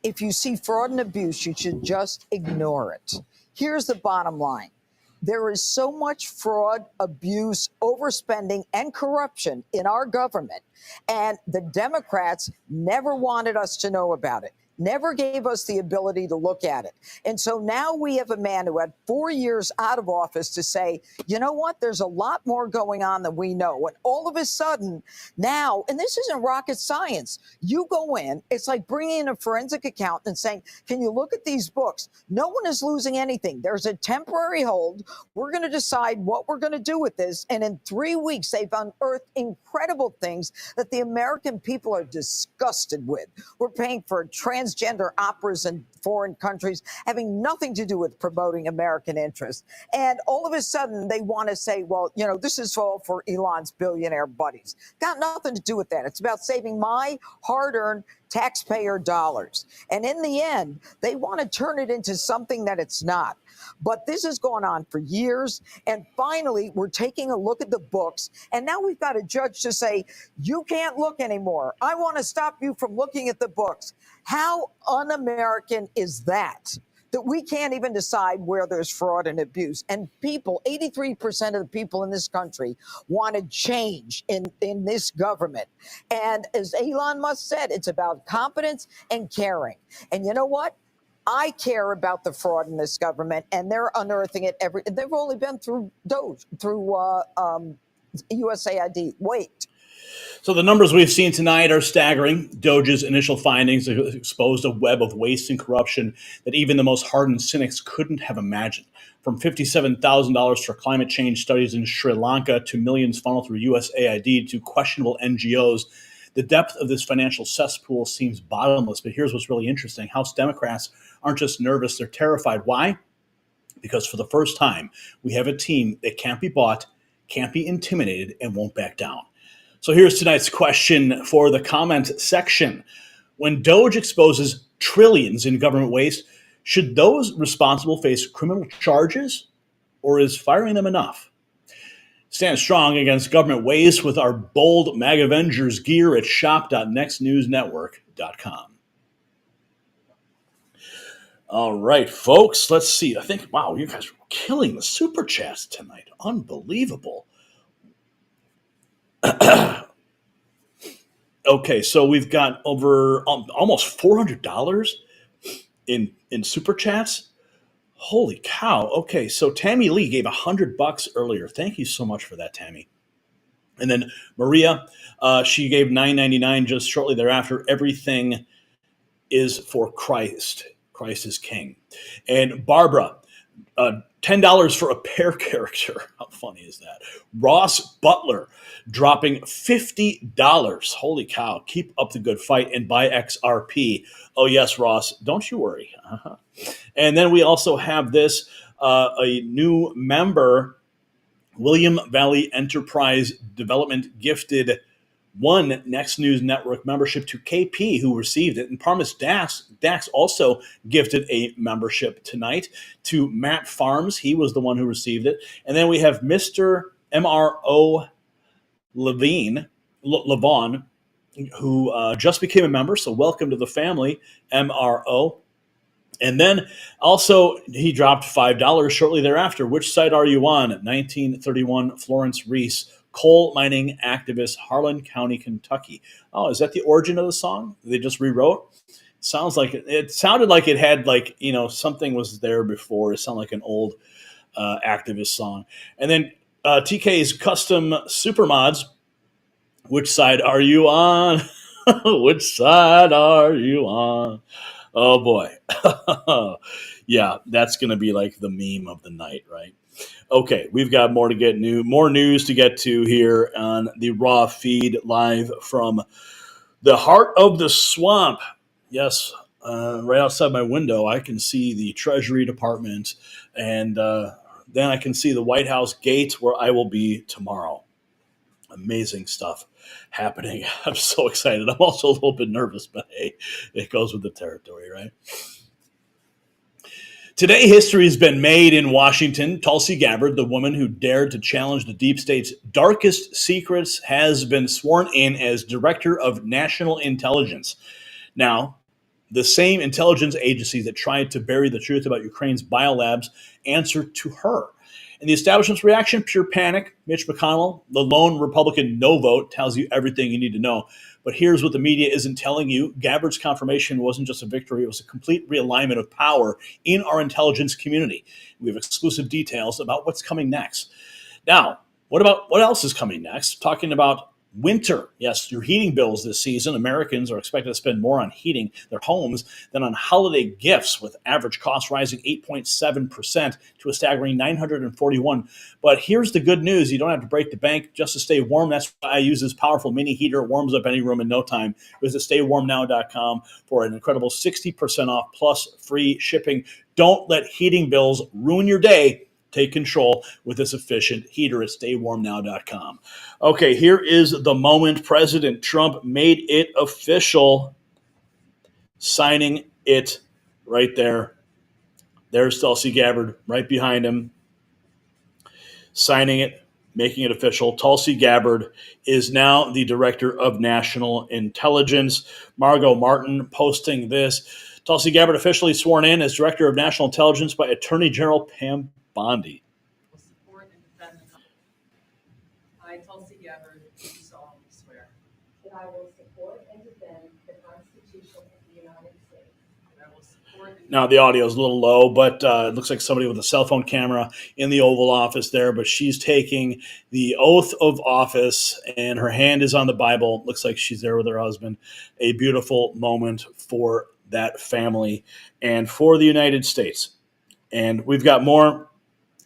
If you see fraud and abuse, you should just ignore it. Here's the bottom line. There is so much fraud, abuse, overspending, and corruption in our government, and the Democrats never wanted us to know about it. Never gave us the ability to look at it. And so now we have a man who had 4 years out of office to say, you know what, there's a lot more going on than we know. And all of a sudden now, and this isn't rocket science, you go in, it's like bringing in a forensic accountant and saying, can you look at these books? No one is losing anything. There's a temporary hold. We're going to decide what we're going to do with this. And in 3 weeks, they've unearthed incredible things that the American people are disgusted with. We're paying for transgender operas in foreign countries, having nothing to do with promoting American interests. And all of a sudden, they want to say, well, you know, this is all for Elon's billionaire buddies. Got nothing to do with that. It's about saving my hard-earned taxpayer dollars. And in the end, they want to turn it into something that it's not. But this has gone on for years. And finally, we're taking a look at the books. And now we've got a judge to say, you can't look anymore. I want to stop you from looking at the books. How un-American is that? That we can't even decide where there's fraud and abuse. And people, 83% of the people in this country wanted change in this government. And as Elon Musk said, it's about competence and caring. And you know what? I care about the fraud in this government, and they're unearthing it they've only been through Doge, through USAID. Wait. So the numbers we've seen tonight are staggering. Doge's initial findings exposed a web of waste and corruption that even the most hardened cynics couldn't have imagined. From $57,000 for climate change studies in Sri Lanka to millions funneled through USAID to questionable NGOs, the depth of this financial cesspool seems bottomless. But here's what's really interesting. House Democrats aren't just nervous, they're terrified. Why? Because for the first time, we have a team that can't be bought, can't be intimidated, and won't back down. So here's tonight's question for the comment section. When Doge exposes trillions in government waste, should those responsible face criminal charges, or is firing them enough? Stand strong against government waste with our bold MAG Avengers gear at shop.nextnewsnetwork.com. All right, folks, let's see. I think, wow, you guys are killing the super chats tonight. Unbelievable. Okay, so we've got over almost $400 in super chats. Holy cow. Okay, so Tammy Lee gave $100 earlier. Thank you so much for that, Tammy. And then Maria, she gave $9.99 just shortly thereafter. Everything is for Christ. Christ is King. And Barbara, $10 for a pear character. How funny is that? Ross Butler dropping $50. Holy cow. Keep up the good fight and buy XRP. Oh, yes, Ross. Don't you worry. And then we also have this, a new member, William Valley Enterprise Development, gifted one Next News Network membership to KP, who received it. And Parmis Dax also gifted a membership tonight to Matt Farms. He was the one who received it. And then we have Mr. MRO Levon, who just became a member. So welcome to the family, MRO. And then also he dropped $5 shortly thereafter. Which side are you on? 1931 Florence Reese coal mining activist, Harlan County, Kentucky. Oh, is that the origin of the song? They just rewrote? Sounds like it sounded like it had something was there before. It sounded like an old activist song. And then TK's custom supermods. Which side are you on? Which side are you on? Oh boy. Yeah, that's going to be like the meme of the night, right? Okay, we've got more news to get to here on the Raw feed live from the heart of the swamp. Yes, right outside my window, I can see the Treasury Department, and then I can see the White House gate where I will be tomorrow. Amazing stuff happening. I'm so excited. I'm also a little bit nervous, but hey, it goes with the territory, right? Today, history has been made in Washington. Tulsi Gabbard, the woman who dared to challenge the deep state's darkest secrets, has been sworn in as Director of National Intelligence. Now, the same intelligence agencies that tried to bury the truth about Ukraine's biolabs answer to her. And the establishment's reaction, pure panic. Mitch McConnell, the lone Republican no vote, tells you everything you need to know. But here's what the media isn't telling you. Gabbard's confirmation wasn't just a victory. It was a complete realignment of power in our intelligence community. We have exclusive details about what's coming next. Now, what else is coming next? Talking about winter. Yes, your heating bills this season. Americans are expected to spend more on heating their homes than on holiday gifts, with average costs rising 8.7% to a staggering $941. But here's the good news. You don't have to break the bank just to stay warm. That's why I use this powerful mini heater. It warms up any room in no time. Visit staywarmnow.com for an incredible 60% off plus free shipping. Don't let heating bills ruin your day. Take control with this efficient heater at staywarmnow.com. Okay, here is the moment. President Trump made it official, signing it right there. There's Tulsi Gabbard right behind him, signing it, making it official. Tulsi Gabbard is now the Director of National Intelligence. Margot Martin posting this. Tulsi Gabbard officially sworn in as Director of National Intelligence by Attorney General Pam Bondi. I, Tulsi Gabbard, do solemnly swear that I will support and defend the Constitution of the United States. that I will support and Now, the audio is a little low, but it looks like somebody with a cell phone camera in the Oval Office there, but she's taking the oath of office, and her hand is on the Bible. Looks like she's there with her husband. A beautiful moment for that family and for the United States. And we've got more.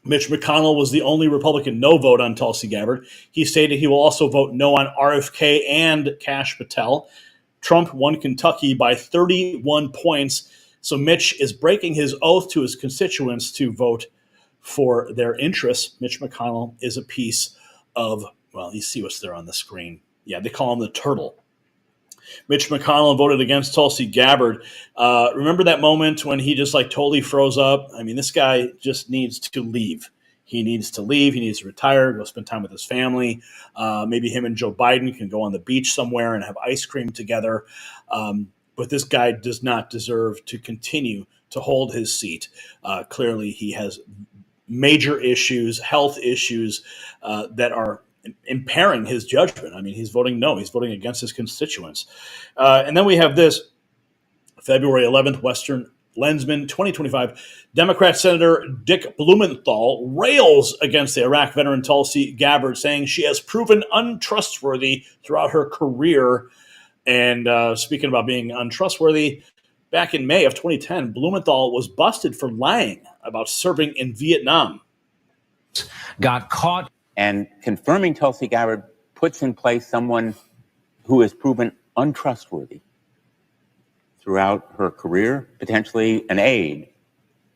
Mitch McConnell was the only Republican no vote on Tulsi Gabbard. He stated he will also vote no on RFK and Kash Patel. Trump won Kentucky by 31 points. So Mitch is breaking his oath to his constituents to vote for their interests. Mitch McConnell is a piece of, well, you see what's there on the screen. Yeah, they call him the turtle. Mitch McConnell voted against Tulsi Gabbard. Remember that moment when he just totally froze up? I mean, this guy just needs to leave. He needs to leave. He needs to retire, go spend time with his family. Maybe him and Joe Biden can go on the beach somewhere and have ice cream together. But this guy does not deserve to continue to hold his seat. Clearly, he has major issues, health issues that are impairing his judgment. I mean, he's voting no. He's voting against his constituents. And then we have this, February 11th, Western Lensman 2025. Democrat Senator Dick Blumenthal rails against the Iraq veteran Tulsi Gabbard, saying she has proven untrustworthy throughout her career. And speaking about being untrustworthy, back in May of 2010, Blumenthal was busted for lying about serving in Vietnam. Got caught. And confirming Tulsi Gabbard puts in place someone who has proven untrustworthy throughout her career, potentially an aide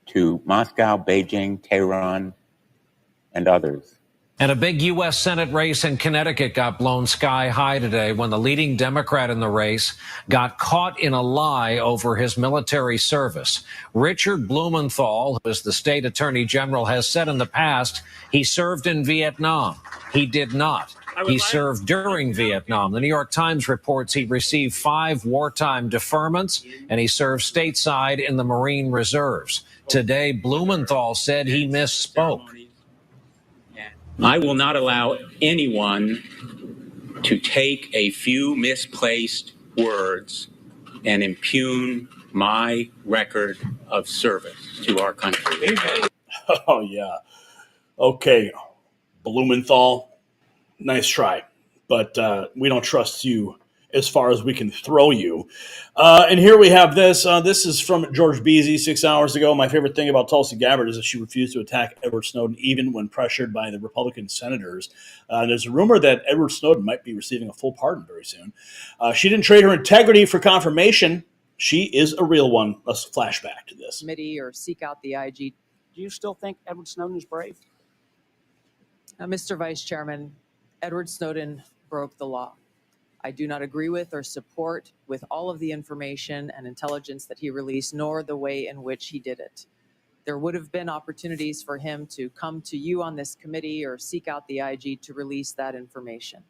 to Moscow, Beijing, Tehran, and others. And a big U.S. Senate race in Connecticut got blown sky high today when the leading Democrat in the race got caught in a lie over his military service. Richard Blumenthal, who is the state attorney general, has said in the past he served in Vietnam. He did not. He served during Vietnam. The New York Times reports he received 5 wartime deferments, and he served stateside in the Marine Reserves. Today, Blumenthal said he misspoke. I will not allow anyone to take a few misplaced words and impugn my record of service to our country. Oh, yeah. Okay, Blumenthal, nice try, but we don't trust you as far as we can throw you. And here we have this. This is from George Beasy 6 hours ago. My favorite thing about Tulsi Gabbard is that she refused to attack Edward Snowden even when pressured by the Republican senators. There's a rumor that Edward Snowden might be receiving a full pardon very soon. She didn't trade her integrity for confirmation. She is a real one. Let's flash back to this. Committee or seek out the IG. Do you still think Edward Snowden is brave? Mr. Vice Chairman, Edward Snowden broke the law. I do not agree with or support with all of the information and intelligence that he released, nor the way in which he did it. There would have been opportunities for him to come to you on this committee or seek out the IG to release that information.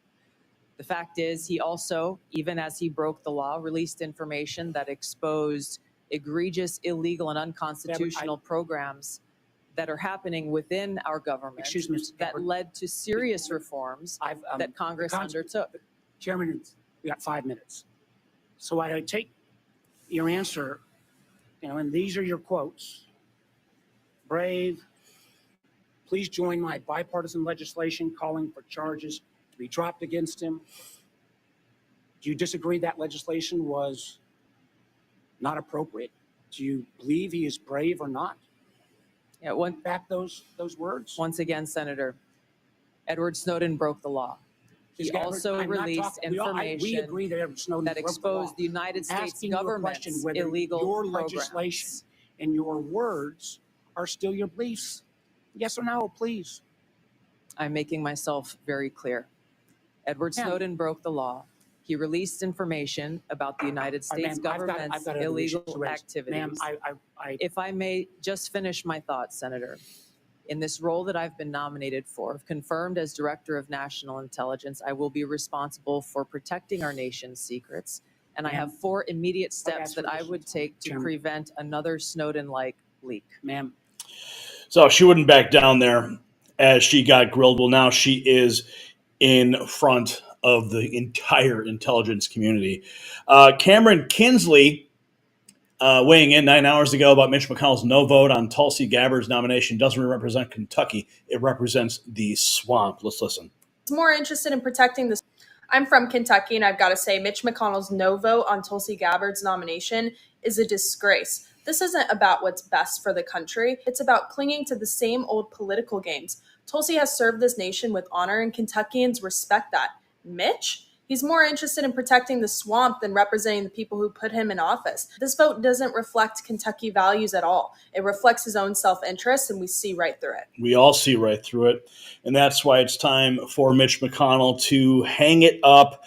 The fact is, he also, even as he broke the law, released information that exposed egregious, illegal, and unconstitutional programs that are happening within our government that led to serious reforms that Congress undertook. Chairman, we got 5 minutes. So I take your answer, and these are your quotes. Brave, please join my bipartisan legislation calling for charges to be dropped against him. Do you disagree that legislation was not appropriate? Do you believe he is brave or not? Yeah, back those words. Once again, Senator, Edward Snowden broke the law. He also released information that exposed the United States government's illegal your programs. legislation and your words are still your beliefs. Yes or no, please. I'm making myself very clear. Edward Snowden broke the law. He released information about the United States government's illegal activities. If I may just finish my thoughts, Senator. In this role that I've been nominated for, confirmed as Director of National Intelligence, I will be responsible for protecting our nation's secrets. And I have 4 immediate steps that I would take to prevent another Snowden-like leak. Ma'am. So she wouldn't back down there as she got grilled. Well, now she is in front of the entire intelligence community. Cameron Kinsley weighing in 9 hours ago about Mitch McConnell's no vote on Tulsi Gabbard's nomination doesn't represent Kentucky. It represents the swamp. Let's listen. More interested in protecting this. I'm from Kentucky, and I've got to say Mitch McConnell's no vote on Tulsi Gabbard's nomination is a disgrace. This isn't about what's best for the country. It's about clinging to the same old political games. Tulsi has served this nation with honor, and Kentuckians respect that. Mitch? He's more interested in protecting the swamp than representing the people who put him in office. This vote doesn't reflect Kentucky values at all. It reflects his own self-interest, and we see right through it. We all see right through it, and that's why it's time for Mitch McConnell to hang it up.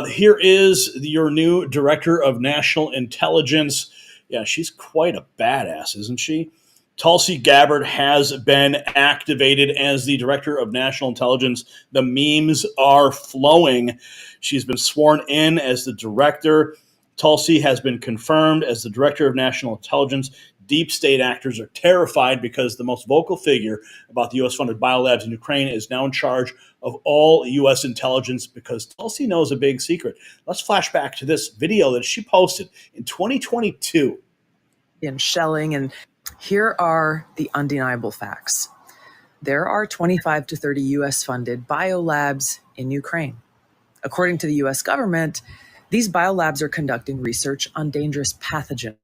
Here is your new Director of National Intelligence. Yeah, she's quite a badass, isn't she? Tulsi Gabbard has been activated as the Director of National Intelligence. The memes are flowing. She's been sworn in as the Director. Tulsi has been confirmed as the Director of National Intelligence. Deep state actors are terrified because the most vocal figure about the U.S.-funded biolabs in Ukraine is now in charge of all U.S. intelligence because Tulsi knows a big secret. Let's flash back to this video that she posted in 2022. In shelling, and here are the undeniable facts. There are 25 to 30 U.S.-funded biolabs in Ukraine. According to the U.S. government, these biolabs are conducting research on dangerous pathogens.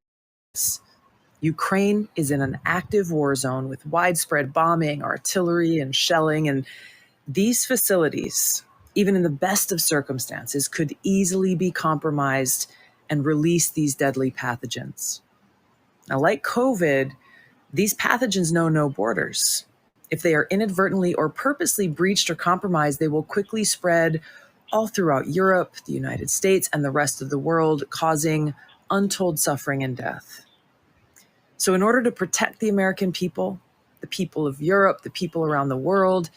Ukraine is in an active war zone with widespread bombing, artillery, and shelling, and these facilities, even in the best of circumstances, could easily be compromised and release these deadly pathogens. Now, like COVID, these pathogens know no borders. If they are inadvertently or purposely breached or compromised, they will quickly spread all throughout Europe, the United States, and the rest of the world, causing untold suffering and death. So in order to protect the American people, the people of Europe, the people around the world,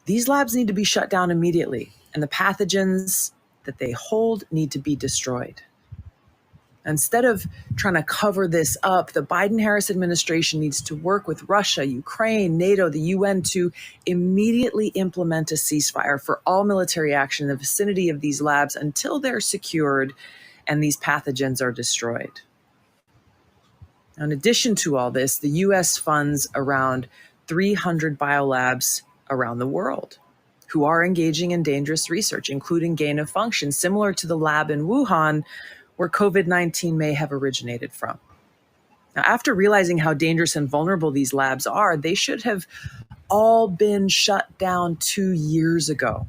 these labs need to be shut down immediately, and the pathogens that they hold need to be destroyed. Instead of trying to cover this up, the Biden-Harris administration needs to work with Russia, Ukraine, NATO, the UN to immediately implement a ceasefire for all military action in the vicinity of these labs until they're secured and these pathogens are destroyed. In addition to all this, the U.S. funds around 300 biolabs around the world who are engaging in dangerous research, including gain of function, similar to the lab in Wuhan, where COVID-19 may have originated from. Now, after realizing how dangerous and vulnerable these labs are, they should have all been shut down 2 years ago.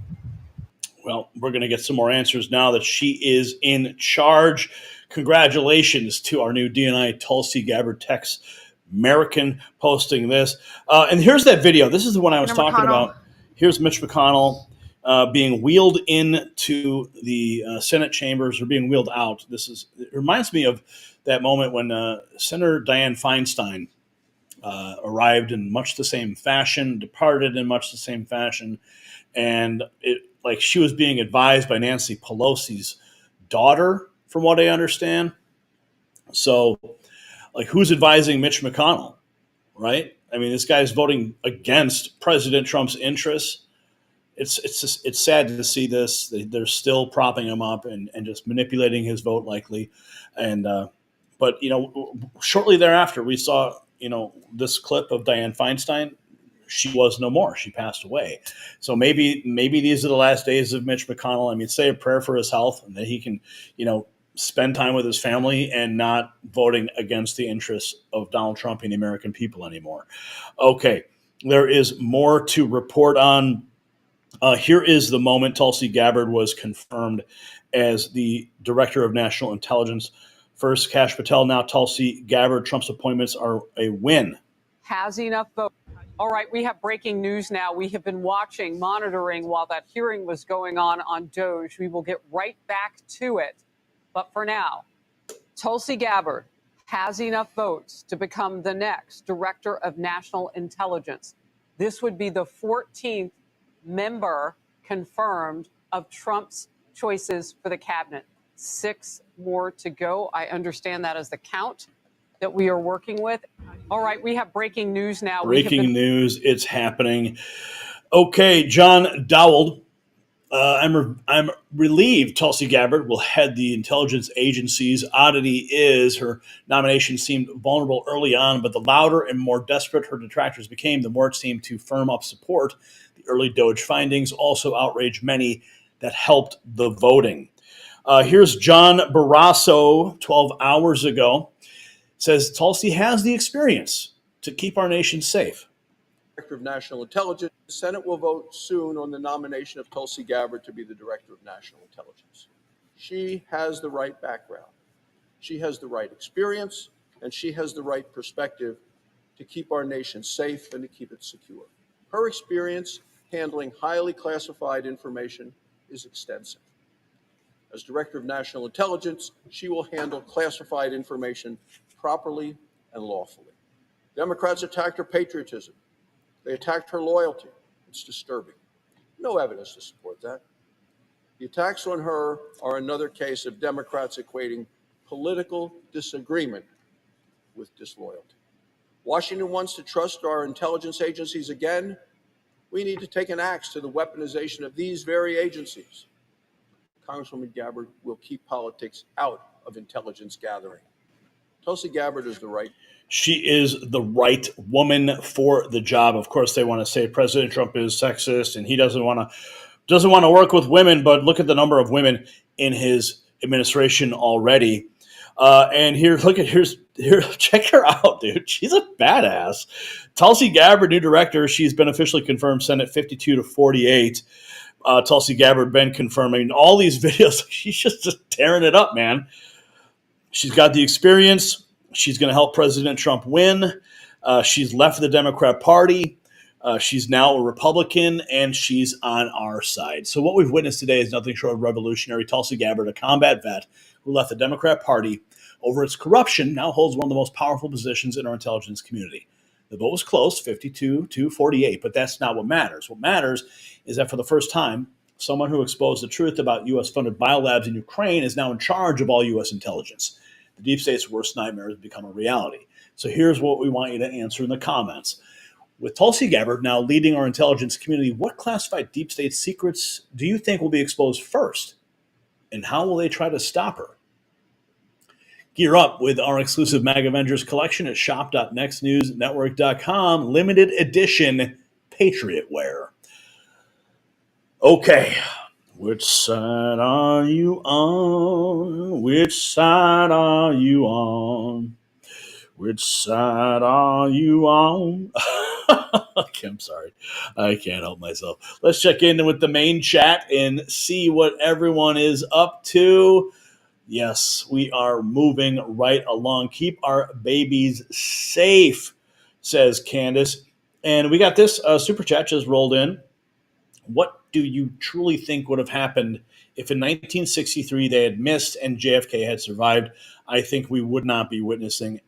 Well, we're going to get some more answers now that she is in charge. Congratulations to our new DNI, Tulsi Gabbard, Tex American, posting this. And here's that video. This is the one I was talking about. Here's Mitch McConnell being wheeled into the Senate chambers, or being wheeled out. It reminds me of that moment when Senator Dianne Feinstein arrived in much the same fashion, departed in much the same fashion, and she was being advised by Nancy Pelosi's daughter, from what I understand. So, who's advising Mitch McConnell, right? I mean, this guy's voting against President Trump's interests. It's sad to see this. They're still propping him up and just manipulating his vote, likely. But shortly thereafter, we saw this clip of Dianne Feinstein. She was no more. She passed away. So maybe these are the last days of Mitch McConnell. I mean, say a prayer for his health, and that he can spend time with his family and not voting against the interests of Donald Trump and the American people anymore. Okay, there is more to report on. Here is the moment Tulsi Gabbard was confirmed as the Director of National Intelligence. First, Kash Patel, now Tulsi Gabbard. Trump's appointments are a win. Has enough votes. All right, we have breaking news now. We have been monitoring while that hearing was going on Doge. We will get right back to it. But for now, Tulsi Gabbard has enough votes to become the next Director of National Intelligence. This would be the 14th member confirmed of Trump's choices for the cabinet. 6 more to go. I understand that as the count that we are working with. All right, we have breaking news now. Breaking news, it's happening. Okay, John Dowell. I'm relieved Tulsi Gabbard will head the intelligence agencies. Oddity is her nomination seemed vulnerable early on, but the louder and more desperate her detractors became, the more it seemed to firm up support. The early Doge findings also outraged many that helped the voting. Here's John Barrasso 12 hours ago. Says Tulsi has the experience to keep our nation safe. Director of National Intelligence. The Senate will vote soon on the nomination of Tulsi Gabbard to be the Director of National Intelligence. She has the right background. She has the right experience, and she has the right perspective to keep our nation safe and to keep it secure. Her experience handling highly classified information is extensive. As Director of National Intelligence, she will handle classified information properly and lawfully. Democrats attacked her patriotism. They attacked her loyalty. It's disturbing. No evidence to support that. The attacks on her are another case of Democrats equating political disagreement with disloyalty. Washington wants to trust our intelligence agencies again. We need to take an axe to the weaponization of these very agencies. Congresswoman Gabbard will keep politics out of intelligence gathering. Tulsi Gabbard is the right. She is the right woman for the job. Of course, they want to say President Trump is sexist and he doesn't want to work with women. But look at the number of women in his administration already. And here, check her out, dude. She's a badass. Tulsi Gabbard, new director. She's been officially confirmed Senate 52-48. Tulsi Gabbard been confirming all these videos. She's just tearing it up, man. She's got the experience. She's going to help President Trump win. She's left the Democrat Party. She's now a Republican, and she's on our side. So what we've witnessed today is nothing short of revolutionary. Tulsi Gabbard, a combat vet who left the Democrat Party over its corruption, now holds one of the most powerful positions in our intelligence community. The vote was close, 52-48, but that's not what matters. What matters is that for the first time, someone who exposed the truth about U.S.-funded biolabs in Ukraine is now in charge of all U.S. intelligence. The deep state's worst nightmare has become a reality. So here's what we want you to answer in the comments. With Tulsi Gabbard now leading our intelligence community, what classified deep state secrets do you think will be exposed first? And how will they try to stop her? Gear up with our exclusive Mag Avengers collection at shop.nextnewsnetwork.com, limited edition Patriot wear. Okay, which side are you on? Which side are you on? Which side are you on? I'm sorry. I can't help myself. Let's check in with the main chat and see what everyone is up to. Yes, we are moving right along. Keep our babies safe, says Candace. And we got this super chat just rolled in. What do you truly think would have happened if in 1963 they had missed and JFK had survived? I think we would not be witnessing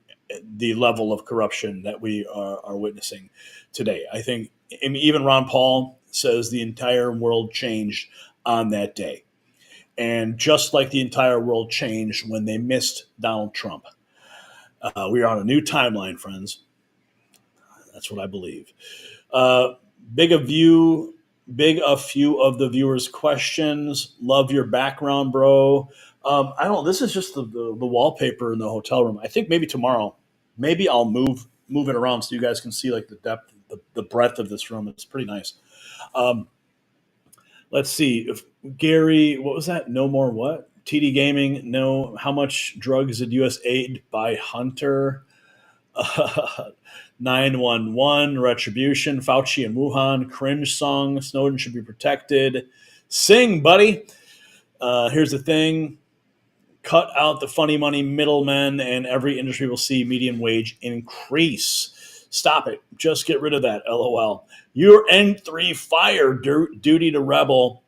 the level of corruption that we are witnessing today. I think even Ron Paul says the entire world changed on that day. And just like the entire world changed when they missed Donald Trump. We are on a new timeline, friends. That's what I believe. Big a few of the viewers' questions. Love your background, bro. I don't know. This is just the wallpaper in the hotel room. I think maybe tomorrow, maybe I'll move it around so you guys can see like the depth, the breadth of this room. It's pretty nice. Let's see. If Gary, what was that? No more what? TD Gaming, no. How much drugs did U.S. aid by Hunter? 911, Retribution, Fauci and Wuhan, cringe song, Snowden should be protected. Sing, buddy. Here's the thing. Cut out the funny money middlemen and every industry will see median wage increase. Stop it. Just get rid of that. LOL. Your N3 fire, duty to rebel.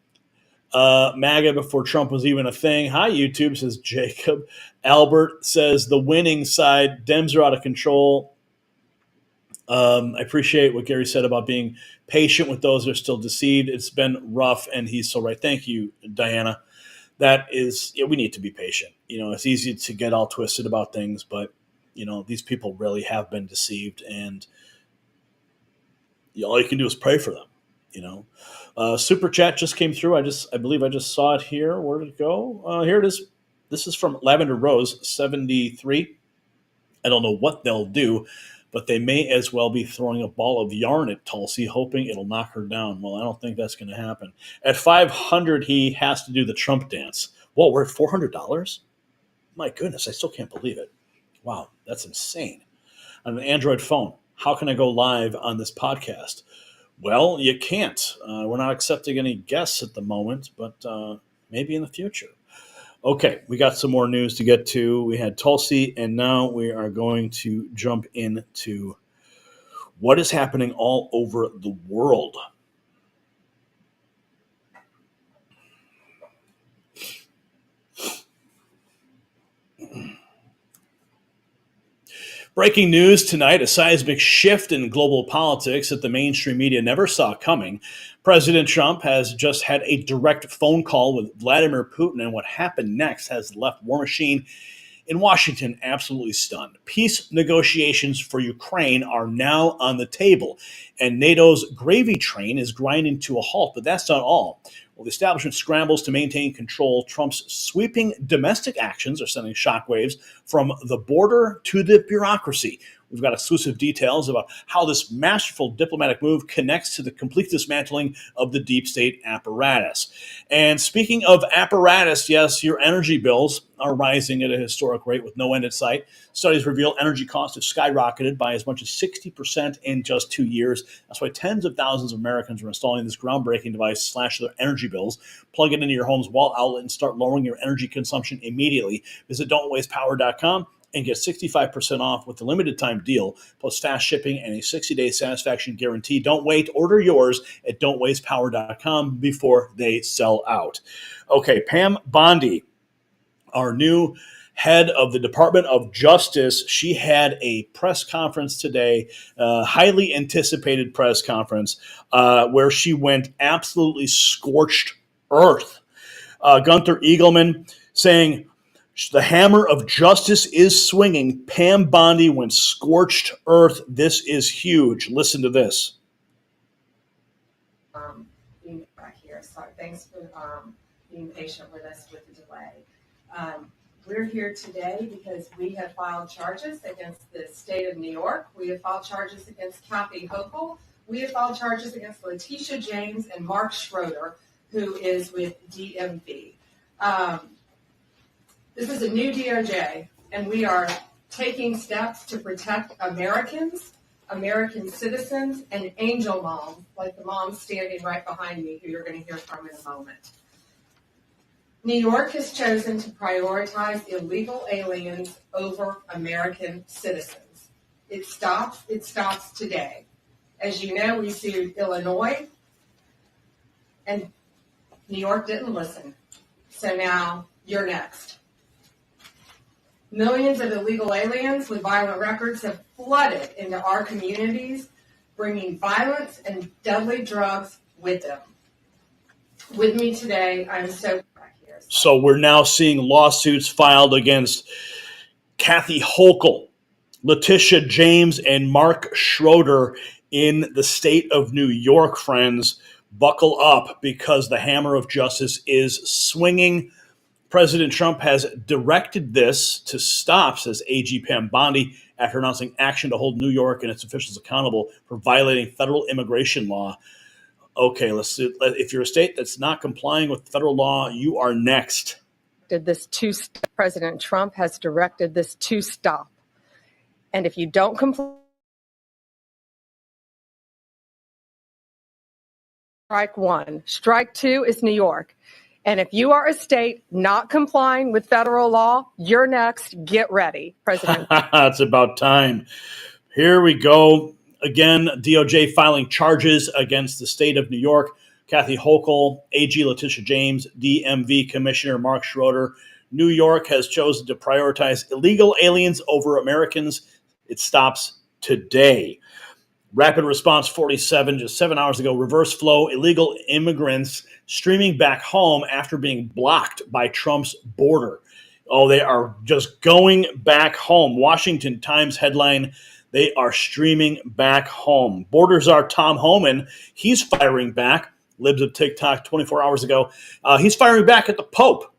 MAGA before Trump was even a thing. Hi, YouTube, says Jacob. Albert says the winning side. Dems are out of control. I appreciate what Gary said about being patient with those that are still deceived. It's been rough, and he's so right. Thank you, Diana. That is, we need to be patient. It's easy to get all twisted about things, but, these people really have been deceived, and all you can do is pray for them, Super chat just came through. I believe I just saw it here. Where did it go? Here it is. This is from Lavender Rose 73. I don't know what they'll do, but they may as well be throwing a ball of yarn at Tulsi, hoping it'll knock her down. Well, I don't think that's going to happen. At 500, he has to do the Trump dance. Whoa, we're at $400? My goodness, I still can't believe it. Wow, that's insane. On an Android phone, how can I go live on this podcast? Well, you can't. We're not accepting any guests at the moment, but maybe in the future. Okay, we got some more news to get to. We had Tulsi, and now we are going to jump into what is happening all over the world. Breaking news tonight, a seismic shift in global politics that the mainstream media never saw coming. President Trump has just had a direct phone call with Vladimir Putin, and what happened next has left War Machine in Washington absolutely stunned. Peace negotiations for Ukraine are now on the table, and NATO's gravy train is grinding to a halt, but that's not all. While the establishment scrambles to maintain control, Trump's sweeping domestic actions are sending shockwaves from the border to the bureaucracy. We've got exclusive details about how this masterful diplomatic move connects to the complete dismantling of the deep state apparatus. And speaking of apparatus, yes, your energy bills are rising at a historic rate with no end in sight. Studies reveal energy costs have skyrocketed by as much as 60% in just 2 years. That's why tens of thousands of Americans are installing this groundbreaking device, slash their energy bills. Plug it into your home's wall outlet and start lowering your energy consumption immediately. Visit don'twastepower.com and get 65% off with the limited time deal, plus fast shipping and a 60-day satisfaction guarantee. Don't wait. Order yours at don'twastepower.com before they sell out. Okay, Pam Bondi, our new head of the Department of Justice, she had a press conference today, highly anticipated press conference, where she went absolutely scorched earth. Gunther Eagleman saying, The hammer of justice is swinging. Pam Bondi went scorched earth. This is huge. Listen to this. Being back here. So thanks for being patient with us with the delay. We're here today because we have filed charges against the state of New York. We have filed charges against Kathy Hochul. We have filed charges against Letitia James and Mark Schroeder, who is with DMV. This is a new DOJ, and we are taking steps to protect Americans, American citizens, and angel moms, like the mom standing right behind me, who you're going to hear from in a moment. New York has chosen to prioritize illegal aliens over American citizens. It stops today. As you know, we sued Illinois, and New York didn't listen. So now you're next. Millions of illegal aliens with violent records have flooded into our communities, bringing violence and deadly drugs with them. With me today, I'm So we're now seeing lawsuits filed against Kathy Hochul, Letitia James, and Mark Schroeder in the state of New York, friends. Buckle up, because the hammer of justice is swinging. President Trump has directed this to stop, says AG Pam Bondi, after announcing action to hold New York and its officials accountable for violating federal immigration law. Okay, let's see. If you're a state that's not complying with federal law, you are next. President Trump has directed this to stop. And if you don't comply, strike one. Strike two is New York. And if you are a state not complying with federal law, you're next. Get ready, President. It's about time. Here we go. Again, DOJ filing charges against the state of New York. Kathy Hochul, AG Letitia James, DMV Commissioner Mark Schroeder. New York has chosen to prioritize illegal aliens over Americans. It stops today. Rapid Response 47, just 7 hours ago, reverse flow illegal immigrants streaming back home after being blocked by Trump's border. Oh, they are just going back home. Washington Times headline, they are streaming back home. Border czar Tom Homan, he's firing back. Libs of TikTok 24 hours ago. He's firing back at the Pope.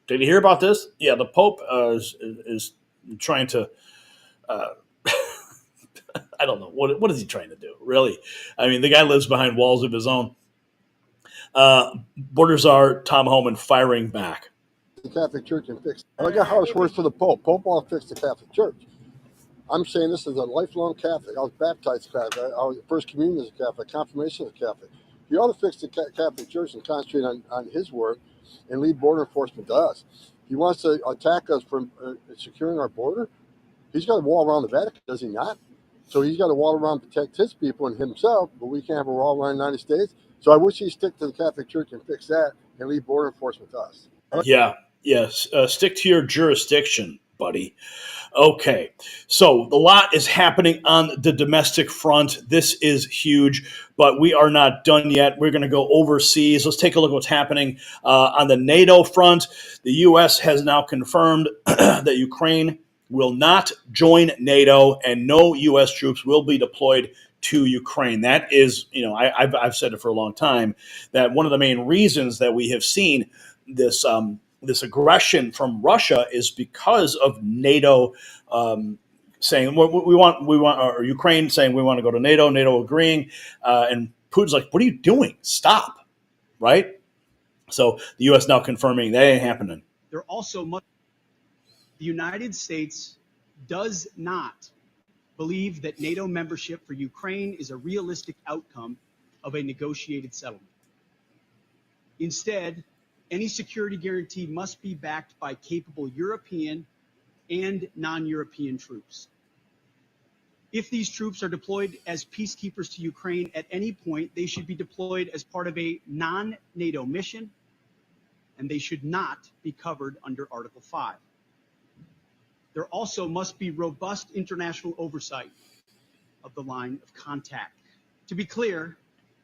Did you hear about this? Yeah, the Pope is trying to... I don't know. What is he trying to do, really? I mean, the guy lives behind walls of his own. Border czar Tom Homan firing back. The Catholic Church and fix it. I look at how this works for the Pope. Pope wants to fix the Catholic Church. I'm saying this is a lifelong Catholic. I was baptized Catholic. I was First Communion as a Catholic. Confirmation as a Catholic. He ought to fix the Catholic Church and concentrate on his work and leave border enforcement to us. He wants to attack us from securing our border. He's got a wall around the Vatican, does he not? So he's got a wall around to protect his people and himself, but we can't have a wall around the United States. So I wish he'd stick to the Catholic Church and fix that and leave border enforcement to us. Yes. Stick to your jurisdiction, buddy. Okay, so a lot is happening on the domestic front. This is huge, but we are not done yet. We're going to go overseas. Let's take a look at what's happening on the NATO front. The U.S. has now confirmed that Ukraine will not join NATO, and no U.S. troops will be deployed to Ukraine. That is, I've said it for a long time, that one of the main reasons that we have seen this aggression from Russia is because of NATO saying we want, or Ukraine saying we want to go to NATO, NATO agreeing, and Putin's like, what are you doing? Stop, right? So the U.S. now confirming that ain't happening. They're also the United States does not believe that NATO membership for Ukraine is a realistic outcome of a negotiated settlement. Instead, any security guarantee must be backed by capable European and non-European troops. If these troops are deployed as peacekeepers to Ukraine at any point, they should be deployed as part of a non-NATO mission, and they should not be covered under Article 5. There also must be robust international oversight of the line of contact. To be clear,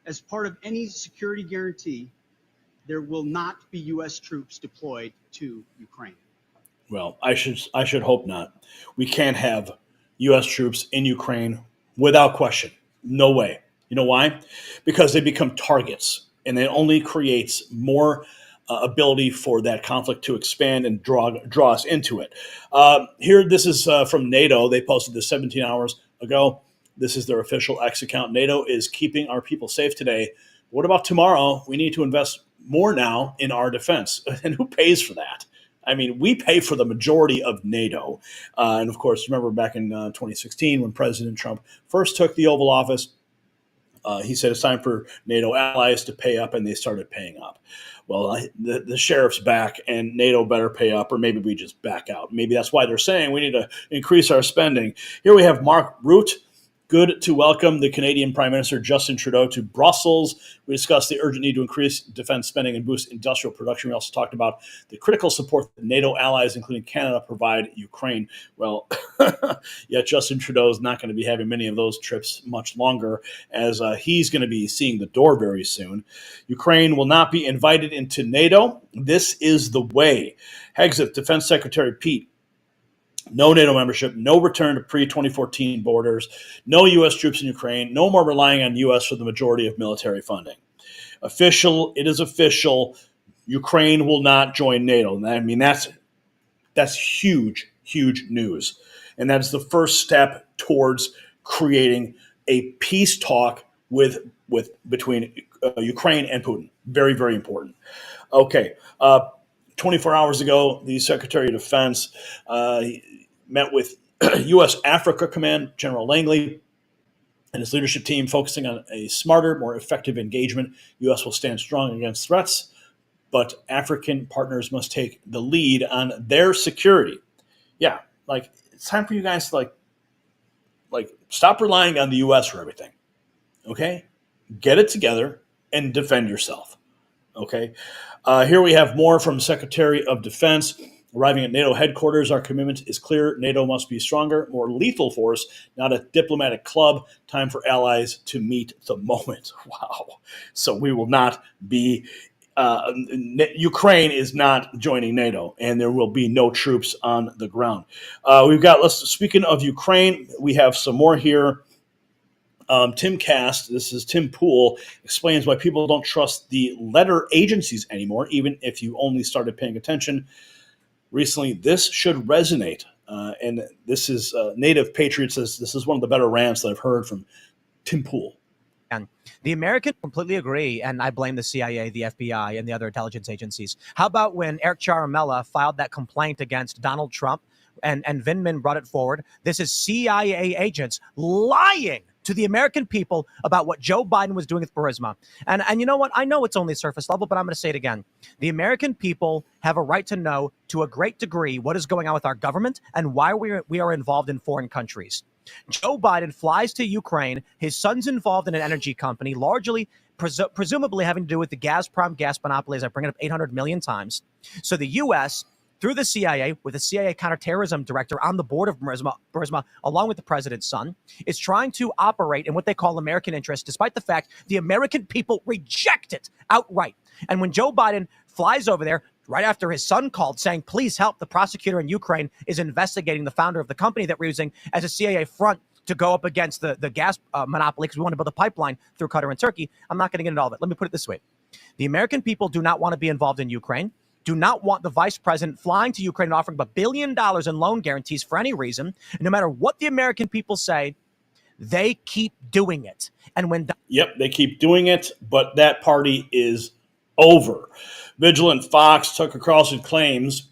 as part of any security guarantee, there will not be U.S. troops deployed to Ukraine. Well, I should hope not. We can't have U.S. troops in Ukraine without question. No way. You know why? Because they become targets, and it only creates more ability for that conflict to expand and draw us into it. Here, this is from NATO. They posted this 17 hours ago. This is their official X account. NATO is keeping our people safe today. What about tomorrow? We need to invest more now in our defense. And who pays for that? I mean, we pay for the majority of NATO. And of course, remember back in 2016 when President Trump first took the Oval Office, he said it's time for NATO allies to pay up, and they started paying up. Well, the sheriff's back, and NATO better pay up, or maybe we just back out. Maybe that's why they're saying we need to increase our spending. Here we have Mark Rutte. Good to welcome the Canadian Prime Minister Justin Trudeau to Brussels. We discussed the urgent need to increase defense spending and boost industrial production. We also talked about the critical support that NATO allies, including Canada, provide Ukraine. Well, yeah, Justin Trudeau is not going to be having many of those trips much longer, as he's going to be seeing the door very soon. Ukraine will not be invited into NATO. This is the way. Hexit Defense Secretary Pete. No NATO membership, no return to pre-2014 borders, no U.S. troops in Ukraine, no more relying on U.S. for the majority of military funding. It is official. Ukraine will not join NATO. I mean, that's huge, huge news. And that's the first step towards creating a peace talk between Ukraine and Putin. Very, very important. Okay. 24 hours ago, the Secretary of Defense met with U.S. Africa Command, General Langley, and his leadership team, focusing on a smarter, more effective engagement. U.S. will stand strong against threats, but African partners must take the lead on their security. Yeah, it's time for you guys to stop relying on the U.S. for everything. Okay, get it together and defend yourself. Okay. Here we have more from Secretary of Defense. Arriving at NATO headquarters, our commitment is clear. NATO must be stronger, more lethal force, not a diplomatic club. Time for allies to meet the moment. Wow. So we will not be, Ukraine is not joining NATO, and there will be no troops on the ground. Speaking of Ukraine, we have some more here. Tim Cast, this is Tim Pool, explains why people don't trust the letter agencies anymore, even if you only started paying attention recently. This should resonate. And this is Native Patriot says this is one of the better rants that I've heard from Tim Pool. And the Americans completely agree, and I blame the CIA, the FBI, and the other intelligence agencies. How about when Eric Ciaramella filed that complaint against Donald Trump, and Vindman brought it forward? This is CIA agents lying to the American people about what Joe Biden was doing with Burisma. And you know what? I know it's only surface level, but I'm going to say it again. The American people have a right to know, to a great degree, what is going on with our government and why we are involved in foreign countries. Joe Biden flies to Ukraine. His son's involved in an energy company, largely, presumably having to do with the Gazprom gas monopoly, as I bring it up 800 million times. So the U.S., through the CIA, with the CIA counterterrorism director on the board of Burisma, along with the president's son, is trying to operate in what they call American interests, despite the fact the American people reject it outright. And when Joe Biden flies over there, right after his son called saying, please help, the prosecutor in Ukraine is investigating the founder of the company that we're using as a CIA front to go up against the gas monopoly because we want to build a pipeline through Qatar and Turkey. I'm not going to get into all of it. Let me put it this way. The American people do not want to be involved in Ukraine, do not want the vice president flying to Ukraine and offering $1 billion in loan guarantees for any reason. And no matter what the American people say, they keep doing it. And when they keep doing it, but that party is over. Vigilant Fox, Tucker Carlson claims,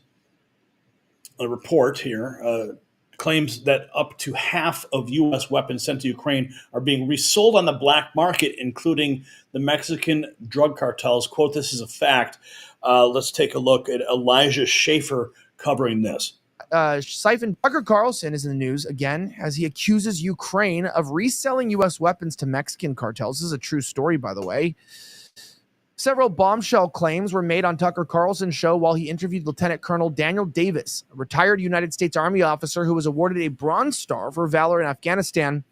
a report here, claims that up to half of U.S. weapons sent to Ukraine are being resold on the black market, including the Mexican drug cartels. Quote, this is a fact. Let's take a look at Elijah Schaefer covering this. Tucker Carlson is in the news again as he accuses Ukraine of reselling U.S. weapons to Mexican cartels. This is a true story, by the way. Several bombshell claims were made on Tucker Carlson's show while he interviewed Lieutenant Colonel Daniel Davis, a retired United States Army officer who was awarded a Bronze Star for valor in Afghanistan.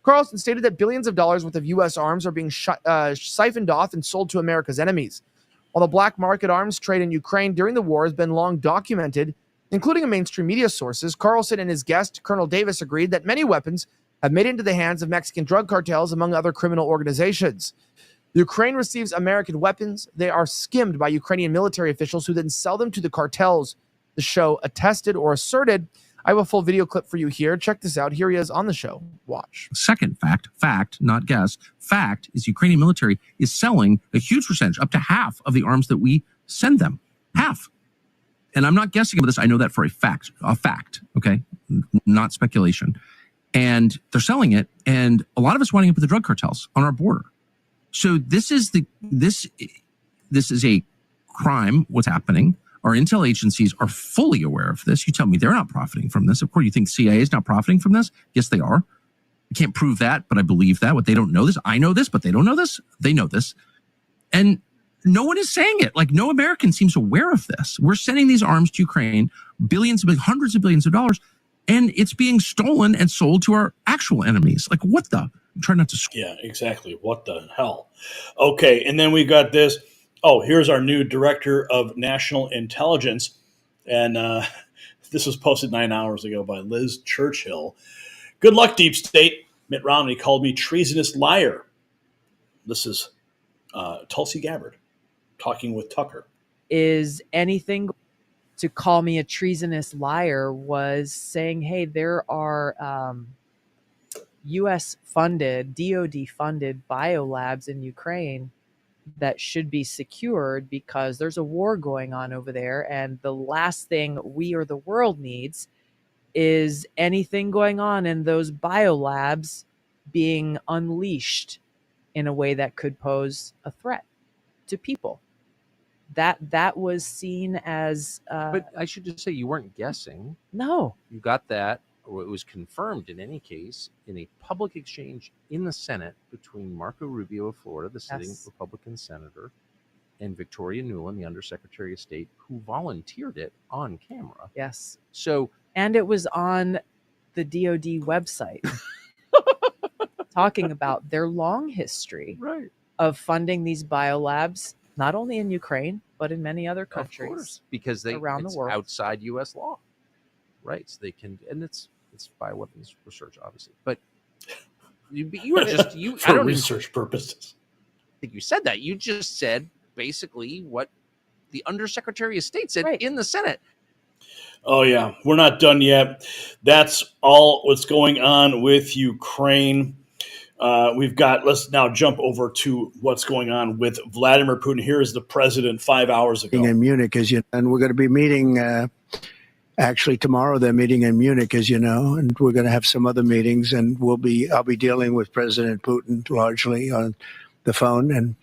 Carlson stated that billions of dollars worth of U.S. arms are being siphoned off and sold to America's enemies. While the black market arms trade in Ukraine during the war has been long documented, Including mainstream media sources, Carlson and his guest, Colonel Davis, agreed that many weapons have made it into the hands of Mexican drug cartels, among other criminal organizations. Ukraine receives American weapons. They are skimmed by Ukrainian military officials who then sell them to the cartels. The show attested or asserted. I have a full video clip for you here. Check this out. Here he is on the show. Watch. Second fact, not guess, fact is Ukrainian military is selling a huge percentage, up to half of the arms that we send them. Half. And I'm not guessing about this. I know that for a fact, okay? Not speculation. And they're selling it, and a lot of us winding up with the drug cartels on our border. So this is a crime, what's happening. Our intel agencies are fully aware of this. You tell me they're not profiting from this. Of course, you think CIA is not profiting from this? Yes, they are. I can't prove that, but I believe that. What they don't know this. I know this, but they don't know this. They know this. And no one is saying it. Like, no American seems aware of this. We're sending these arms to Ukraine, hundreds of billions of dollars, and it's being stolen and sold to our actual enemies. Like, what the? I'm trying not to. Yeah, exactly. What the hell? Okay, and then we got this. Oh, here's our new director of national intelligence. And this was posted 9 hours ago by Liz Churchill. Good luck, deep state. Mitt Romney called me treasonous liar. This is Tulsi Gabbard talking with Tucker. Is anything to call me a treasonous liar was saying, hey, there are U.S. funded, DOD funded biolabs in Ukraine that should be secured because there's a war going on over there. And the last thing we or the world needs is anything going on in those biolabs being unleashed in a way that could pose a threat to people. That was seen as... but I should just say you weren't guessing. No. You got that, or it was confirmed in any case, in a public exchange in the Senate between Marco Rubio of Florida, the sitting Republican senator, and Victoria Nuland, the Undersecretary of State, who volunteered it on camera. Yes. So... And it was on the DOD website talking about their long history of funding these biolabs, not only in Ukraine, but in many other countries. Of course, because around the world. Outside U.S. law. Right. So they can, and it's bioweapons research, obviously. But you were just, for research purposes. I think you said that. You just said basically what the Undersecretary of State said in the Senate. Oh, yeah. We're not done yet. That's all what's going on with Ukraine. Let's now jump over to what's going on with Vladimir Putin. Here is the president 5 hours ago. In Munich, and we're going to be meeting, actually tomorrow they're meeting in Munich, as you know, and we're going to have some other meetings, and I'll be dealing with President Putin largely on the phone, and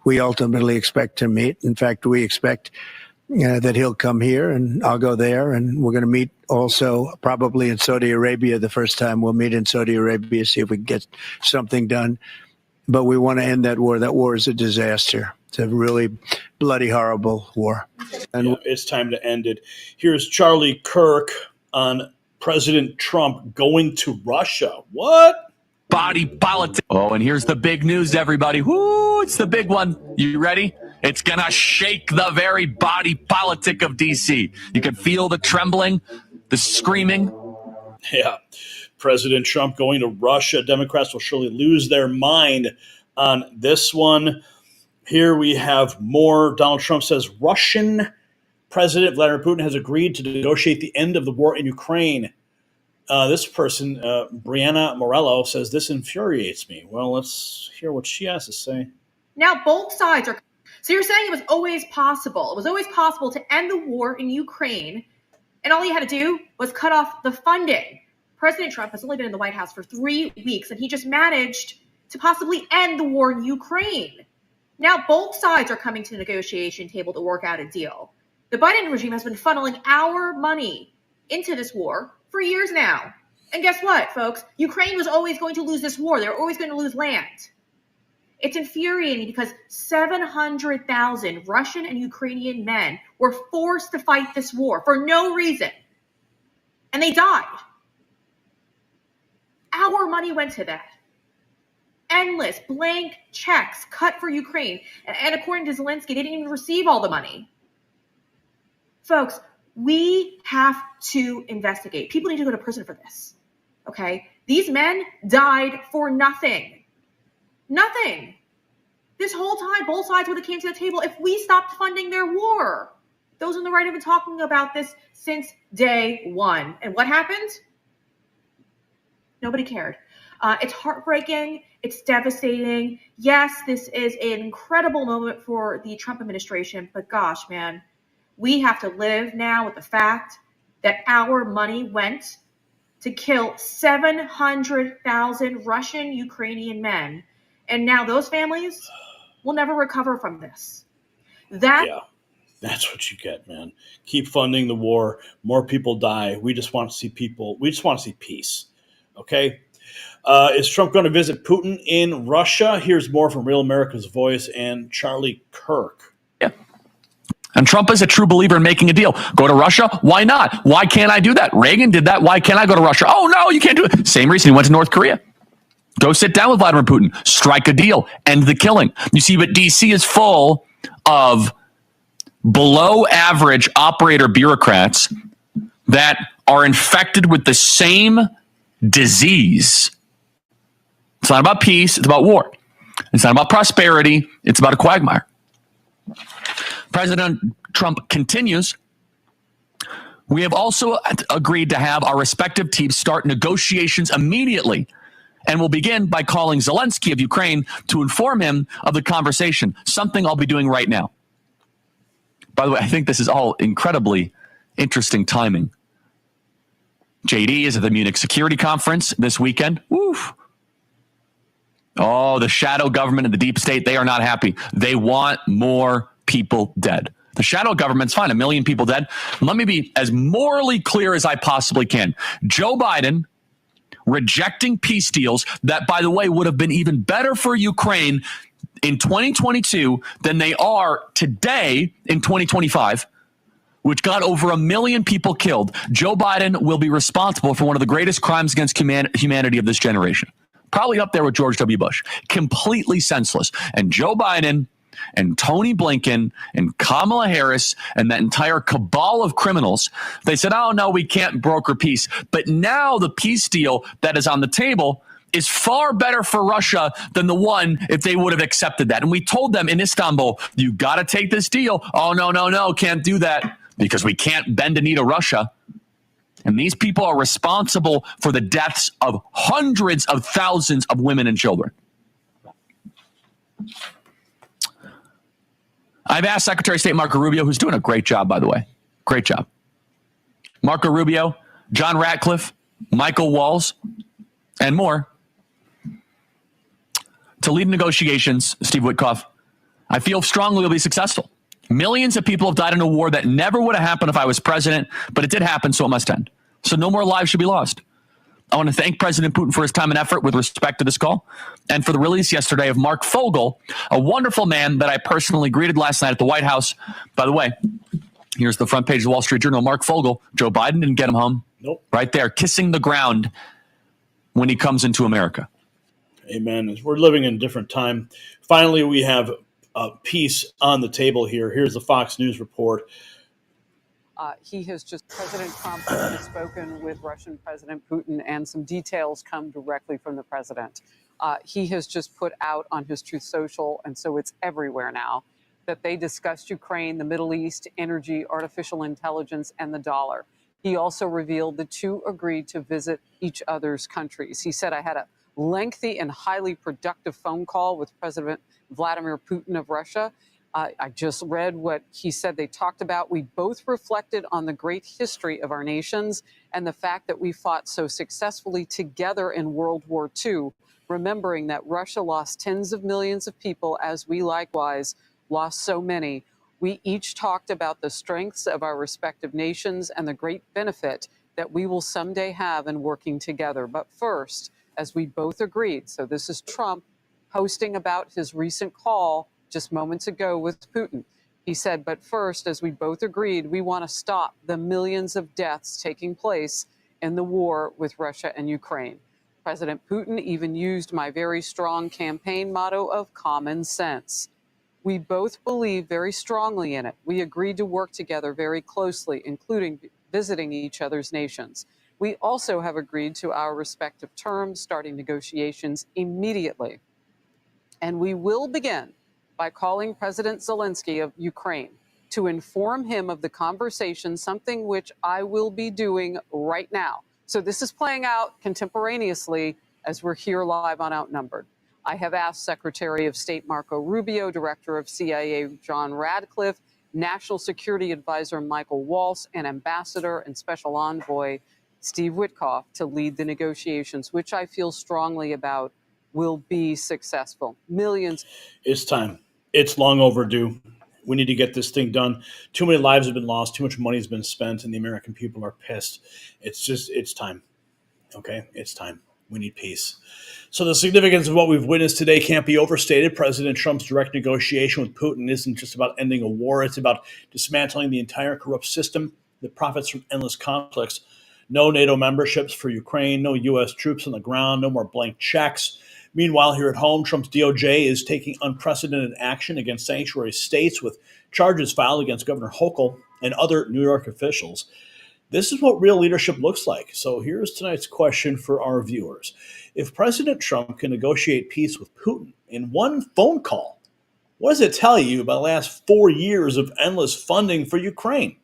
we ultimately expect to meet. In fact, we expect that he'll come here and I'll go there, and we're going to meet also probably in Saudi Arabia. The first time we'll meet in Saudi Arabia, see if we can get something done. But we want to end that war. That war is a disaster. It's a really bloody, horrible war. And it's time to end it. Here's Charlie Kirk on President Trump going to Russia. What? Body politics. Oh, and here's the big news, everybody. Whoo, it's the big one. You ready? It's going to shake the very body politic of D.C. You can feel the trembling, the screaming. Yeah. President Trump going to Russia. Democrats will surely lose their mind on this one. Here we have more. Donald Trump says Russian President Vladimir Putin has agreed to negotiate the end of the war in Ukraine. This person, Brianna Morello, says this infuriates me. Well, let's hear what she has to say. Now both sides are... So you're saying it was always possible. It was always possible to end the war in Ukraine, and all he had to do was cut off the funding. President Trump has only been in the White House for 3 weeks, and he just managed to possibly end the war in Ukraine. Now both sides are coming to the negotiation table to work out a deal. The Biden regime has been funneling our money into this war for years now. And guess what, folks? Ukraine was always going to lose this war. They were always going to lose land. It's infuriating because 700,000 Russian and Ukrainian men were forced to fight this war for no reason. And they died. Our money went to that. Endless blank checks cut for Ukraine. And according to Zelensky, they didn't even receive all the money. Folks, We have to investigate. People need to go to prison for this. Okay? These men died for nothing. Nothing. This whole time, both sides would have came to the table if we stopped funding their war. Those on the right have been talking about this since day one. And what happened? Nobody cared. It's heartbreaking. It's devastating. Yes, this is an incredible moment for the Trump administration, but gosh, man, we have to live now with the fact that our money went to kill 700,000 Russian, Ukrainian men. And now those families will never recover from this. Yeah, that's what you get, man. Keep funding the war. More people die. We just want to see people. We just want to see peace. Okay. Is Trump going to visit Putin in Russia? Here's more from Real America's Voice and Charlie Kirk. Yeah. And Trump is a true believer in making a deal. Go to Russia? Why not? Why can't I do that? Reagan did that. Why can't I go to Russia? Oh, no, you can't do it. Same reason he went to North Korea. Go sit down with Vladimir Putin. Strike a deal. End the killing. You see, but D.C. is full of below average operator bureaucrats that are infected with the same disease. It's not about peace. It's about war. It's not about prosperity. It's about a quagmire. President Trump continues. We have also agreed to have our respective teams start negotiations immediately, and we'll begin by calling Zelensky of Ukraine to inform him of the conversation, something I'll be doing right now. By the way, I think this is all incredibly interesting timing. JD is at the Munich Security Conference this weekend. Woof. Oh, the shadow government and the deep state, they are not happy. They want more people dead. The shadow government's fine, 1 million people dead. Let me be as morally clear as I possibly can. Joe Biden rejecting peace deals that, by the way, would have been even better for Ukraine in 2022 than they are today in 2025, which got over 1 million people killed. Joe Biden will be responsible for one of the greatest crimes against humanity of this generation. Probably up there with George W. Bush. Completely senseless. And Joe Biden and Tony Blinken and Kamala Harris and that entire cabal of criminals, they said, oh, no, we can't broker peace. But now the peace deal that is on the table is far better for Russia than the one if they would have accepted that. And we told them in Istanbul, you got to take this deal. Oh, no, can't do that because we can't bend the knee to Russia. And these people are responsible for the deaths of hundreds of thousands of women and children. I've asked Secretary of State Marco Rubio, who's doing a great job, by the way. Great job. Marco Rubio, John Ratcliffe, Michael Walls, and more to lead negotiations, Steve Witkoff. I feel strongly we'll be successful. Millions of people have died in a war that never would have happened if I was president, but it did happen, so it must end. So no more lives should be lost. I want to thank President Putin for his time and effort with respect to this call and for the release yesterday of Mark Fogle, a wonderful man that I personally greeted last night at the White House. By the way, here's the front page of the Wall Street Journal. Mark Fogle, Joe Biden didn't get him home. Nope. Right there, kissing the ground when he comes into America. Amen. We're living in a different time. Finally, we have peace on the table here. Here's the Fox News report. President Trump has spoken with Russian President Putin, and some details come directly from the president. He has just put out on his Truth Social, and so it's everywhere now, that they discussed Ukraine, the Middle East, energy, artificial intelligence, and the dollar. He also revealed the two agreed to visit each other's countries. He said, I had a lengthy and highly productive phone call with President Vladimir Putin of Russia. I just read what he said they talked about. We both reflected on the great history of our nations and the fact that we fought so successfully together in World War II, remembering that Russia lost tens of millions of people as we likewise lost so many. We each talked about the strengths of our respective nations and the great benefit that we will someday have in working together. But first, as we both agreed, so this is Trump posting about his recent call just moments ago with Putin. He said, but first, as we both agreed, we want to stop the millions of deaths taking place in the war with Russia and Ukraine. President Putin even used my very strong campaign motto of common sense. We both believe very strongly in it. We agreed to work together very closely, including visiting each other's nations. We also have agreed to our respective terms, starting negotiations immediately. And we will begin by calling President Zelensky of Ukraine to inform him of the conversation, something which I will be doing right now. So this is playing out contemporaneously as we're here live on Outnumbered. I have asked Secretary of State Marco Rubio, Director of CIA John Radcliffe, National Security Advisor Michael Waltz, and Ambassador and Special Envoy Steve Witkoff to lead the negotiations, which I feel strongly about will be successful. Millions. It's time. It's long overdue. We need to get this thing done. Too many lives have been lost. Too much money has been spent, and the American people are pissed. It's time. Okay? It's time. We need peace. So the significance of what we've witnessed today can't be overstated. President Trump's direct negotiation with Putin isn't just about ending a war. It's about dismantling the entire corrupt system that profits from endless conflicts. No NATO memberships for Ukraine, no U.S. troops on the ground, no more blank checks. Meanwhile, here at home, Trump's DOJ is taking unprecedented action against sanctuary states with charges filed against Governor Hochul and other New York officials. This is what real leadership looks like. So here's tonight's question for our viewers. If President Trump can negotiate peace with Putin in one phone call, what does it tell you about the last 4 years of endless funding for Ukraine?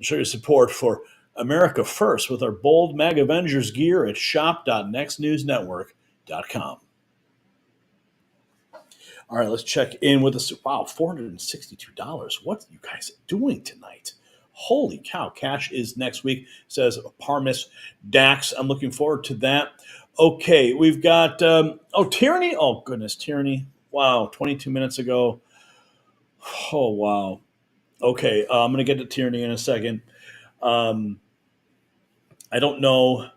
Show your support for America First with our bold MAG Avengers gear at shop.nextnewsnetwork.com. All right, let's check in with the wow, $462. What are you guys doing tonight? Holy cow. Cash is next week, says Parmis Dax. I'm looking forward to that. Okay, we've got Tyranny. Oh goodness, Tyranny. Wow, 22 minutes ago. Oh wow. Okay, I'm going to get to Tyranny in a second. I don't know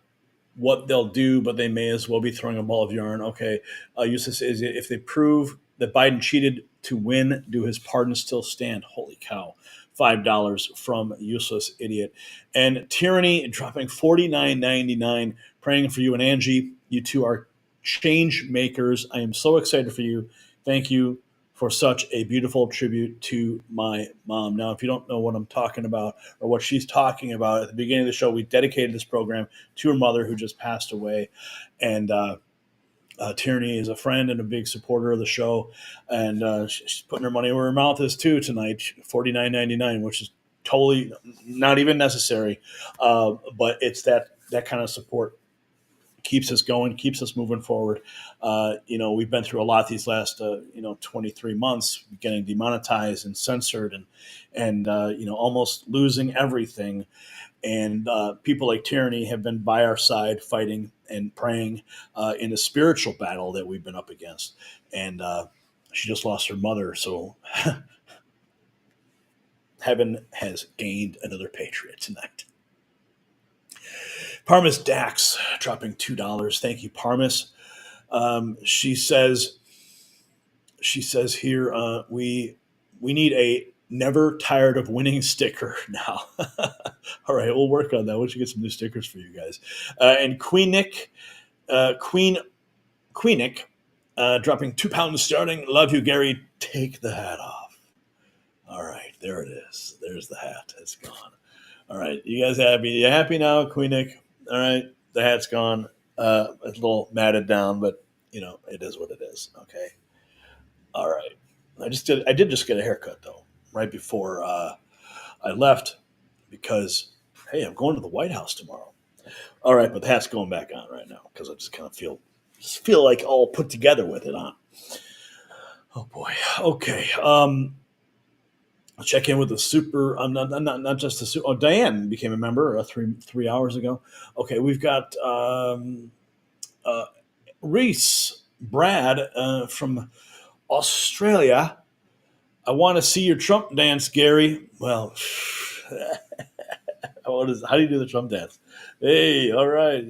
what they'll do, but they may as well be throwing a ball of yarn. Okay, Eustace is if they prove that Biden cheated to win, do his pardon still stand? Holy cow. $5 from Useless Idiot. And Tyranny dropping $49.99. Praying for you and Angie. You two are change makers. I am so excited for you. Thank you for such a beautiful tribute to my mom. Now, if you don't know what I'm talking about or what she's talking about, at the beginning of the show, we dedicated this program to her mother who just passed away. And Tyranny is a friend and a big supporter of the show. And she's putting her money where her mouth is, too, tonight. $49.99, which is totally not even necessary. But it's that kind of support. Keeps us going, keeps us moving forward. We've been through a lot these last, 23 months, getting demonetized and censored and almost losing everything. And people like Tyranny have been by our side fighting and praying in a spiritual battle that we've been up against. And she just lost her mother. So heaven has gained another patriot tonight. Parmis Dax dropping $2. Thank you, Parmis. She says here, we need a never tired of winning sticker now. All right, we'll work on that. We should get some new stickers for you guys. And Queenick dropping £2 starting. Love you, Gary. Take the hat off. All right, there it is. There's the hat. It's gone. All right, you guys happy? You happy now, Queenick? All right, the hat's gone. It's a little matted down, but it is what it is. Okay. All right. I did just get a haircut though, right before I left, because hey, I'm going to the White House tomorrow. All right, but the hat's going back on right now because I just kind of feel like all put together with it on. Oh boy. Okay. I'll check in with the super. Not just the super. Oh, Diane became a member 3 hours ago. Okay, we've got Reese Brad from Australia. I want to see your Trump dance, Gary. Well, how do you do the Trump dance? Hey, all right.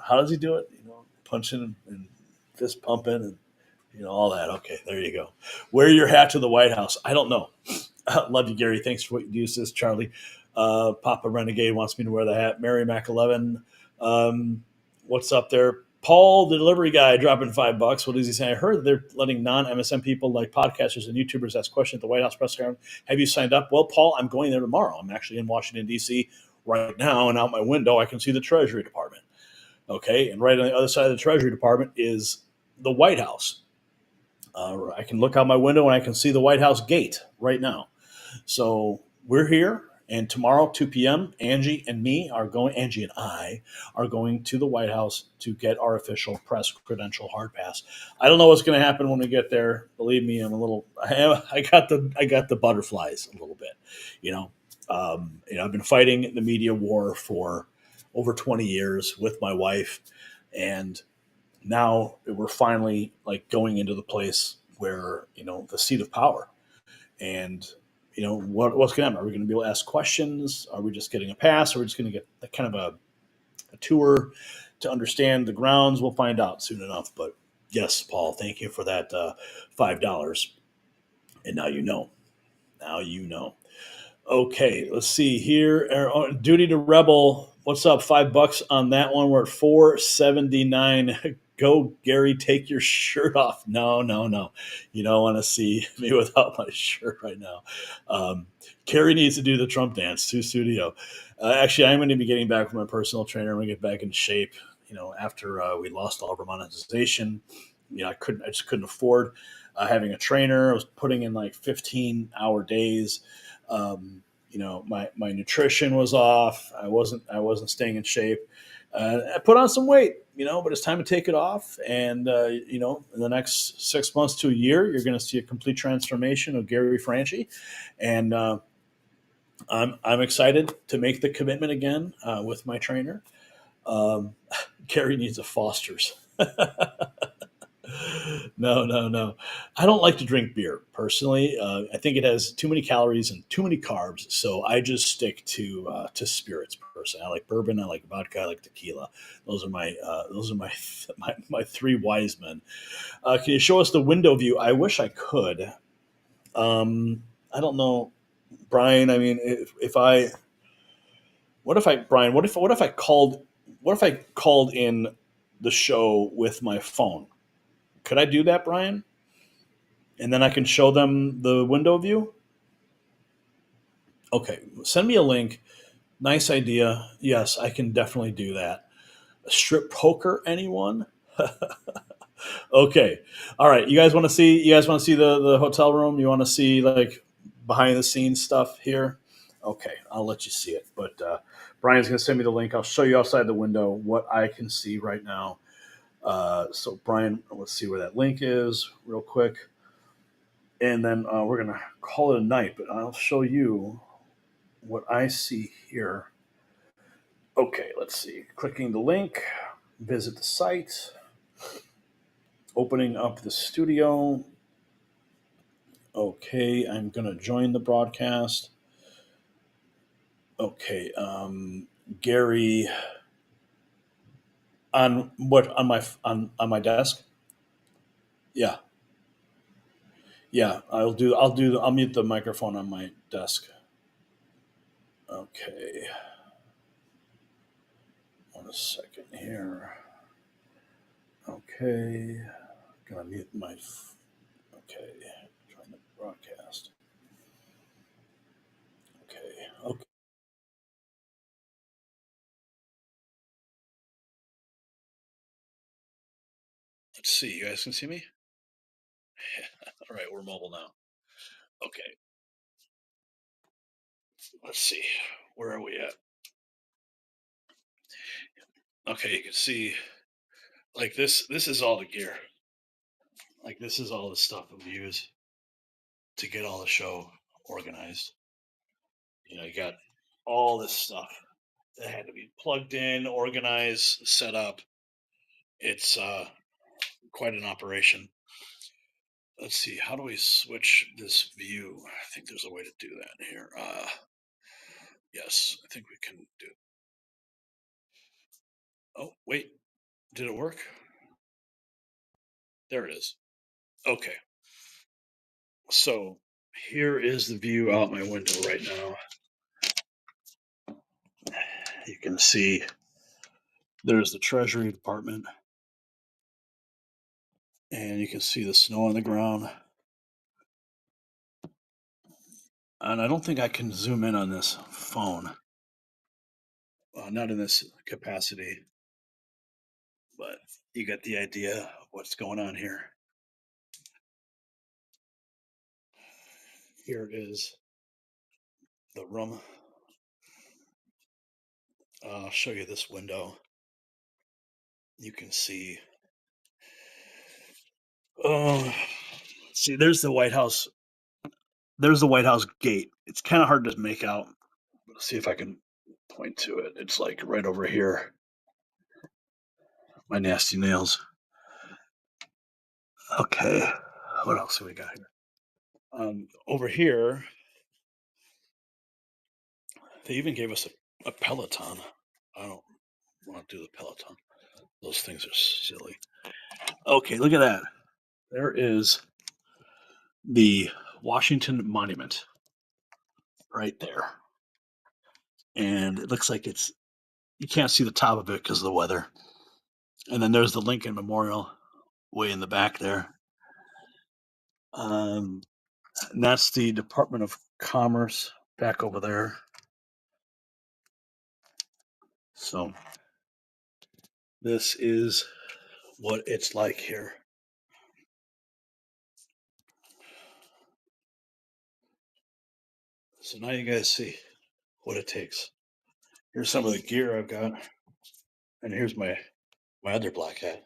How does he do it? Punching and fist pumping and all that. Okay, there you go. Wear your hat to the White House. I don't know. Love you, Gary. Thanks for what you do, says Charlie. Papa Renegade wants me to wear the hat. Mary Mac 11. What's up there? Paul, the delivery guy, dropping $5. What does he say? I heard they're letting non-MSM people like podcasters and YouTubers ask questions at the White House press conference. Have you signed up? Well, Paul, I'm going there tomorrow. I'm actually in Washington, D.C. right now, and out my window, I can see the Treasury Department. Okay, and right on the other side of the Treasury Department is the White House. I can look out my window and I can see the White House gate right now. So we're here, and tomorrow, 2 p.m., Angie and I are going to the White House to get our official press credential hard pass. I don't know what's going to happen when we get there. Believe me, I got the butterflies a little bit. I've been fighting the media war for over 20 years with my wife, and now we're finally like going into the place where, the seat of power. And, what's going to happen? Are we going to be able to ask questions? Are we just getting a pass? Or are we just going to get kind of a tour to understand the grounds? We'll find out soon enough. But yes, Paul, thank you for that $5. And now you know. Okay, let's see here. Duty to Rebel. What's up? $5 on that one. We're at $4.79. Go, Gary, take your shirt off. No. You don't want to see me without my shirt right now. Carrie needs to do the Trump dance to studio. Actually, I'm going to be getting back with my personal trainer. I'm going to get back in shape. After we lost all of our monetization, I just couldn't afford having a trainer. I was putting in like 15-hour days. My nutrition was off. I wasn't staying in shape. I put on some weight, but it's time to take it off. And, in the next 6 months to a year, you're going to see a complete transformation of Gary Franchi. And I'm excited to make the commitment again with my trainer. Gary needs a Foster's. No. I don't like to drink beer personally. I think it has too many calories and too many carbs. So I just stick to spirits personally. I like bourbon. I like vodka. I like tequila. Those are my three wise men. Can you show us the window view? I wish I could. I don't know, Brian. I mean, what if I called in the show with my phone? Could I do that, Brian? And then I can show them the window view? Okay, send me a link. Nice idea. Yes, I can definitely do that. Strip poker, anyone? Okay. All right. You guys want to see the hotel room? You want to see like behind the scenes stuff here? Okay, I'll let you see it. But Brian's going to send me the link. I'll show you outside the window what I can see right now. So Brian, let's see where that link is real quick. And then we're going to call it a night, but I'll show you what I see here. Okay, let's see. Clicking the link, visit the site, opening up the studio. Okay, I'm going to join the broadcast. Okay, Gary, on my desk? Yeah, I'll mute the microphone on my desk. Okay. One second here. Okay. Gonna mute my. Okay. Join the broadcast. Okay. Let's see. You guys can see me? All right, we're mobile now. Okay. Let's see. Where are we at? Okay, you can see like this is all the gear. Like this is all the stuff that we use to get all the show organized. You got all this stuff that had to be plugged in, organized, set up. It's quite an operation. Let's see, how do we switch this view? I think there's a way to do that here. Yes, I think we can do it. Oh, wait, did it work? There it is. Okay. So here is the view out my window right now. You can see there's the Treasury Department. And you can see the snow on the ground. And I don't think I can zoom in on this phone. Not in this capacity, but you get the idea of what's going on here. Here is the room. I'll show you this window. You can see. See, there's the White House. There's the White House gate. It's kind of hard to make out. Let's see if I can point to it. It's like right over here. My nasty nails. Okay. What else have we got here? Over here, they even gave us a Peloton. I don't want to do the Peloton. Those things are silly. Okay, look at that. There is the Washington Monument right there. And it looks like you can't see the top of it because of the weather. And then there's the Lincoln Memorial way in the back there. And that's the Department of Commerce back over there. So this is what it's like here. So now you guys see what it takes. Here's some of the gear I've got. And here's my other black hat.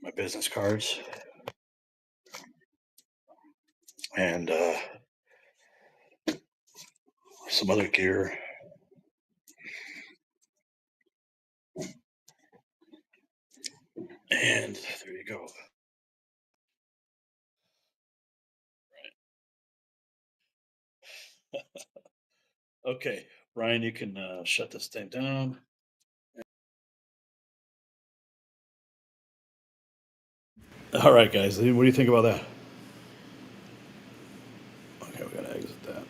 My business cards. And some other gear. And there you go. Okay, Ryan, you can shut this thing down. All right, guys, what do you think about that? Okay, we gotta exit that.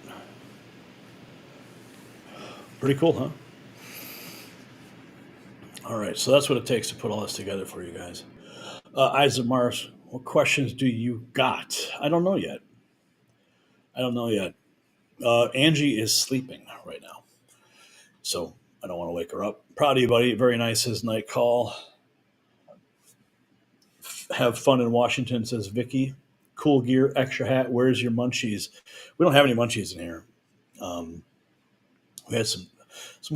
Pretty cool, huh? All right, so that's what it takes to put all this together for you guys. Isaac Mars, what questions do you got? I don't know yet. Angie is sleeping right now, so I don't want to wake her up. Proud of you, buddy. Very nice, his night call. Have fun in Washington, says Vicky. Cool gear, extra hat. Where's your munchies? We don't have any munchies in here. We had some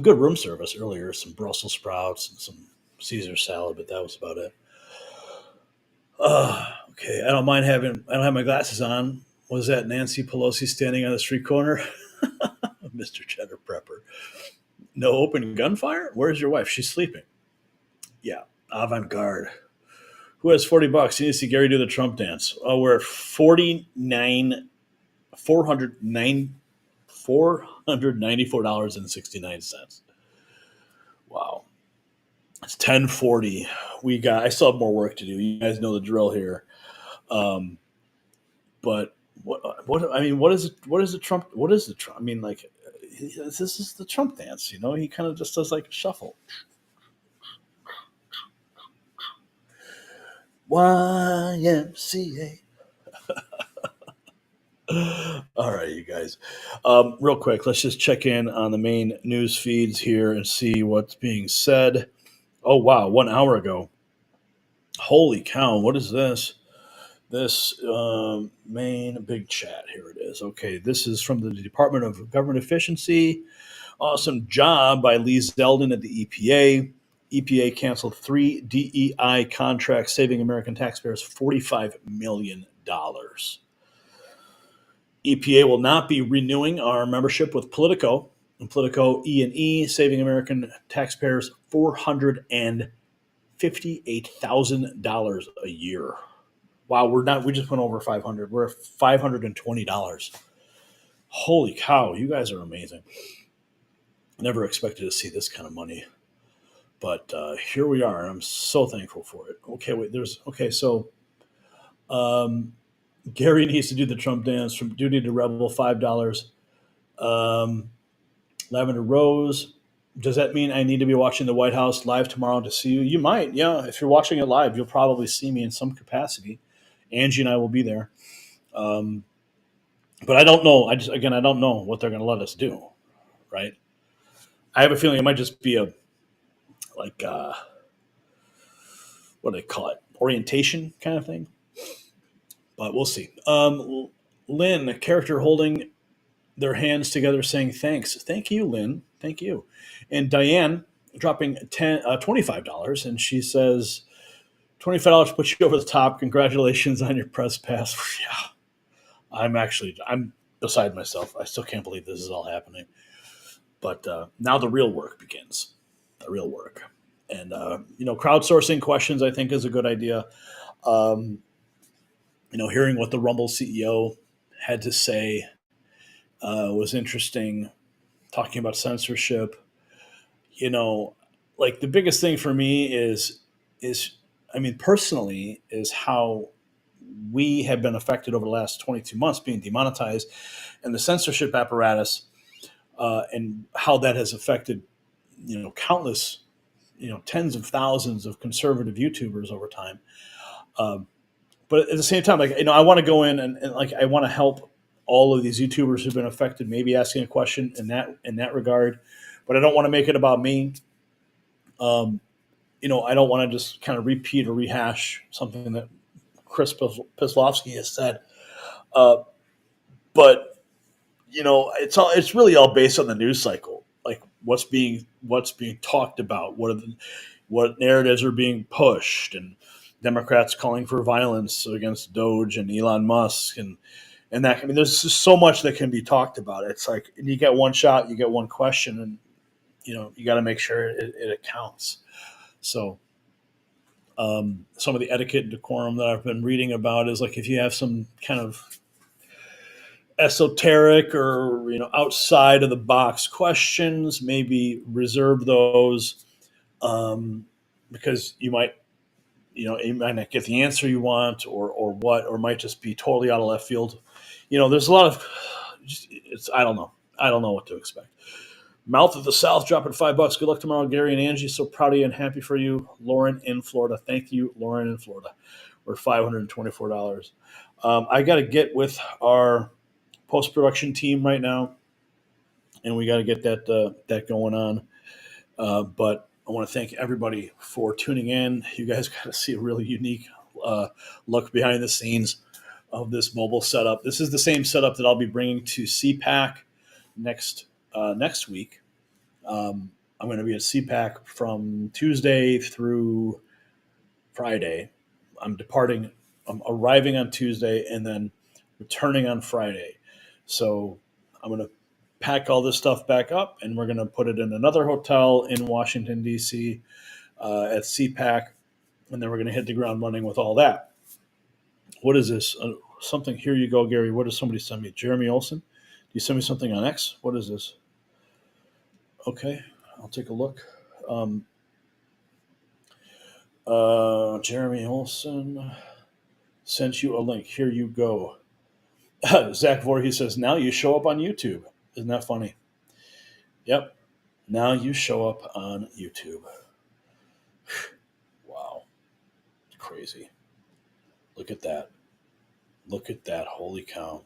good room service earlier, some Brussels sprouts and some Caesar salad, but that was about it. Okay, I don't have my glasses on. Was that Nancy Pelosi standing on the street corner? Mr. Cheddar Prepper. No open gunfire? Where's your wife? She's sleeping. Yeah, avant-garde. Who has $40? You need to see Gary do the Trump dance. Oh, we're at $494.69. Wow. It's 10:40. I still have more work to do. You guys know the drill here. But what is the Trump? I mean, like, this is the Trump dance, you know? He kind of just does like a shuffle. YMCA. All right, you guys. Real quick, let's just check in on the main news feeds here and see what's being said. Oh, wow, 1 hour ago. Holy cow, what is this? This main big chat, here it is. Okay, this is from the Department of Government Efficiency. Awesome job by Lee Zeldin at the EPA. EPA canceled 3 DEI contracts, saving American taxpayers $45 million. EPA will not be renewing our membership with Politico and Politico E&E, saving American taxpayers $458,000 a year. Wow, we just went over 500. We're at $520. Holy cow, you guys are amazing. Never expected to see this kind of money. But here we are, and I'm so thankful for it. So Gary needs to do the Trump dance from duty to rebel, $5. Lavender Rose, Does that mean I need to be watching the White House live tomorrow to see you? You might, yeah. If you're watching it live, you'll probably see me in some capacity. Angie and I will be there. But I don't know. I don't know what they're going to let us do, right? I have a feeling it might just be a what do they call it? Orientation kind of thing. But we'll see. Lynn, a character holding their hands together saying thanks. Thank you, Lynn. Thank you. And Diane dropping $25, and she says, $25 puts you over the top. Congratulations on your press pass. Yeah. I'm beside myself. I still can't believe this is all happening. But now the real work begins. The real work. And, crowdsourcing questions, I think, is a good idea. Hearing what the Rumble CEO had to say was interesting. Talking about censorship. The biggest thing for me is personally, is how we have been affected over the last 22 months being demonetized, and the censorship apparatus, and how that has affected, countless, tens of thousands of conservative YouTubers over time. But at the same time, I want to go in and I want to help all of these YouTubers who've been affected, maybe asking a question in that regard, but I don't want to make it about me. I don't want to just kind of repeat or rehash something that Chris Pislovsky has said. But it's really all based on the news cycle, like what's being talked about, what narratives are being pushed, and Democrats calling for violence against Doge and Elon Musk and that. There's just so much that can be talked about. It's like you get one shot, you get one question, and you got to make sure it accounts. So some of the etiquette and decorum that I've been reading about is like if you have some kind of esoteric or outside of the box questions, maybe reserve those because you might not get the answer you want or might just be totally out of left field. There's a lot of I don't know what to expect. Mouth of the South dropping $5. Good luck tomorrow, Gary and Angie. So proud of you and happy for you. Lauren in Florida. Thank you, Lauren in Florida. We're $524. I got to get with our post-production team right now, and we got to get that going on. But I want to thank everybody for tuning in. You guys got to see a really unique look behind the scenes of this mobile setup. This is the same setup that I'll be bringing to CPAC next week. I'm going to be at CPAC from Tuesday through Friday. I'm arriving on Tuesday and then returning on Friday. So I'm going to pack all this stuff back up and we're going to put it in another hotel in Washington, D.C. At CPAC. And then we're going to hit the ground running with all that. What is this? Something. Here you go, Gary. What does somebody send me? Jeremy Olson? Do you send me something on X? What is this? Okay, I'll take a look. Jeremy Olson sent you a link. Here you go. Zach Voorhees says, now you show up on YouTube. Isn't that funny? Yep. Now you show up on YouTube. Wow. It's crazy. Look at that. Look at that. Holy cow.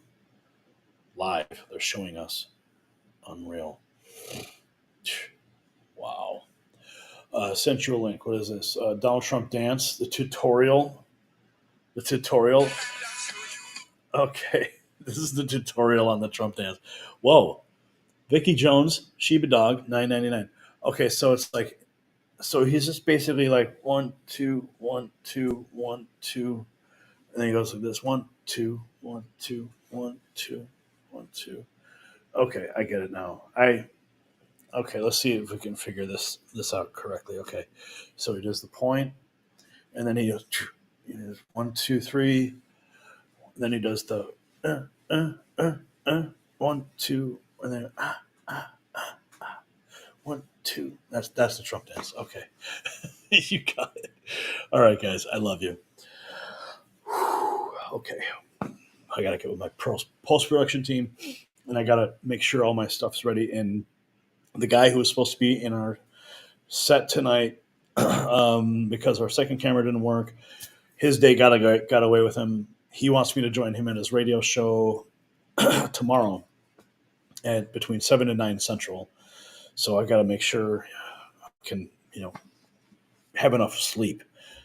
Live. They're showing us. Unreal. Wow. Sent you a link. What is this? Donald Trump dance. The tutorial. Okay. This is the tutorial on the Trump dance. Whoa. Vicky Jones, Sheba Dog, $9.99. Okay, so it's like, so he's just basically like 1, 2, 1, 2, 1, 2, and then he goes like this: 1, 2, 1, 2, 1, 2, 1, 2. Okay, I get it now. Okay, let's see if we can figure this out correctly. Okay, so he does the point, and then he goes 1, 2, 3. And then he does the 1, 2, and then 1, 2. That's the Trump dance. Okay, you got it. All right, guys, I love you. Okay, I gotta get with my post production team, and I gotta make sure all my stuff's ready in the guy who was supposed to be in our set tonight because our second camera didn't work. His day got away with him. He wants me to join him in his radio show tomorrow at between 7 and 9 Central. So I got to make sure I can, have enough sleep.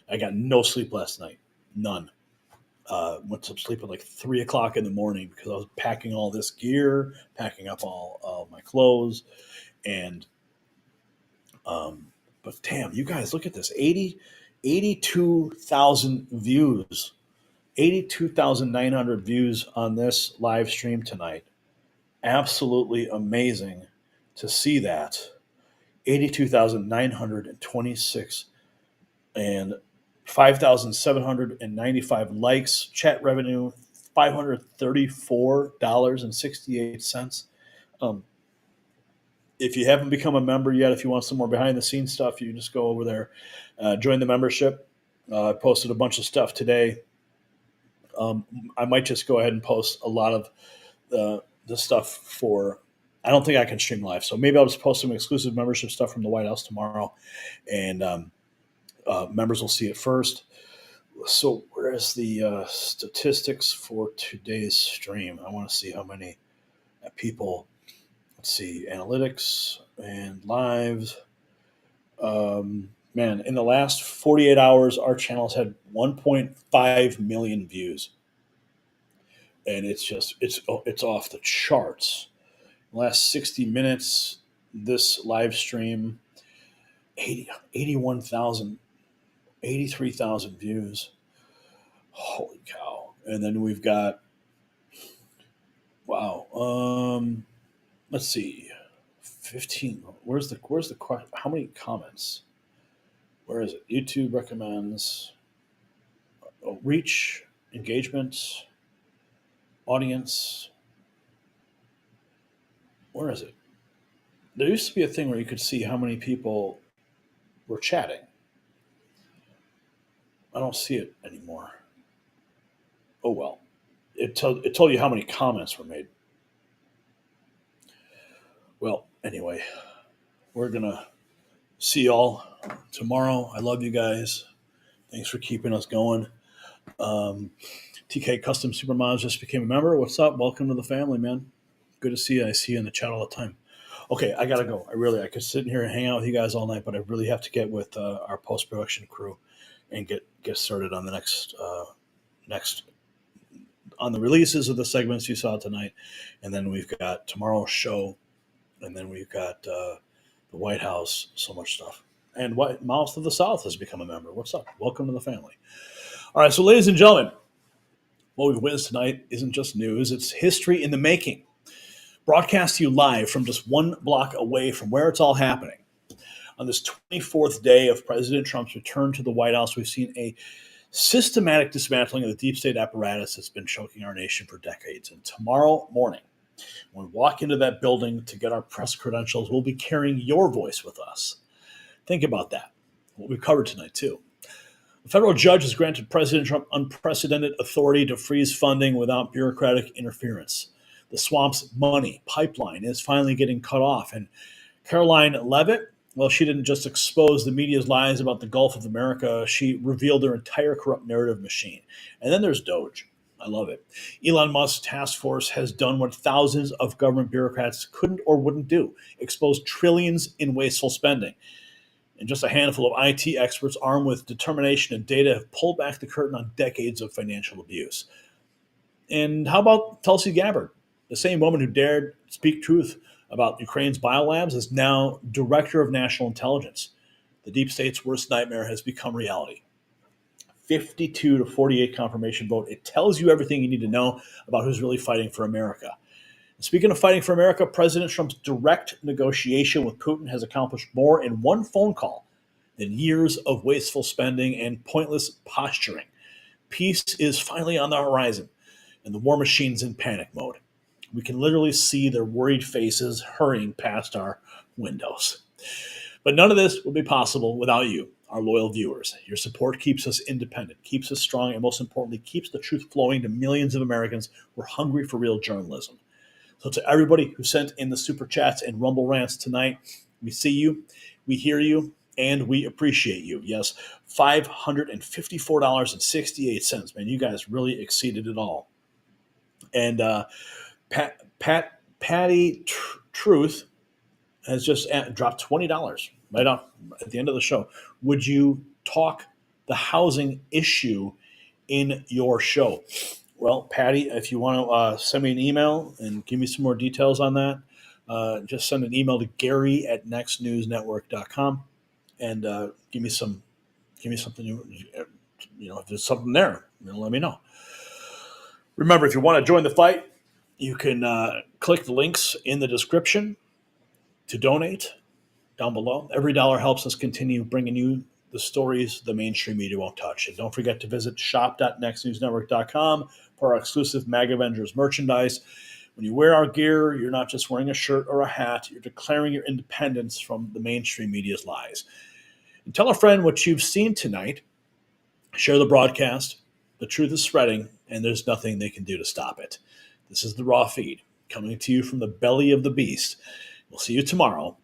I got no sleep last night. None. Went to sleep at like 3 o'clock in the morning because I was packing all this gear, packing up all my clothes. And, but damn, you guys, look at this. 82,000 views, 82,900 views on this live stream tonight. Absolutely amazing to see that. 82,926 and 5,795 likes. Chat revenue, $534.68. If you haven't become a member yet, if you want some more behind the scenes stuff, you just go over there, join the membership. I posted a bunch of stuff today. I might just go ahead and post a lot of the stuff for, I don't think I can stream live. So maybe I'll just post some exclusive membership stuff from the White House tomorrow, and members will see it first. So where's the statistics for today's stream? I want to see how many people. Let's see, analytics and lives. Man, in the last 48 hours, our channel's had 1.5 million views. And it's off the charts. In the last 60 minutes, this live stream, 81,000, 83,000 views. Holy cow. And then we've got, wow, let's see, 15. Where's the how many comments? Where is it? YouTube recommends reach, engagement, audience. Where is it? There used to be a thing where you could see how many people were chatting. I don't see it anymore. Oh well. It told you how many comments were made. Well, anyway, we're going to see y'all tomorrow. I love you guys. Thanks for keeping us going. TK Custom Supermods just became a member. What's up? Welcome to the family, man. Good to see you. I see you in the chat all the time. Okay, I got to go. I could sit in here and hang out with you guys all night, but I really have to get with our post-production crew and get started on the next on the releases of the segments you saw tonight. And then we've got tomorrow's show. And then we've got the White House, so much stuff. And Mouth of the South has become a member. What's up? Welcome to the family. All right, so ladies and gentlemen, what we've witnessed tonight isn't just news. It's history in the making. Broadcast to you live from just one block away from where it's all happening. On this 24th day of President Trump's return to the White House, we've seen a systematic dismantling of the deep state apparatus that's been choking our nation for decades. And tomorrow morning, when we walk into that building to get our press credentials, we'll be carrying your voice with us. Think about that. What we've covered tonight, too. A federal judge has granted President Trump unprecedented authority to freeze funding without bureaucratic interference. The swamp's money pipeline is finally getting cut off. And Caroline Leavitt, well, she didn't just expose the media's lies about the Gulf of America. She revealed their entire corrupt narrative machine. And then there's Doge. I love it. Elon Musk's task force has done what thousands of government bureaucrats couldn't or wouldn't do, expose trillions in wasteful spending. And just a handful of IT experts armed with determination and data have pulled back the curtain on decades of financial abuse. And how about Tulsi Gabbard? The same woman who dared speak truth about Ukraine's biolabs is now Director of National Intelligence. The deep state's worst nightmare has become reality. 52 to 48 confirmation vote. It tells you everything you need to know about who's really fighting for America. And speaking of fighting for America, President Trump's direct negotiation with Putin has accomplished more in one phone call than years of wasteful spending and pointless posturing. Peace is finally on the horizon, and the war machine's in panic mode. We can literally see their worried faces hurrying past our windows. But none of this would be possible without you, our loyal viewers. Your support keeps us independent, keeps us strong, and most importantly, keeps the truth flowing to millions of Americans who are hungry for real journalism. So to everybody who sent in the super chats and rumble rants tonight, we see you, we hear you, and we appreciate you. Yes, $554.68, man. You guys really exceeded it all. And Patty Truth has just dropped $20 right off at the end of the show. Would you talk the housing issue in your show? Well, Patty, if you want to send me an email and give me some more details on that, just send an email to Gary@nextnewsnetwork.com and give me something. If there's something there, let me know. Remember, if you want to join the fight, you can click the links in the description to donate down below. Every dollar helps us continue bringing you the stories the mainstream media won't touch. And don't forget to visit shop.nextnewsnetwork.com for our exclusive MAG Avengers merchandise. When you wear our gear, you're not just wearing a shirt or a hat, you're declaring your independence from the mainstream media's lies. And tell a friend what you've seen tonight. Share the broadcast. The truth is spreading, and there's nothing they can do to stop it. This is the Raw Feed, coming to you from the belly of the beast. We'll see you tomorrow,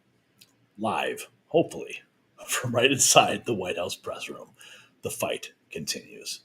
live, hopefully, from right inside the White House press room. The fight continues.